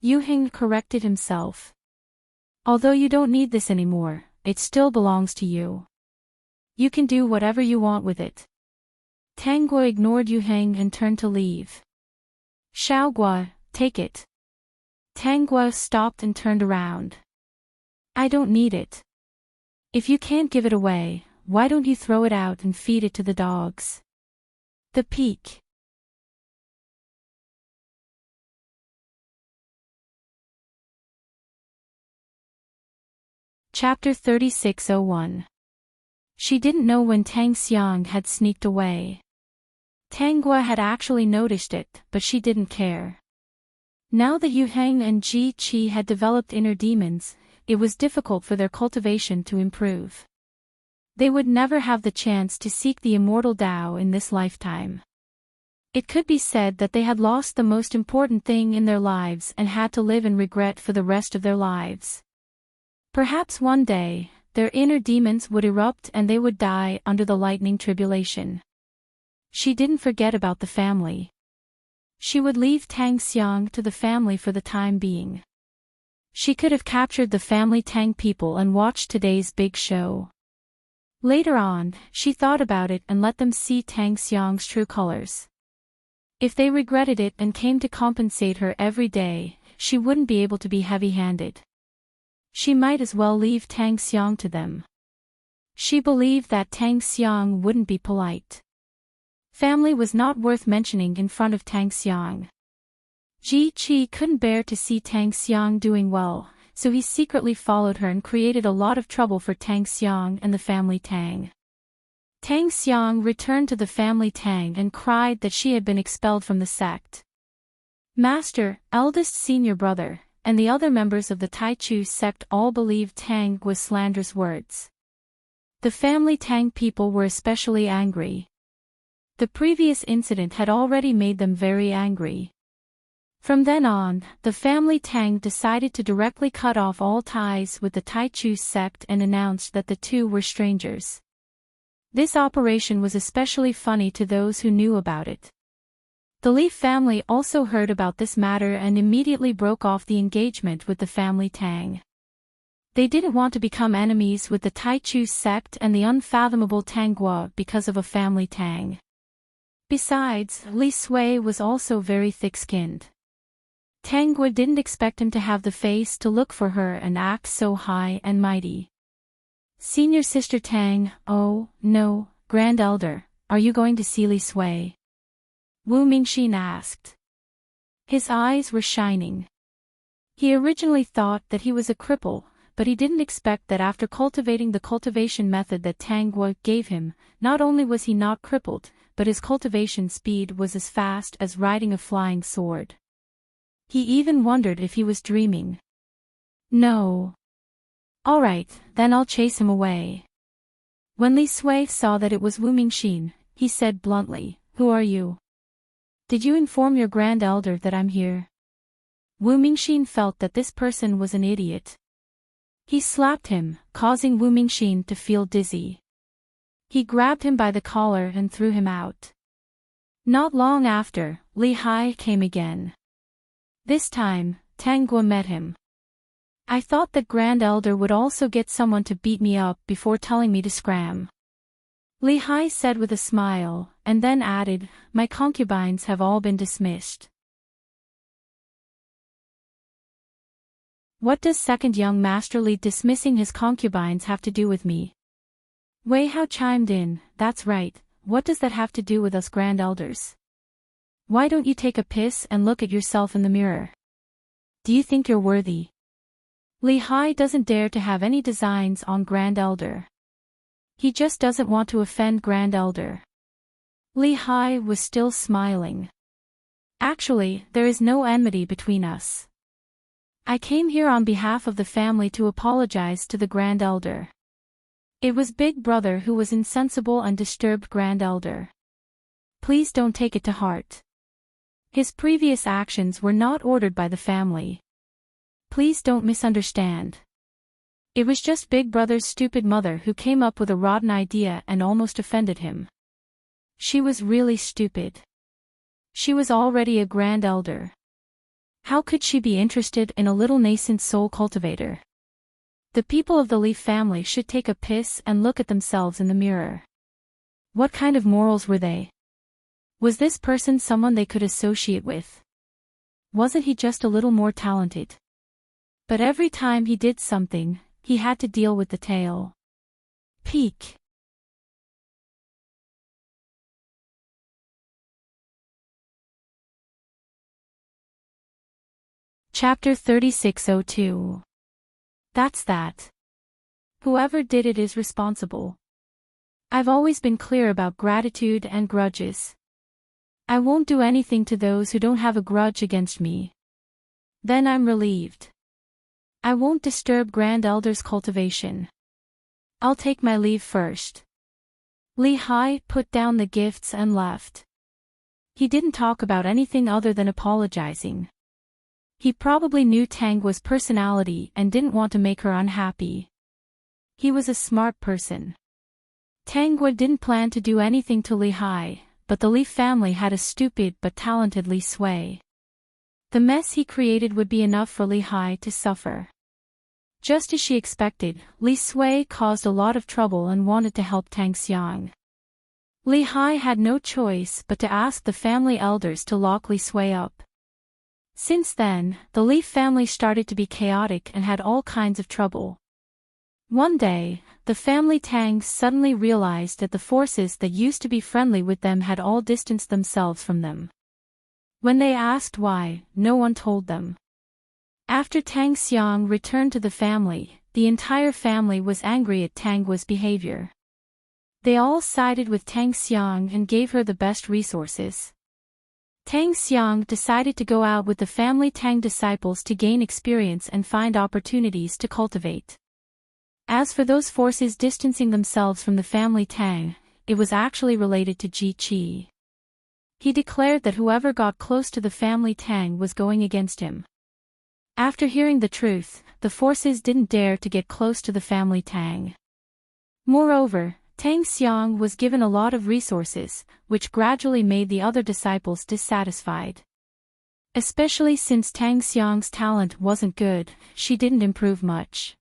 Yuheng corrected himself. Although you don't need this anymore, it still belongs to you. You can do whatever you want with it. Tanggua ignored Yuheng and turned to leave. Xiaogua, take it. Tanggua stopped and turned around. I don't need it. If you can't give it away, why don't you throw it out and feed it to the dogs? The peak. Chapter 3601. She didn't know when Tang Xiang had sneaked away. Tanggua had actually noticed it, but she didn't care. Now that Yuheng and Ji Qi had developed inner demons, it was difficult for their cultivation to improve. They would never have the chance to seek the immortal Tao in this lifetime. It could be said that they had lost the most important thing in their lives and had to live in regret for the rest of their lives. Perhaps one day, their inner demons would erupt and they would die under the lightning tribulation. She didn't forget about the family. She would leave Tang Xiang to the family for the time being. She could have captured the family Tang people and watched today's big show. Later on, she thought about it and let them see Tang Xiang's true colors. If they regretted it and came to compensate her every day, she wouldn't be able to be heavy-handed. She might as well leave Tang Xiang to them. She believed that Tang Xiang wouldn't be polite. Family was not worth mentioning in front of Tang Xiang. Ji Qi couldn't bear to see Tang Xiang doing well, so he secretly followed her and created a lot of trouble for Tang Xiang and the family Tang. Tang Xiang returned to the family Tang and cried that she had been expelled from the sect. Master, eldest senior brother, and the other members of the Taichu sect all believed Tang was slanderous words. The family Tang people were especially angry. The previous incident had already made them very angry. From then on, the family Tang decided to directly cut off all ties with the Taichu sect and announced that the two were strangers. This operation was especially funny to those who knew about it. The Leaf family also heard about this matter and immediately broke off the engagement with the family Tang. They didn't want to become enemies with the Taichu sect and the unfathomable Tanghua because of a family Tang. Besides, Li Sui was also very thick-skinned. Tanghua didn't expect him to have the face to look for her and act so high and mighty. Senior Sister Tang, oh, no, Grand Elder, are you going to see Li Sui? Wu Mingxin asked. His eyes were shining. He originally thought that he was a cripple, but he didn't expect that after cultivating the cultivation method that Tanghua gave him, not only was he not crippled, but his cultivation speed was as fast as riding a flying sword. He even wondered if he was dreaming. No. All right, then I'll chase him away. When Li Sui saw that it was Wu Mingxin, he said bluntly, "Who are you? Did you inform your Grand Elder that I'm here?" Wu Mingxin felt that this person was an idiot. He slapped him, causing Wu Mingxin to feel dizzy. He grabbed him by the collar and threw him out. Not long after, Li Hai came again. This time, Tanghua met him. "I thought that Grand Elder would also get someone to beat me up before telling me to scram," Li Hai said with a smile, and then added, "My concubines have all been dismissed." What does second young Master Li dismissing his concubines have to do with me? Wei Hao chimed in, "That's right, what does that have to do with us Grand Elders? Why don't you take a piss and look at yourself in the mirror? Do you think you're worthy?" Li Hai doesn't dare to have any designs on Grand Elder. He just doesn't want to offend Grand Elder. Li Hai was still smiling. "Actually, there is no enmity between us. I came here on behalf of the family to apologize to the Grand Elder. It was Big Brother who was insensible and disturbed Grand Elder. Please don't take it to heart. His previous actions were not ordered by the family. Please don't misunderstand. It was just Big Brother's stupid mother who came up with a rotten idea and almost offended him. She was really stupid. She was already a Grand Elder. How could she be interested in a little nascent soul cultivator? The people of the Leaf family should take a piss and look at themselves in the mirror. What kind of morals were they? Was this person someone they could associate with? Wasn't he just a little more talented? But every time he did something, he had to deal with the tail. Peak. Chapter 3602. That's that. Whoever did it is responsible. I've always been clear about gratitude and grudges. I won't do anything to those who don't have a grudge against me. Then I'm relieved. I won't disturb Grand Elder's cultivation. I'll take my leave first. Li Hai put down the gifts and left. He didn't talk about anything other than apologizing. He probably knew Tanghua's personality and didn't want to make her unhappy. He was a smart person. Tanghua didn't plan to do anything to Li Hai, but the Li family had a stupid but talented Li Sui. The mess he created would be enough for Li Hai to suffer. Just as she expected, Li Sui caused a lot of trouble and wanted to help Tang Xiang. Li Hai had no choice but to ask the family elders to lock Li Sui up. Since then, the Li family started to be chaotic and had all kinds of trouble. One day, the family Tang suddenly realized that the forces that used to be friendly with them had all distanced themselves from them. When they asked why, no one told them. After Tang Xiang returned to the family, the entire family was angry at Tanghua's behavior. They all sided with Tang Xiang and gave her the best resources. Tang Xiang decided to go out with the family Tang disciples to gain experience and find opportunities to cultivate. As for those forces distancing themselves from the family Tang, it was actually related to Ji Qi. He declared that whoever got close to the family Tang was going against him. After hearing the truth, the forces didn't dare to get close to the family Tang. Moreover, Tang Xiang was given a lot of resources, which gradually made the other disciples dissatisfied. Especially since Tang Xiang's talent wasn't good, she didn't improve much.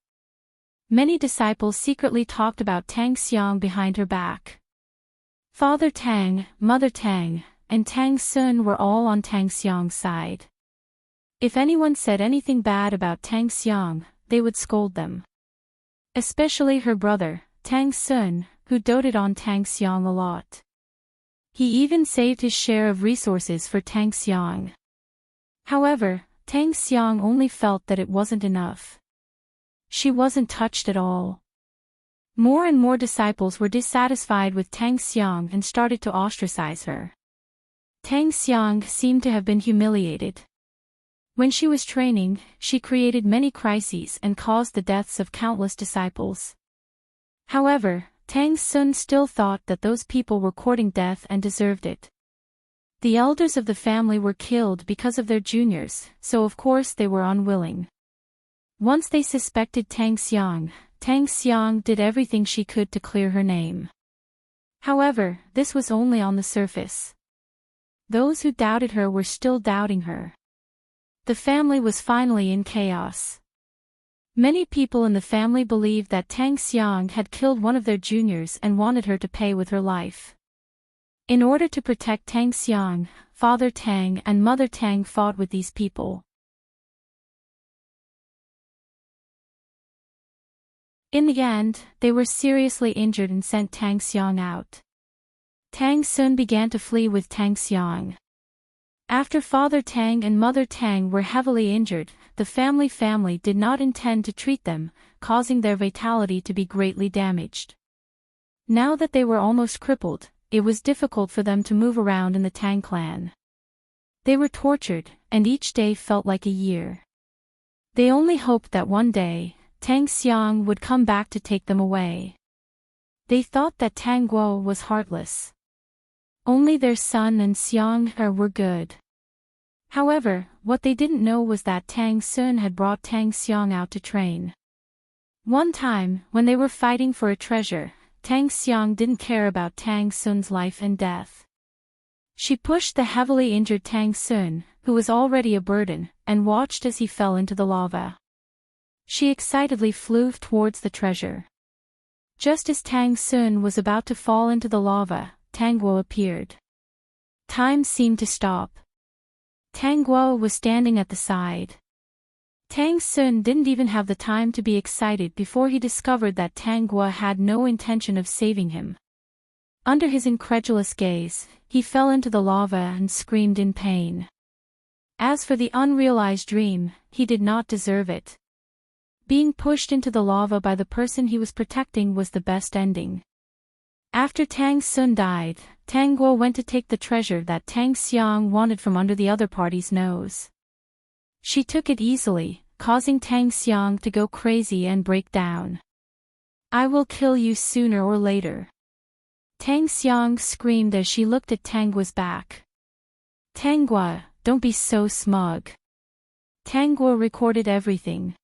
Many disciples secretly talked about Tang Xiang behind her back. Father Tang, Mother Tang, and Tang Sun were all on Tang Xiang's side. If anyone said anything bad about Tang Xiang, they would scold them. Especially her brother, Tang Sun, who doted on Tang Xiang a lot. He even saved his share of resources for Tang Xiang. However, Tang Xiang only felt that it wasn't enough. She wasn't touched at all. More and more disciples were dissatisfied with Tang Xiang and started to ostracize her. Tang Xiang seemed to have been humiliated. When she was training, she created many crises and caused the deaths of countless disciples. However, Tang Sun still thought that those people were courting death and deserved it. The elders of the family were killed because of their juniors, so of course they were unwilling. Once they suspected Tang Xiang did everything she could to clear her name. However, this was only on the surface. Those who doubted her were still doubting her. The family was finally in chaos. Many people in the family believed that Tang Xiang had killed one of their juniors and wanted her to pay with her life. In order to protect Tang Xiang, Father Tang and Mother Tang fought with these people. In the end, they were seriously injured and sent Tang Xiang out. Tang Sun began to flee with Tang Xiang. After Father Tang and Mother Tang were heavily injured, the family did not intend to treat them, causing their vitality to be greatly damaged. Now that they were almost crippled, it was difficult for them to move around in the Tang clan. They were tortured, and each day felt like a year. They only hoped that one day, Tang Xiang would come back to take them away. They thought that Tang Guo was heartless. Only their son and Xiang were good. However, what they didn't know was that Tang Sun had brought Tang Xiang out to train. One time, when they were fighting for a treasure, Tang Xiang didn't care about Tang Sun's life and death. She pushed the heavily injured Tang Sun, who was already a burden, and watched as he fell into the lava. She excitedly flew towards the treasure. Just as Tang Sun was about to fall into the lava, Tang Guo appeared. Time seemed to stop. Tang Guo was standing at the side. Tang Sun didn't even have the time to be excited before he discovered that Tang Guo had no intention of saving him. Under his incredulous gaze, he fell into the lava and screamed in pain. As for the unrealized dream, he did not deserve it. Being pushed into the lava by the person he was protecting was the best ending. After Tang Sun died, Tang Guo went to take the treasure that Tang Xiang wanted from under the other party's nose. She took it easily, causing Tang Xiang to go crazy and break down. "I will kill you sooner or later." Tang Xiang screamed as she looked at Tang Guo's back. "Tang Guo, don't be so smug." Tang Guo recorded everything.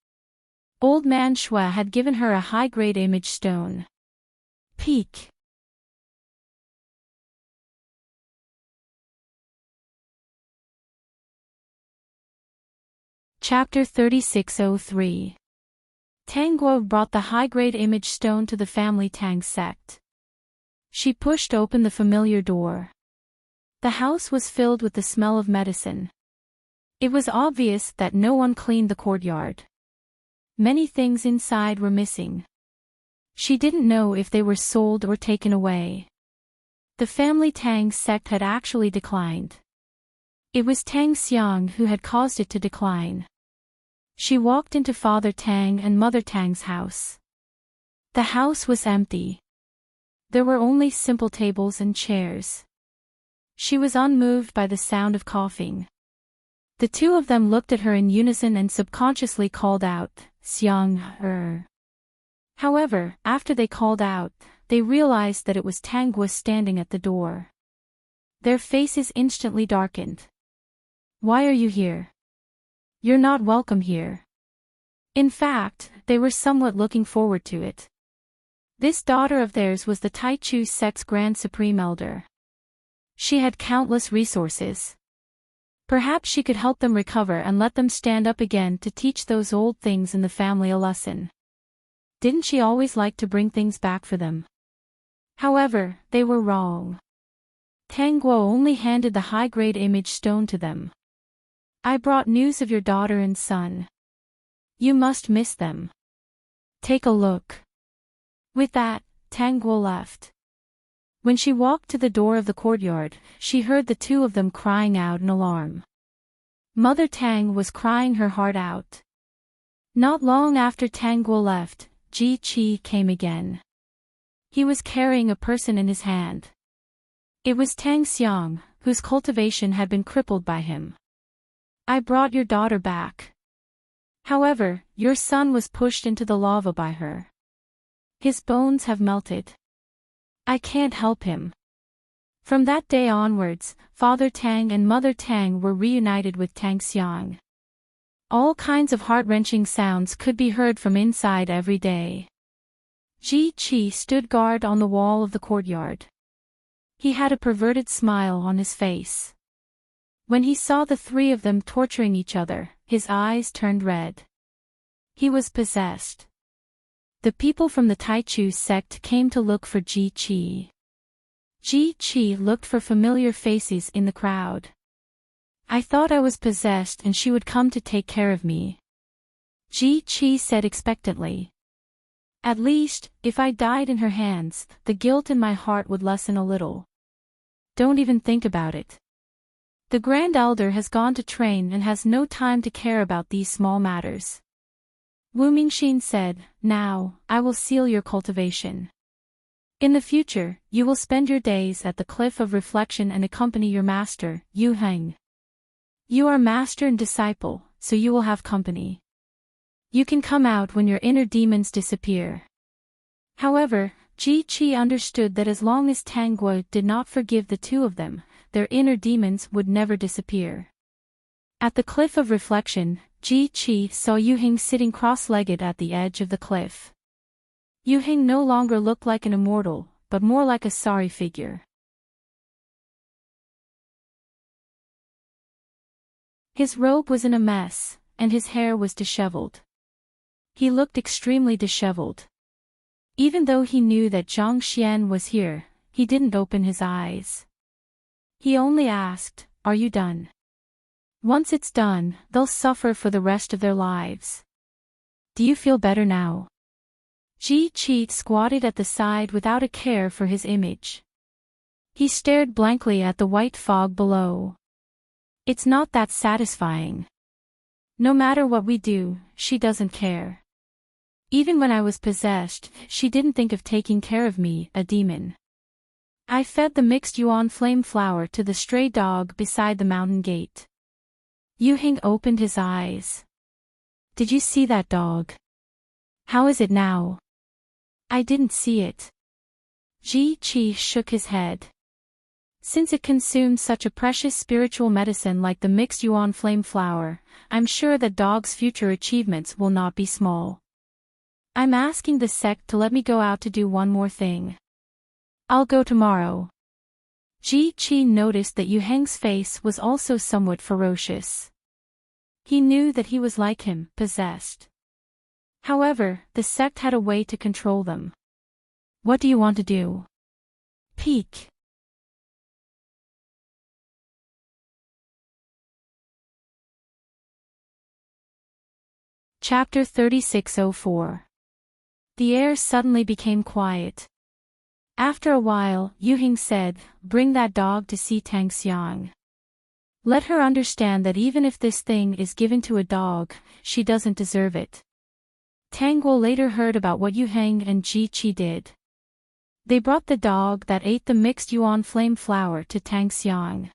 Old Man Shue had given her a high-grade image stone. Peak. Chapter 3603. Tang Guo brought the high-grade image stone to the family Tang sect. She pushed open the familiar door. The house was filled with the smell of medicine. It was obvious that no one cleaned the courtyard. Many things inside were missing. She didn't know if they were sold or taken away. The family Tang sect had actually declined. It was Tang Xiang who had caused it to decline. She walked into Father Tang and Mother Tang's house. The house was empty. There were only simple tables and chairs. She was unmoved by the sound of coughing. The two of them looked at her in unison and subconsciously called out, Xiang. However, after they called out, they realized that it was Tangwa standing at the door. Their faces instantly darkened. Why are you here? You're not welcome here. In fact, they were somewhat looking forward to it. This daughter of theirs was the Taichu sect's Grand Supreme Elder. She had countless resources. Perhaps she could help them recover and let them stand up again to teach those old things in the family a lesson. Didn't she always like to bring things back for them? However, they were wrong. Tangguo only handed the high-grade image stone to them. I brought news of your daughter and son. You must miss them. Take a look. With that, Tangguo left. When she walked to the door of the courtyard, she heard the two of them crying out in alarm. Mother Tang was crying her heart out. Not long after Tangguo left, Ji Qi came again. He was carrying a person in his hand. It was Tang Xiang, whose cultivation had been crippled by him. I brought your daughter back. However, your son was pushed into the lava by her. His bones have melted. I can't help him. From that day onwards, Father Tang and Mother Tang were reunited with Tang Xiang. All kinds of heart-wrenching sounds could be heard from inside every day. Ji Qi stood guard on the wall of the courtyard. He had a perverted smile on his face. When he saw the three of them torturing each other, his eyes turned red. He was possessed. The people from the Taichu sect came to look for Ji Qi. Ji Qi looked for familiar faces in the crowd. I thought I was possessed and she would come to take care of me. Ji Qi said expectantly. At least, if I died in her hands, the guilt in my heart would lessen a little. Don't even think about it. The Grand Elder has gone to train and has no time to care about these small matters. Wu Mingxin said, Now, I will seal your cultivation. In the future, you will spend your days at the Cliff of Reflection and accompany your master, Yu Heng. You are master and disciple, so you will have company. You can come out when your inner demons disappear. However, Ji Qi understood that as long as Tangguo did not forgive the two of them, their inner demons would never disappear. At the Cliff of Reflection, Ji Qi saw Yu Heng sitting cross-legged at the edge of the cliff. Yu Heng no longer looked like an immortal, but more like a sorry figure. His robe was in a mess, and his hair was disheveled. He looked extremely disheveled. Even though he knew that Zhang Xian was here, he didn't open his eyes. He only asked, Are you done? Once it's done, they'll suffer for the rest of their lives. Do you feel better now? Ji Qi squatted at the side without a care for his image. He stared blankly at the white fog below. It's not that satisfying. No matter what we do, she doesn't care. Even when I was possessed, she didn't think of taking care of me, a demon. I fed the mixed yuan flame flower to the stray dog beside the mountain gate. Yu Heng opened his eyes. Did you see that dog? How is it now? I didn't see it. Ji Qi shook his head. Since it consumes such a precious spiritual medicine like the mixed yuan flame flower, I'm sure that dog's future achievements will not be small. I'm asking the sect to let me go out to do one more thing. I'll go tomorrow. Ji Qi noticed that Yu Heng's face was also somewhat ferocious. He knew that he was like him, possessed. However, the sect had a way to control them. What do you want to do? Peek. Chapter 3604. The air suddenly became quiet. After a while, Yu Heng said, Bring that dog to see Tang Xiang. Let her understand that even if this thing is given to a dog, she doesn't deserve it. Tang Guo later heard about what Yu Heng and Ji Qi did. They brought the dog that ate the mixed yuan flame flower to Tang Xiang.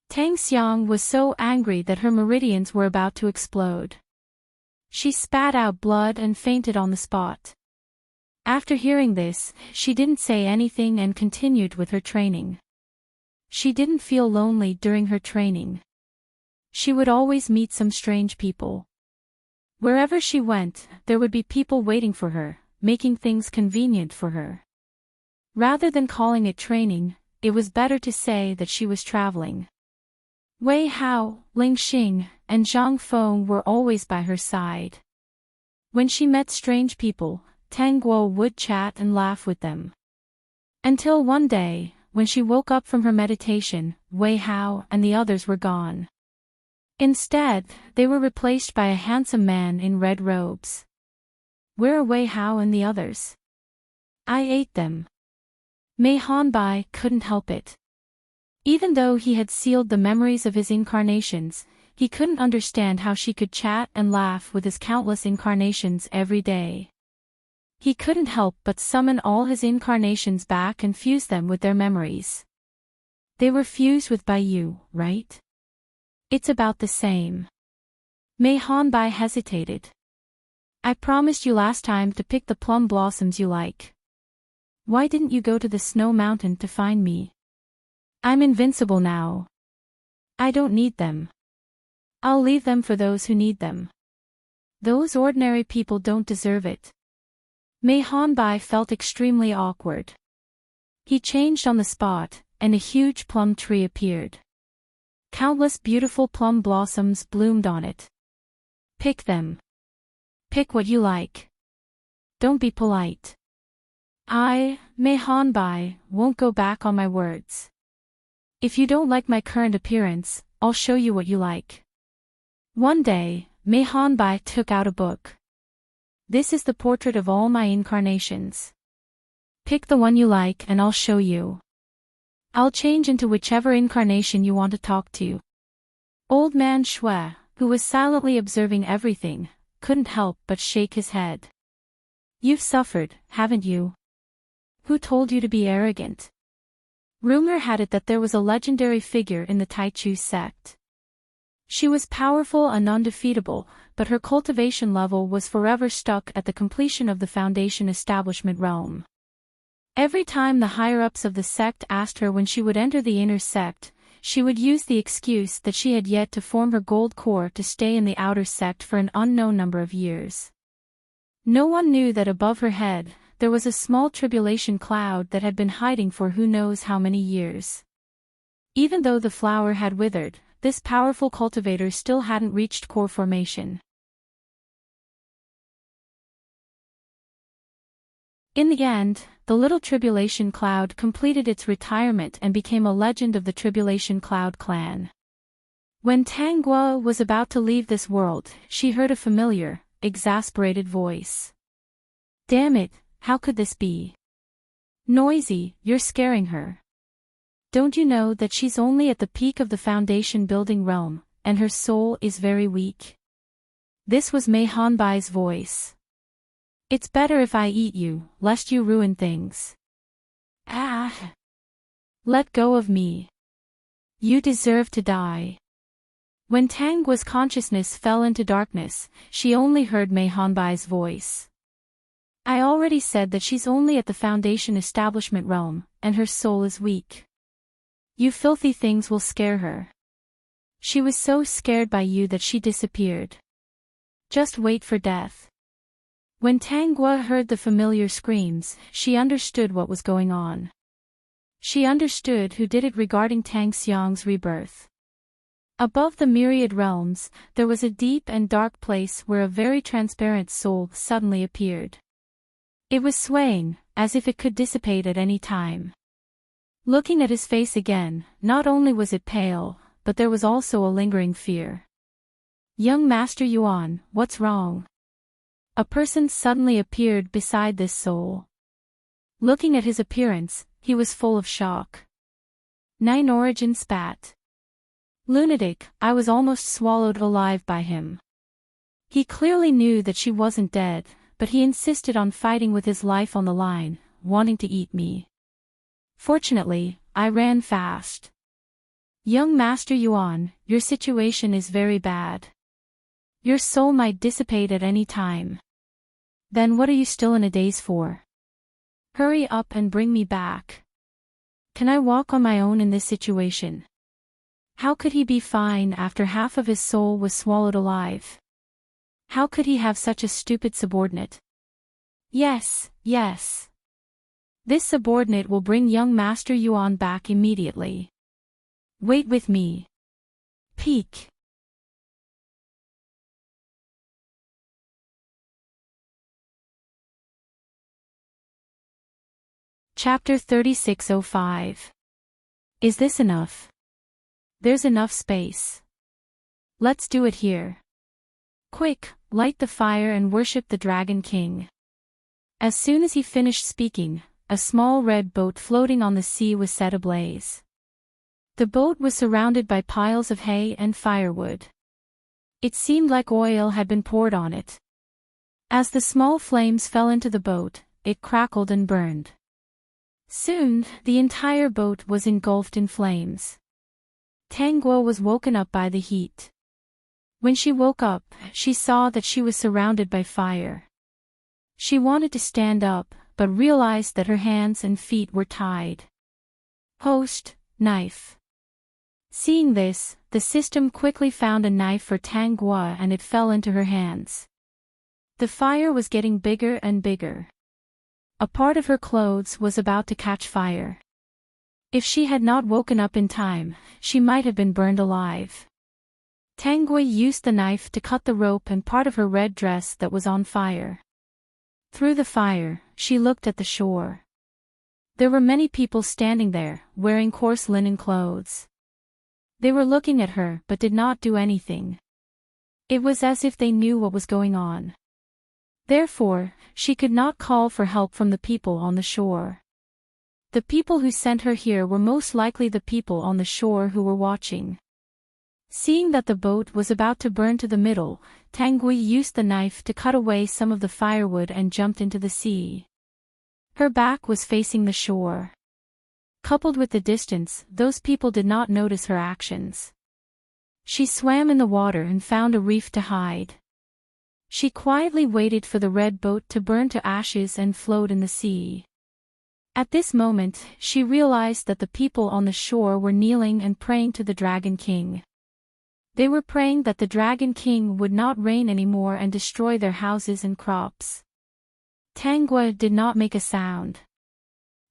Tang Xiang was so angry that her meridians were about to explode. She spat out blood and fainted on the spot. After hearing this, she didn't say anything and continued with her training. She didn't feel lonely during her training. She would always meet some strange people. Wherever she went, there would be people waiting for her, making things convenient for her. Rather than calling it training, it was better to say that she was traveling. Wei Hao, Ling Xing, and Zhang Feng were always by her side. When she met strange people, Tang Guo would chat and laugh with them. Until one day, when she woke up from her meditation, Wei Hao and the others were gone. Instead, they were replaced by a handsome man in red robes. Where are Wei Hao and the others? I ate them. Mei Hanbai couldn't help it. Even though he had sealed the memories of his incarnations, he couldn't understand how she could chat and laugh with his countless incarnations every day. He couldn't help but summon all his incarnations back and fuse them with their memories. They were fused with Baiyu, right? It's about the same. Mei Hanbai hesitated. I promised you last time to pick the plum blossoms you like. Why didn't you go to the snow mountain to find me? I'm invincible now. I don't need them. I'll leave them for those who need them. Those ordinary people don't deserve it. Mei Hanbai felt extremely awkward. He changed on the spot, and a huge plum tree appeared. Countless beautiful plum blossoms bloomed on it. Pick them. Pick what you like. Don't be polite. I, Mei Hanbai, won't go back on my words. If you don't like my current appearance, I'll show you what you like. One day, Mei Hanbai took out a book. This is the portrait of all my incarnations. Pick the one you like and I'll show you. I'll change into whichever incarnation you want to talk to. Old man Shui, who was silently observing everything, couldn't help but shake his head. You've suffered, haven't you? Who told you to be arrogant? Rumor had it that there was a legendary figure in the Taichu sect. She was powerful and undefeatable, but her cultivation level was forever stuck at the completion of the Foundation establishment realm. Every time the higher-ups of the sect asked her when she would enter the inner sect, she would use the excuse that she had yet to form her gold core to stay in the outer sect for an unknown number of years. No one knew that above her head, there was a small tribulation cloud that had been hiding for who knows how many years. Even though the flower had withered, this powerful cultivator still hadn't reached core formation. In the end, the little tribulation cloud completed its retirement and became a legend of the Tribulation Cloud clan. When Tang Guo was about to leave this world, she heard a familiar, exasperated voice. Damn it, how could this be? Noisy, you're scaring her. Don't you know that she's only at the peak of the foundation building realm, and her soul is very weak? This was Mei Hanbai's voice. It's better if I eat you, lest you ruin things. Ah! Let go of me. You deserve to die. When Tang Guo's consciousness fell into darkness, she only heard Mei Hanbai's voice. I already said that she's only at the Foundation establishment realm, and her soul is weak. You filthy things will scare her. She was so scared by you that she disappeared. Just wait for death. When Tang Guo heard the familiar screams, she understood what was going on. She understood who did it regarding Tang Xiang's rebirth. Above the myriad realms, there was a deep and dark place where a very transparent soul suddenly appeared. It was swaying, as if it could dissipate at any time. Looking at his face again, not only was it pale, but there was also a lingering fear. Young Master Yuan, what's wrong? A person suddenly appeared beside this soul. Looking at his appearance, he was full of shock. Nine Origin spat. Lunatic, I was almost swallowed alive by him. He clearly knew that she wasn't dead, but he insisted on fighting with his life on the line. wanting to eat me. Fortunately, I ran fast. Young Master Yuan, your situation is very bad. Your soul might dissipate at any time. Then what are you still in a daze for? Hurry up and bring me back. Can I walk on my own in this situation? How could he be fine after half of his soul was swallowed alive? How could he have such a stupid subordinate? Yes, yes. This subordinate will bring young Master Yuan back immediately. Wait with me. Peek. Chapter 3605. Is this enough? There's enough space. Let's do it here. Quick, light the fire and worship the Dragon King. As soon as he finished speaking, a small red boat floating on the sea was set ablaze. The boat was surrounded by piles of hay and firewood. It seemed like oil had been poured on it. As the small flames fell into the boat, it crackled and burned. Soon, the entire boat was engulfed in flames. Tang Guo was woken up by the heat. When she woke up, she saw that she was surrounded by fire. She wanted to stand up, but realized that her hands and feet were tied. Host, knife. Seeing this, the system quickly found a knife for Tang Guo and it fell into her hands. The fire was getting bigger and bigger. A part of her clothes was about to catch fire. If she had not woken up in time, she might have been burned alive. Tang Guo used the knife to cut the rope and part of her red dress that was on fire. Through the fire, she looked at the shore. There were many people standing there, wearing coarse linen clothes. They were looking at her but did not do anything. It was as if they knew what was going on. Therefore, she could not call for help from the people on the shore. The people who sent her here were most likely the people on the shore who were watching. Seeing that the boat was about to burn to the middle, Tang Guo used the knife to cut away some of the firewood and jumped into the sea. Her back was facing the shore. Coupled with the distance, those people did not notice her actions. She swam in the water and found a reef to hide. She quietly waited for the red boat to burn to ashes and float in the sea. At this moment, she realized that the people on the shore were kneeling and praying to the Dragon King. They were praying that the Dragon King would not reign anymore and destroy their houses and crops. Tang Guo did not make a sound.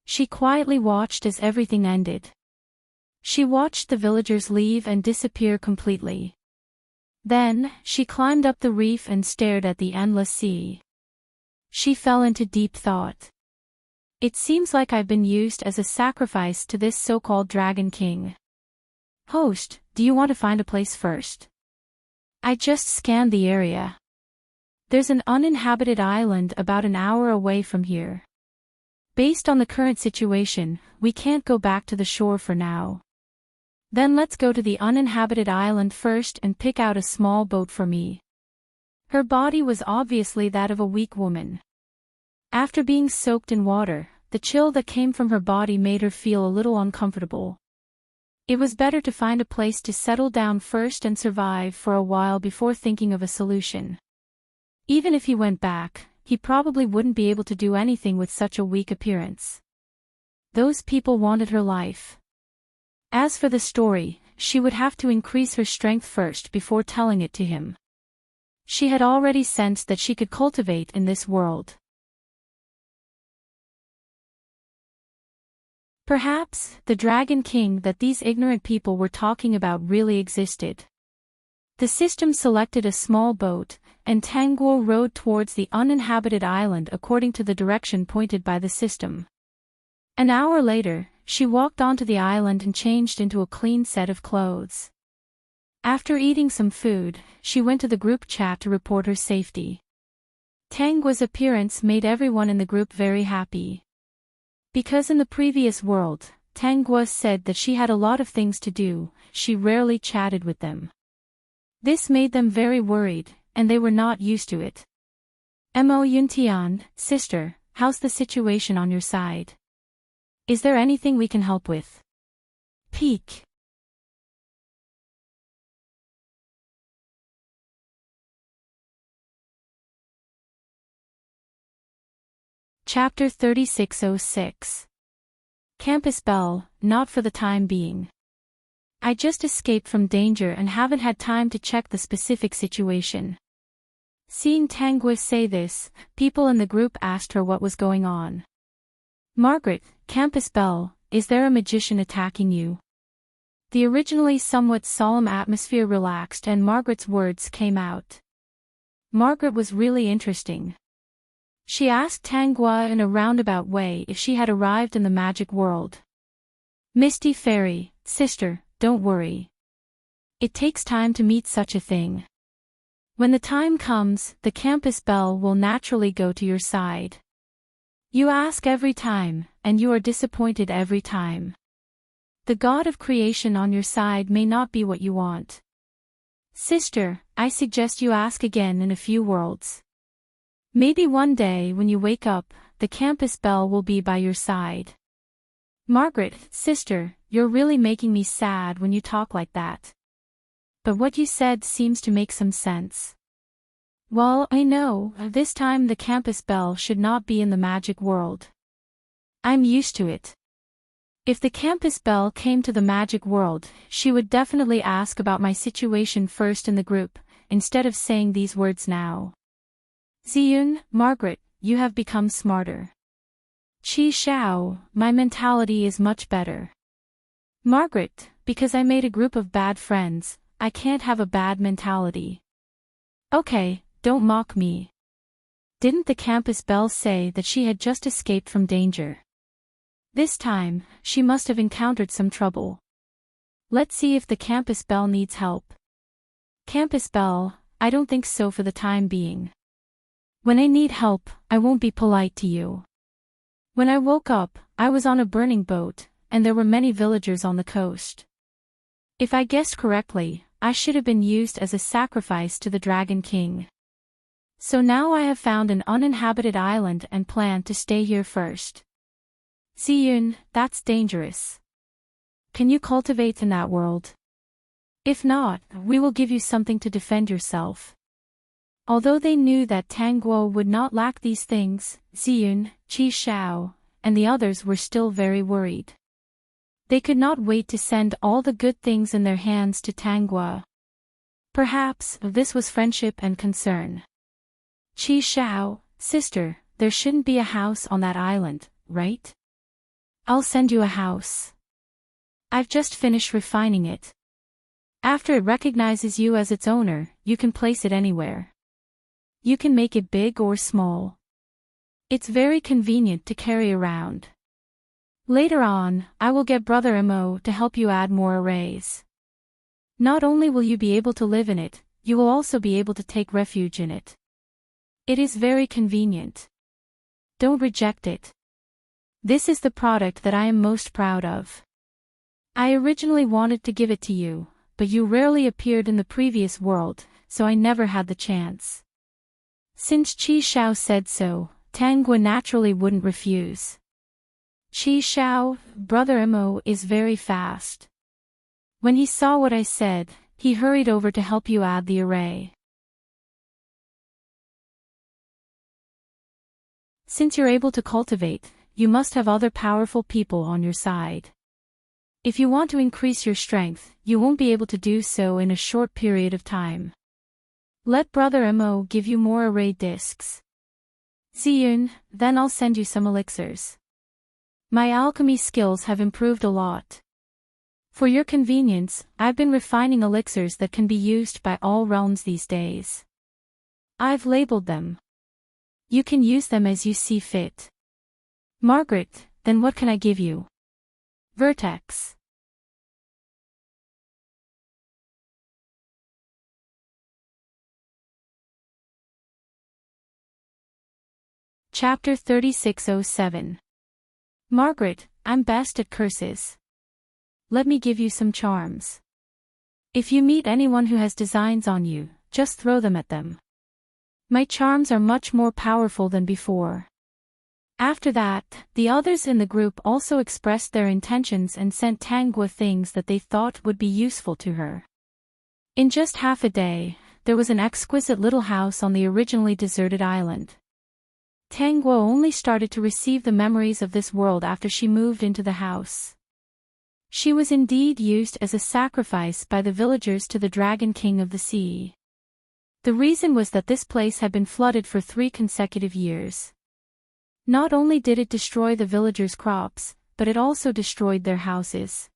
She quietly watched as everything ended. She watched the villagers leave and disappear completely. Then, she climbed up the reef and stared at the endless sea. She fell into deep thought. It seems like I've been used as a sacrifice to this so-called Dragon King. Host, do you want to find a place first? I just scanned the area. There's an uninhabited island about an hour away from here. Based on the current situation, we can't go back to the shore for now. Then let's go to the uninhabited island first and pick out a small boat for me. Her body was obviously that of a weak woman. After being soaked in water, the chill that came from her body made her feel a little uncomfortable. It was better to find a place to settle down first and survive for a while before thinking of a solution. Even if he went back, he probably wouldn't be able to do anything with such a weak appearance. Those people wanted her life. As for the story, she would have to increase her strength first before telling it to him. She had already sensed that she could cultivate in this world. Perhaps, the Dragon King that these ignorant people were talking about really existed. The system selected a small boat, and Tang Guo rowed towards the uninhabited island according to the direction pointed by the system. An hour later, she walked onto the island and changed into a clean set of clothes. After eating some food, she went to the group chat to report her safety. Tang Guo's appearance made everyone in the group very happy. Because in the previous world, Tang Guo said that she had a lot of things to do, she rarely chatted with them. This made them very worried, and they were not used to it. Mo Yuntian, sister, how's the situation on your side? Is there anything we can help with? Peek. Chapter 3606. Campus Bell, not for the time being. I just escaped from danger and haven't had time to check the specific situation. Seeing Tangua say this, people in the group asked her what was going on. Margaret, Campus Bell, is there a magician attacking you? The originally somewhat solemn atmosphere relaxed and Margaret's words came out. Margaret was really interesting. She asked Tangua in a roundabout way if she had arrived in the magic world. Misty Fairy, sister, don't worry. It takes time to meet such a thing. When the time comes, the Campus Bell will naturally go to your side. You ask every time, and you are disappointed every time. The god of creation on your side may not be what you want. Sister, I suggest you ask again in a few worlds. Maybe one day when you wake up, the Campus Bell will be by your side. Margaret, sister, you're really making me sad when you talk like that. But what you said seems to make some sense. Well, I know, this time the Campus Bell should not be in the magic world. I'm used to it. If the Campus Bell came to the magic world, she would definitely ask about my situation first in the group, instead of saying these words now. Ziyun, Margaret, you have become smarter. Qi Xiao, my mentality is much better. Margaret, because I made a group of bad friends, I can't have a bad mentality. Okay, don't mock me. Didn't the Campus Bell say that she had just escaped from danger? This time, she must have encountered some trouble. Let's see if the Campus Bell needs help. Campus Bell, I don't think so for the time being. When I need help, I won't be polite to you. When I woke up, I was on a burning boat, and there were many villagers on the coast. If I guessed correctly, I should have been used as a sacrifice to the Dragon King. So now I have found an uninhabited island and plan to stay here first. Ziyun, that's dangerous. Can you cultivate in that world? If not, we will give you something to defend yourself. Although they knew that Tangguo would not lack these things, Ziyun, Qi Xiao, and the others were still very worried. They could not wait to send all the good things in their hands to Tangguo. Perhaps this was friendship and concern. Qi Xiao, sister, there shouldn't be a house on that island, right? I'll send you a house. I've just finished refining it. After it recognizes you as its owner, you can place it anywhere. You can make it big or small. It's very convenient to carry around. Later on, I will get Brother Mo to help you add more arrays. Not only will you be able to live in it, you will also be able to take refuge in it. It is very convenient. Don't reject it. This is the product that I am most proud of. I originally wanted to give it to you, but you rarely appeared in the previous world, so I never had the chance. Since Qi Xiao said so, Tangguo naturally wouldn't refuse. Qi Xiao, Brother Mo is very fast. When he saw what I said, he hurried over to help you add the array. Since you're able to cultivate, you must have other powerful people on your side. If you want to increase your strength, you won't be able to do so in a short period of time. Let Brother Mo give you more array discs. Ziyun, then I'll send you some elixirs. My alchemy skills have improved a lot. For your convenience, I've been refining elixirs that can be used by all realms these days. I've labeled them. You can use them as you see fit. Margaret, then what can I give you? Vertex. Chapter 3607. Margaret, I'm best at curses. Let me give you some charms. If you meet anyone who has designs on you, just throw them at them. My charms are much more powerful than before. After that, the others in the group also expressed their intentions and sent Tangwa things that they thought would be useful to her. In just half a day, there was an exquisite little house on the originally deserted island. Tangwa only started to receive the memories of this world after she moved into the house. She was indeed used as a sacrifice by the villagers to the Dragon King of the Sea. The reason was that this place had been flooded for 3 consecutive years. Not only did it destroy the villagers' crops, but it also destroyed their houses.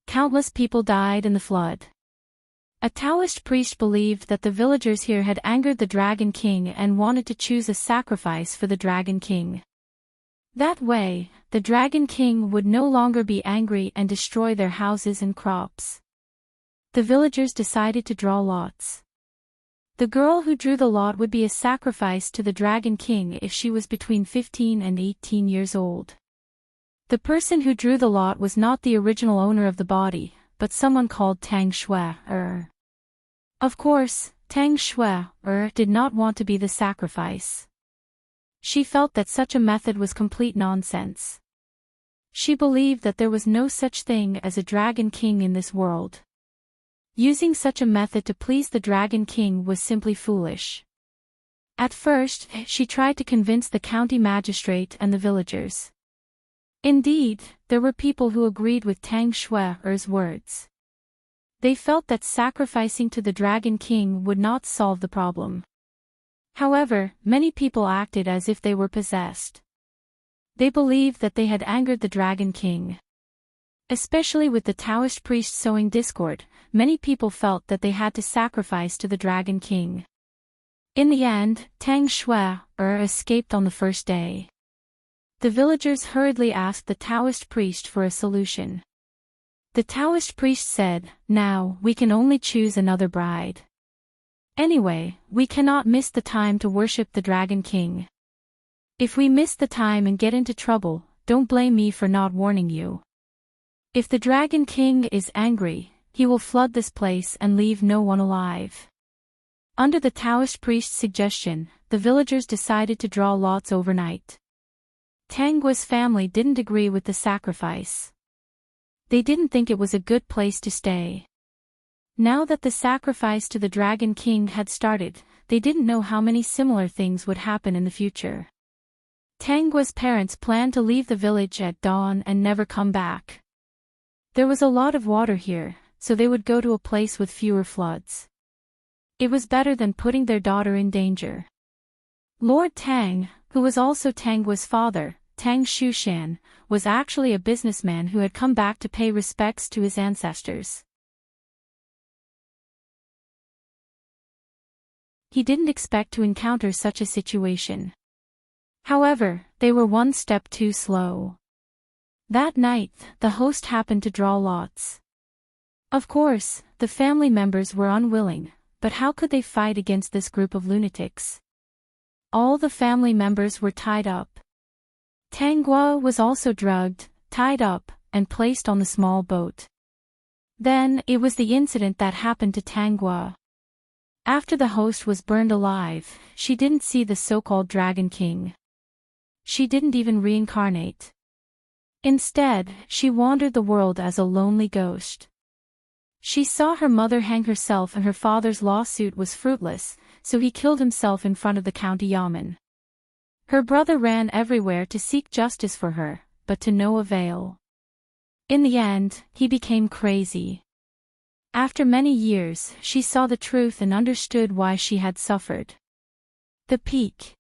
Countless people died in the flood. A Taoist priest believed that the villagers here had angered the Dragon King and wanted to choose a sacrifice for the Dragon King. That way, the Dragon King would no longer be angry and destroy their houses and crops. The villagers decided to draw lots. The girl who drew the lot would be a sacrifice to the Dragon King if she was between 15 and 18 years old. The person who drew the lot was not the original owner of the body, but someone called Tang Shui. Of course, Tang Shui did not want to be the sacrifice. She felt that such a method was complete nonsense. She believed that there was no such thing as a Dragon King in this world. Using such a method to please the Dragon King was simply foolish. At first, she tried to convince the county magistrate and the villagers. Indeed, there were people who agreed with Tang Shui's words. They felt that sacrificing to the Dragon King would not solve the problem. However, many people acted as if they were possessed. They believed that they had angered the Dragon King. Especially with the Taoist priest sowing discord, many people felt that they had to sacrifice to the Dragon King. In the end, Tang Shui escaped on the first day. The villagers hurriedly asked the Taoist priest for a solution. The Taoist priest said, "Now, we can only choose another bride. Anyway, we cannot miss the time to worship the Dragon King. If we miss the time and get into trouble, don't blame me for not warning you. If the Dragon King is angry, he will flood this place and leave no one alive." Under the Taoist priest's suggestion, the villagers decided to draw lots overnight. Tangua's family didn't agree with the sacrifice. They didn't think it was a good place to stay. Now that the sacrifice to the Dragon King had started, they didn't know how many similar things would happen in the future. Tangua's parents planned to leave the village at dawn and never come back. There was a lot of water here, so they would go to a place with fewer floods. It was better than putting their daughter in danger. Lord Tang, who was also Tangua's father, Tang Shushan, was actually a businessman who had come back to pay respects to his ancestors. He didn't expect to encounter such a situation. However, they were one step too slow. That night, the host happened to draw lots. Of course, the family members were unwilling, but how could they fight against this group of lunatics? All the family members were tied up. Tangua was also drugged, tied up, and placed on the small boat. Then, it was the incident that happened to Tangua. After the host was burned alive, she didn't see the so-called Dragon King. She didn't even reincarnate. Instead, she wandered the world as a lonely ghost. She saw her mother hang herself and her father's lawsuit was fruitless, so he killed himself in front of the county yamen. Her brother ran everywhere to seek justice for her, but to no avail. In the end, he became crazy. After many years, she saw the truth and understood why she had suffered. The Peak.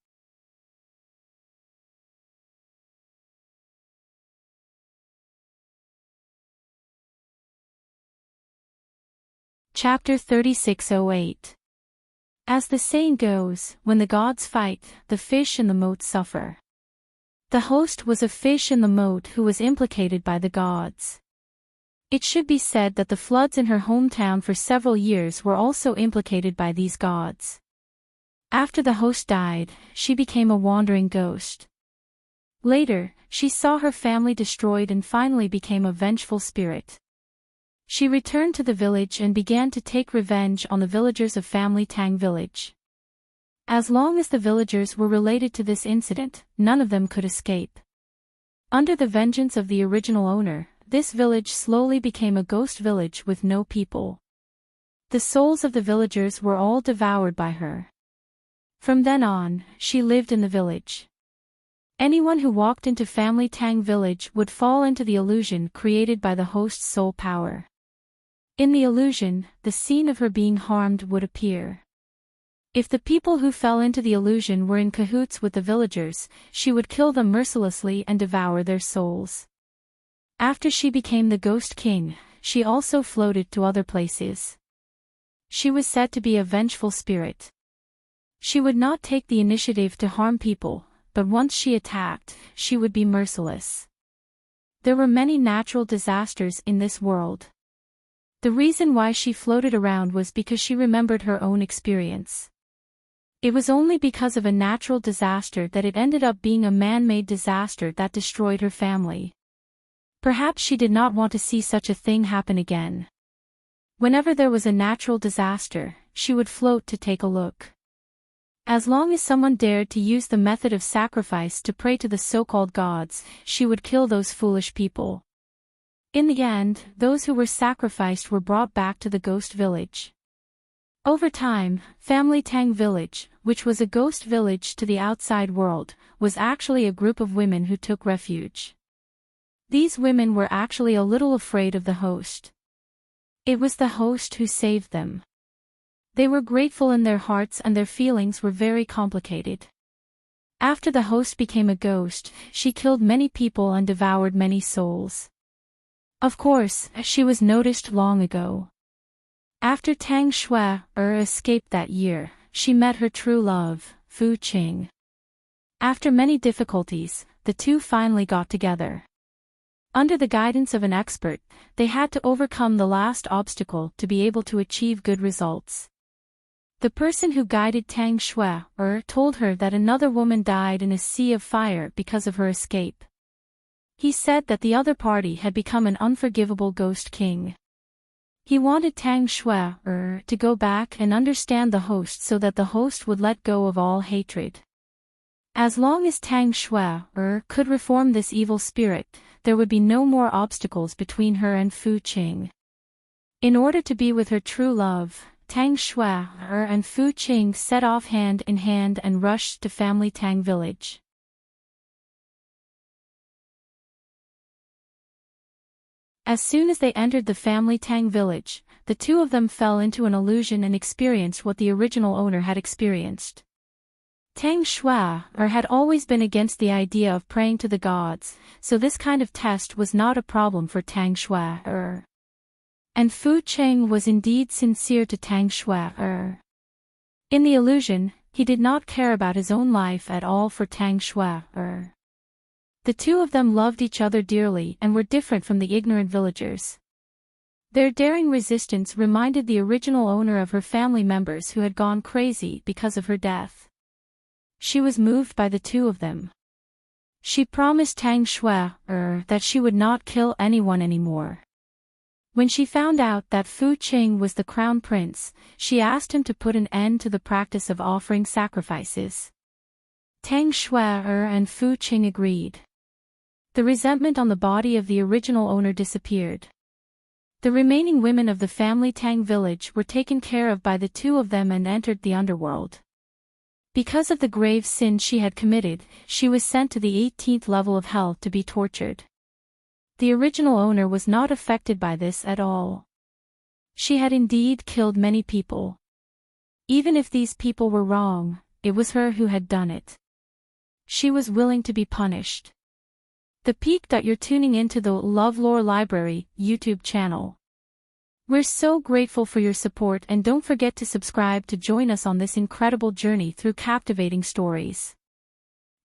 Chapter 3608. As the saying goes, when the gods fight, the fish in the moat suffer. The host was a fish in the moat who was implicated by the gods. It should be said that the floods in her hometown for several years were also implicated by these gods. After the host died, she became a wandering ghost. Later, she saw her family destroyed and finally became a vengeful spirit. She returned to the village and began to take revenge on the villagers of family Tang village. As long as the villagers were related to this incident, none of them could escape. Under the vengeance of the original owner, this village slowly became a ghost village with no people. The souls of the villagers were all devoured by her. From then on, she lived in the village. Anyone who walked into Family Tang Village would fall into the illusion created by the host's soul power. In the illusion, the scene of her being harmed would appear. If the people who fell into the illusion were in cahoots with the villagers, she would kill them mercilessly and devour their souls. After she became the Ghost King, she also floated to other places. She was said to be a vengeful spirit. She would not take the initiative to harm people, but once she attacked, she would be merciless. There were many natural disasters in this world. The reason why she floated around was because she remembered her own experience. It was only because of a natural disaster that it ended up being a man-made disaster that destroyed her family. Perhaps she did not want to see such a thing happen again. Whenever there was a natural disaster, she would float to take a look. As long as someone dared to use the method of sacrifice to pray to the so-called gods, she would kill those foolish people. In the end, those who were sacrificed were brought back to the ghost village. Over time, Family Tang Village, which was a ghost village to the outside world, was actually a group of women who took refuge. These women were actually a little afraid of the host. It was the host who saved them. They were grateful in their hearts and their feelings were very complicated. After the host became a ghost, she killed many people and devoured many souls. Of course, she was noticed long ago. After Tang Shui escaped that year, she met her true love, Fu Qing. After many difficulties, the two finally got together. Under the guidance of an expert, they had to overcome the last obstacle to be able to achieve good results. The person who guided Tang Shui told her that another woman died in a sea of fire because of her escape. He said that the other party had become an unforgivable ghost king. He wanted Tang Shui to go back and understand the host so that the host would let go of all hatred. As long as Tang Shui could reform this evil spirit, there would be no more obstacles between her and Fu Qing. In order to be with her true love, Tang Shui and Fu Qing set off hand in hand and rushed to Family Tang Village. As soon as they entered the Family Tang Village, the two of them fell into an illusion and experienced what the original owner had experienced. Tang Shui had always been against the idea of praying to the gods, so this kind of test was not a problem for Tang Shui. And Fu Qing was indeed sincere to Tang Shui. In the illusion, he did not care about his own life at all for Tang Shui. The two of them loved each other dearly and were different from the ignorant villagers. Their daring resistance reminded the original owner of her family members who had gone crazy because of her death. She was moved by the two of them. She promised Tang Shui that she would not kill anyone anymore. When she found out that Fu Qing was the crown prince, she asked him to put an end to the practice of offering sacrifices. Tang Shui and Fu Qing agreed. The resentment on the body of the original owner disappeared. The remaining women of the Family Tang Village were taken care of by the two of them and entered the underworld. Because of the grave sin she had committed, she was sent to the 18th level of hell to be tortured. The original owner was not affected by this at all. She had indeed killed many people. Even if these people were wrong, it was her who had done it. She was willing to be punished. The peak that you're tuning into the LoveLore Library YouTube channel. We're so grateful for your support and don't forget to subscribe to join us on this incredible journey through captivating stories.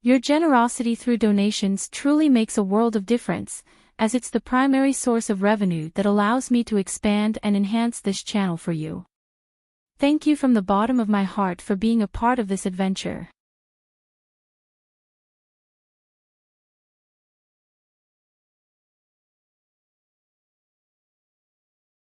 Your generosity through donations truly makes a world of difference, as it's the primary source of revenue that allows me to expand and enhance this channel for you. Thank you from the bottom of my heart for being a part of this adventure.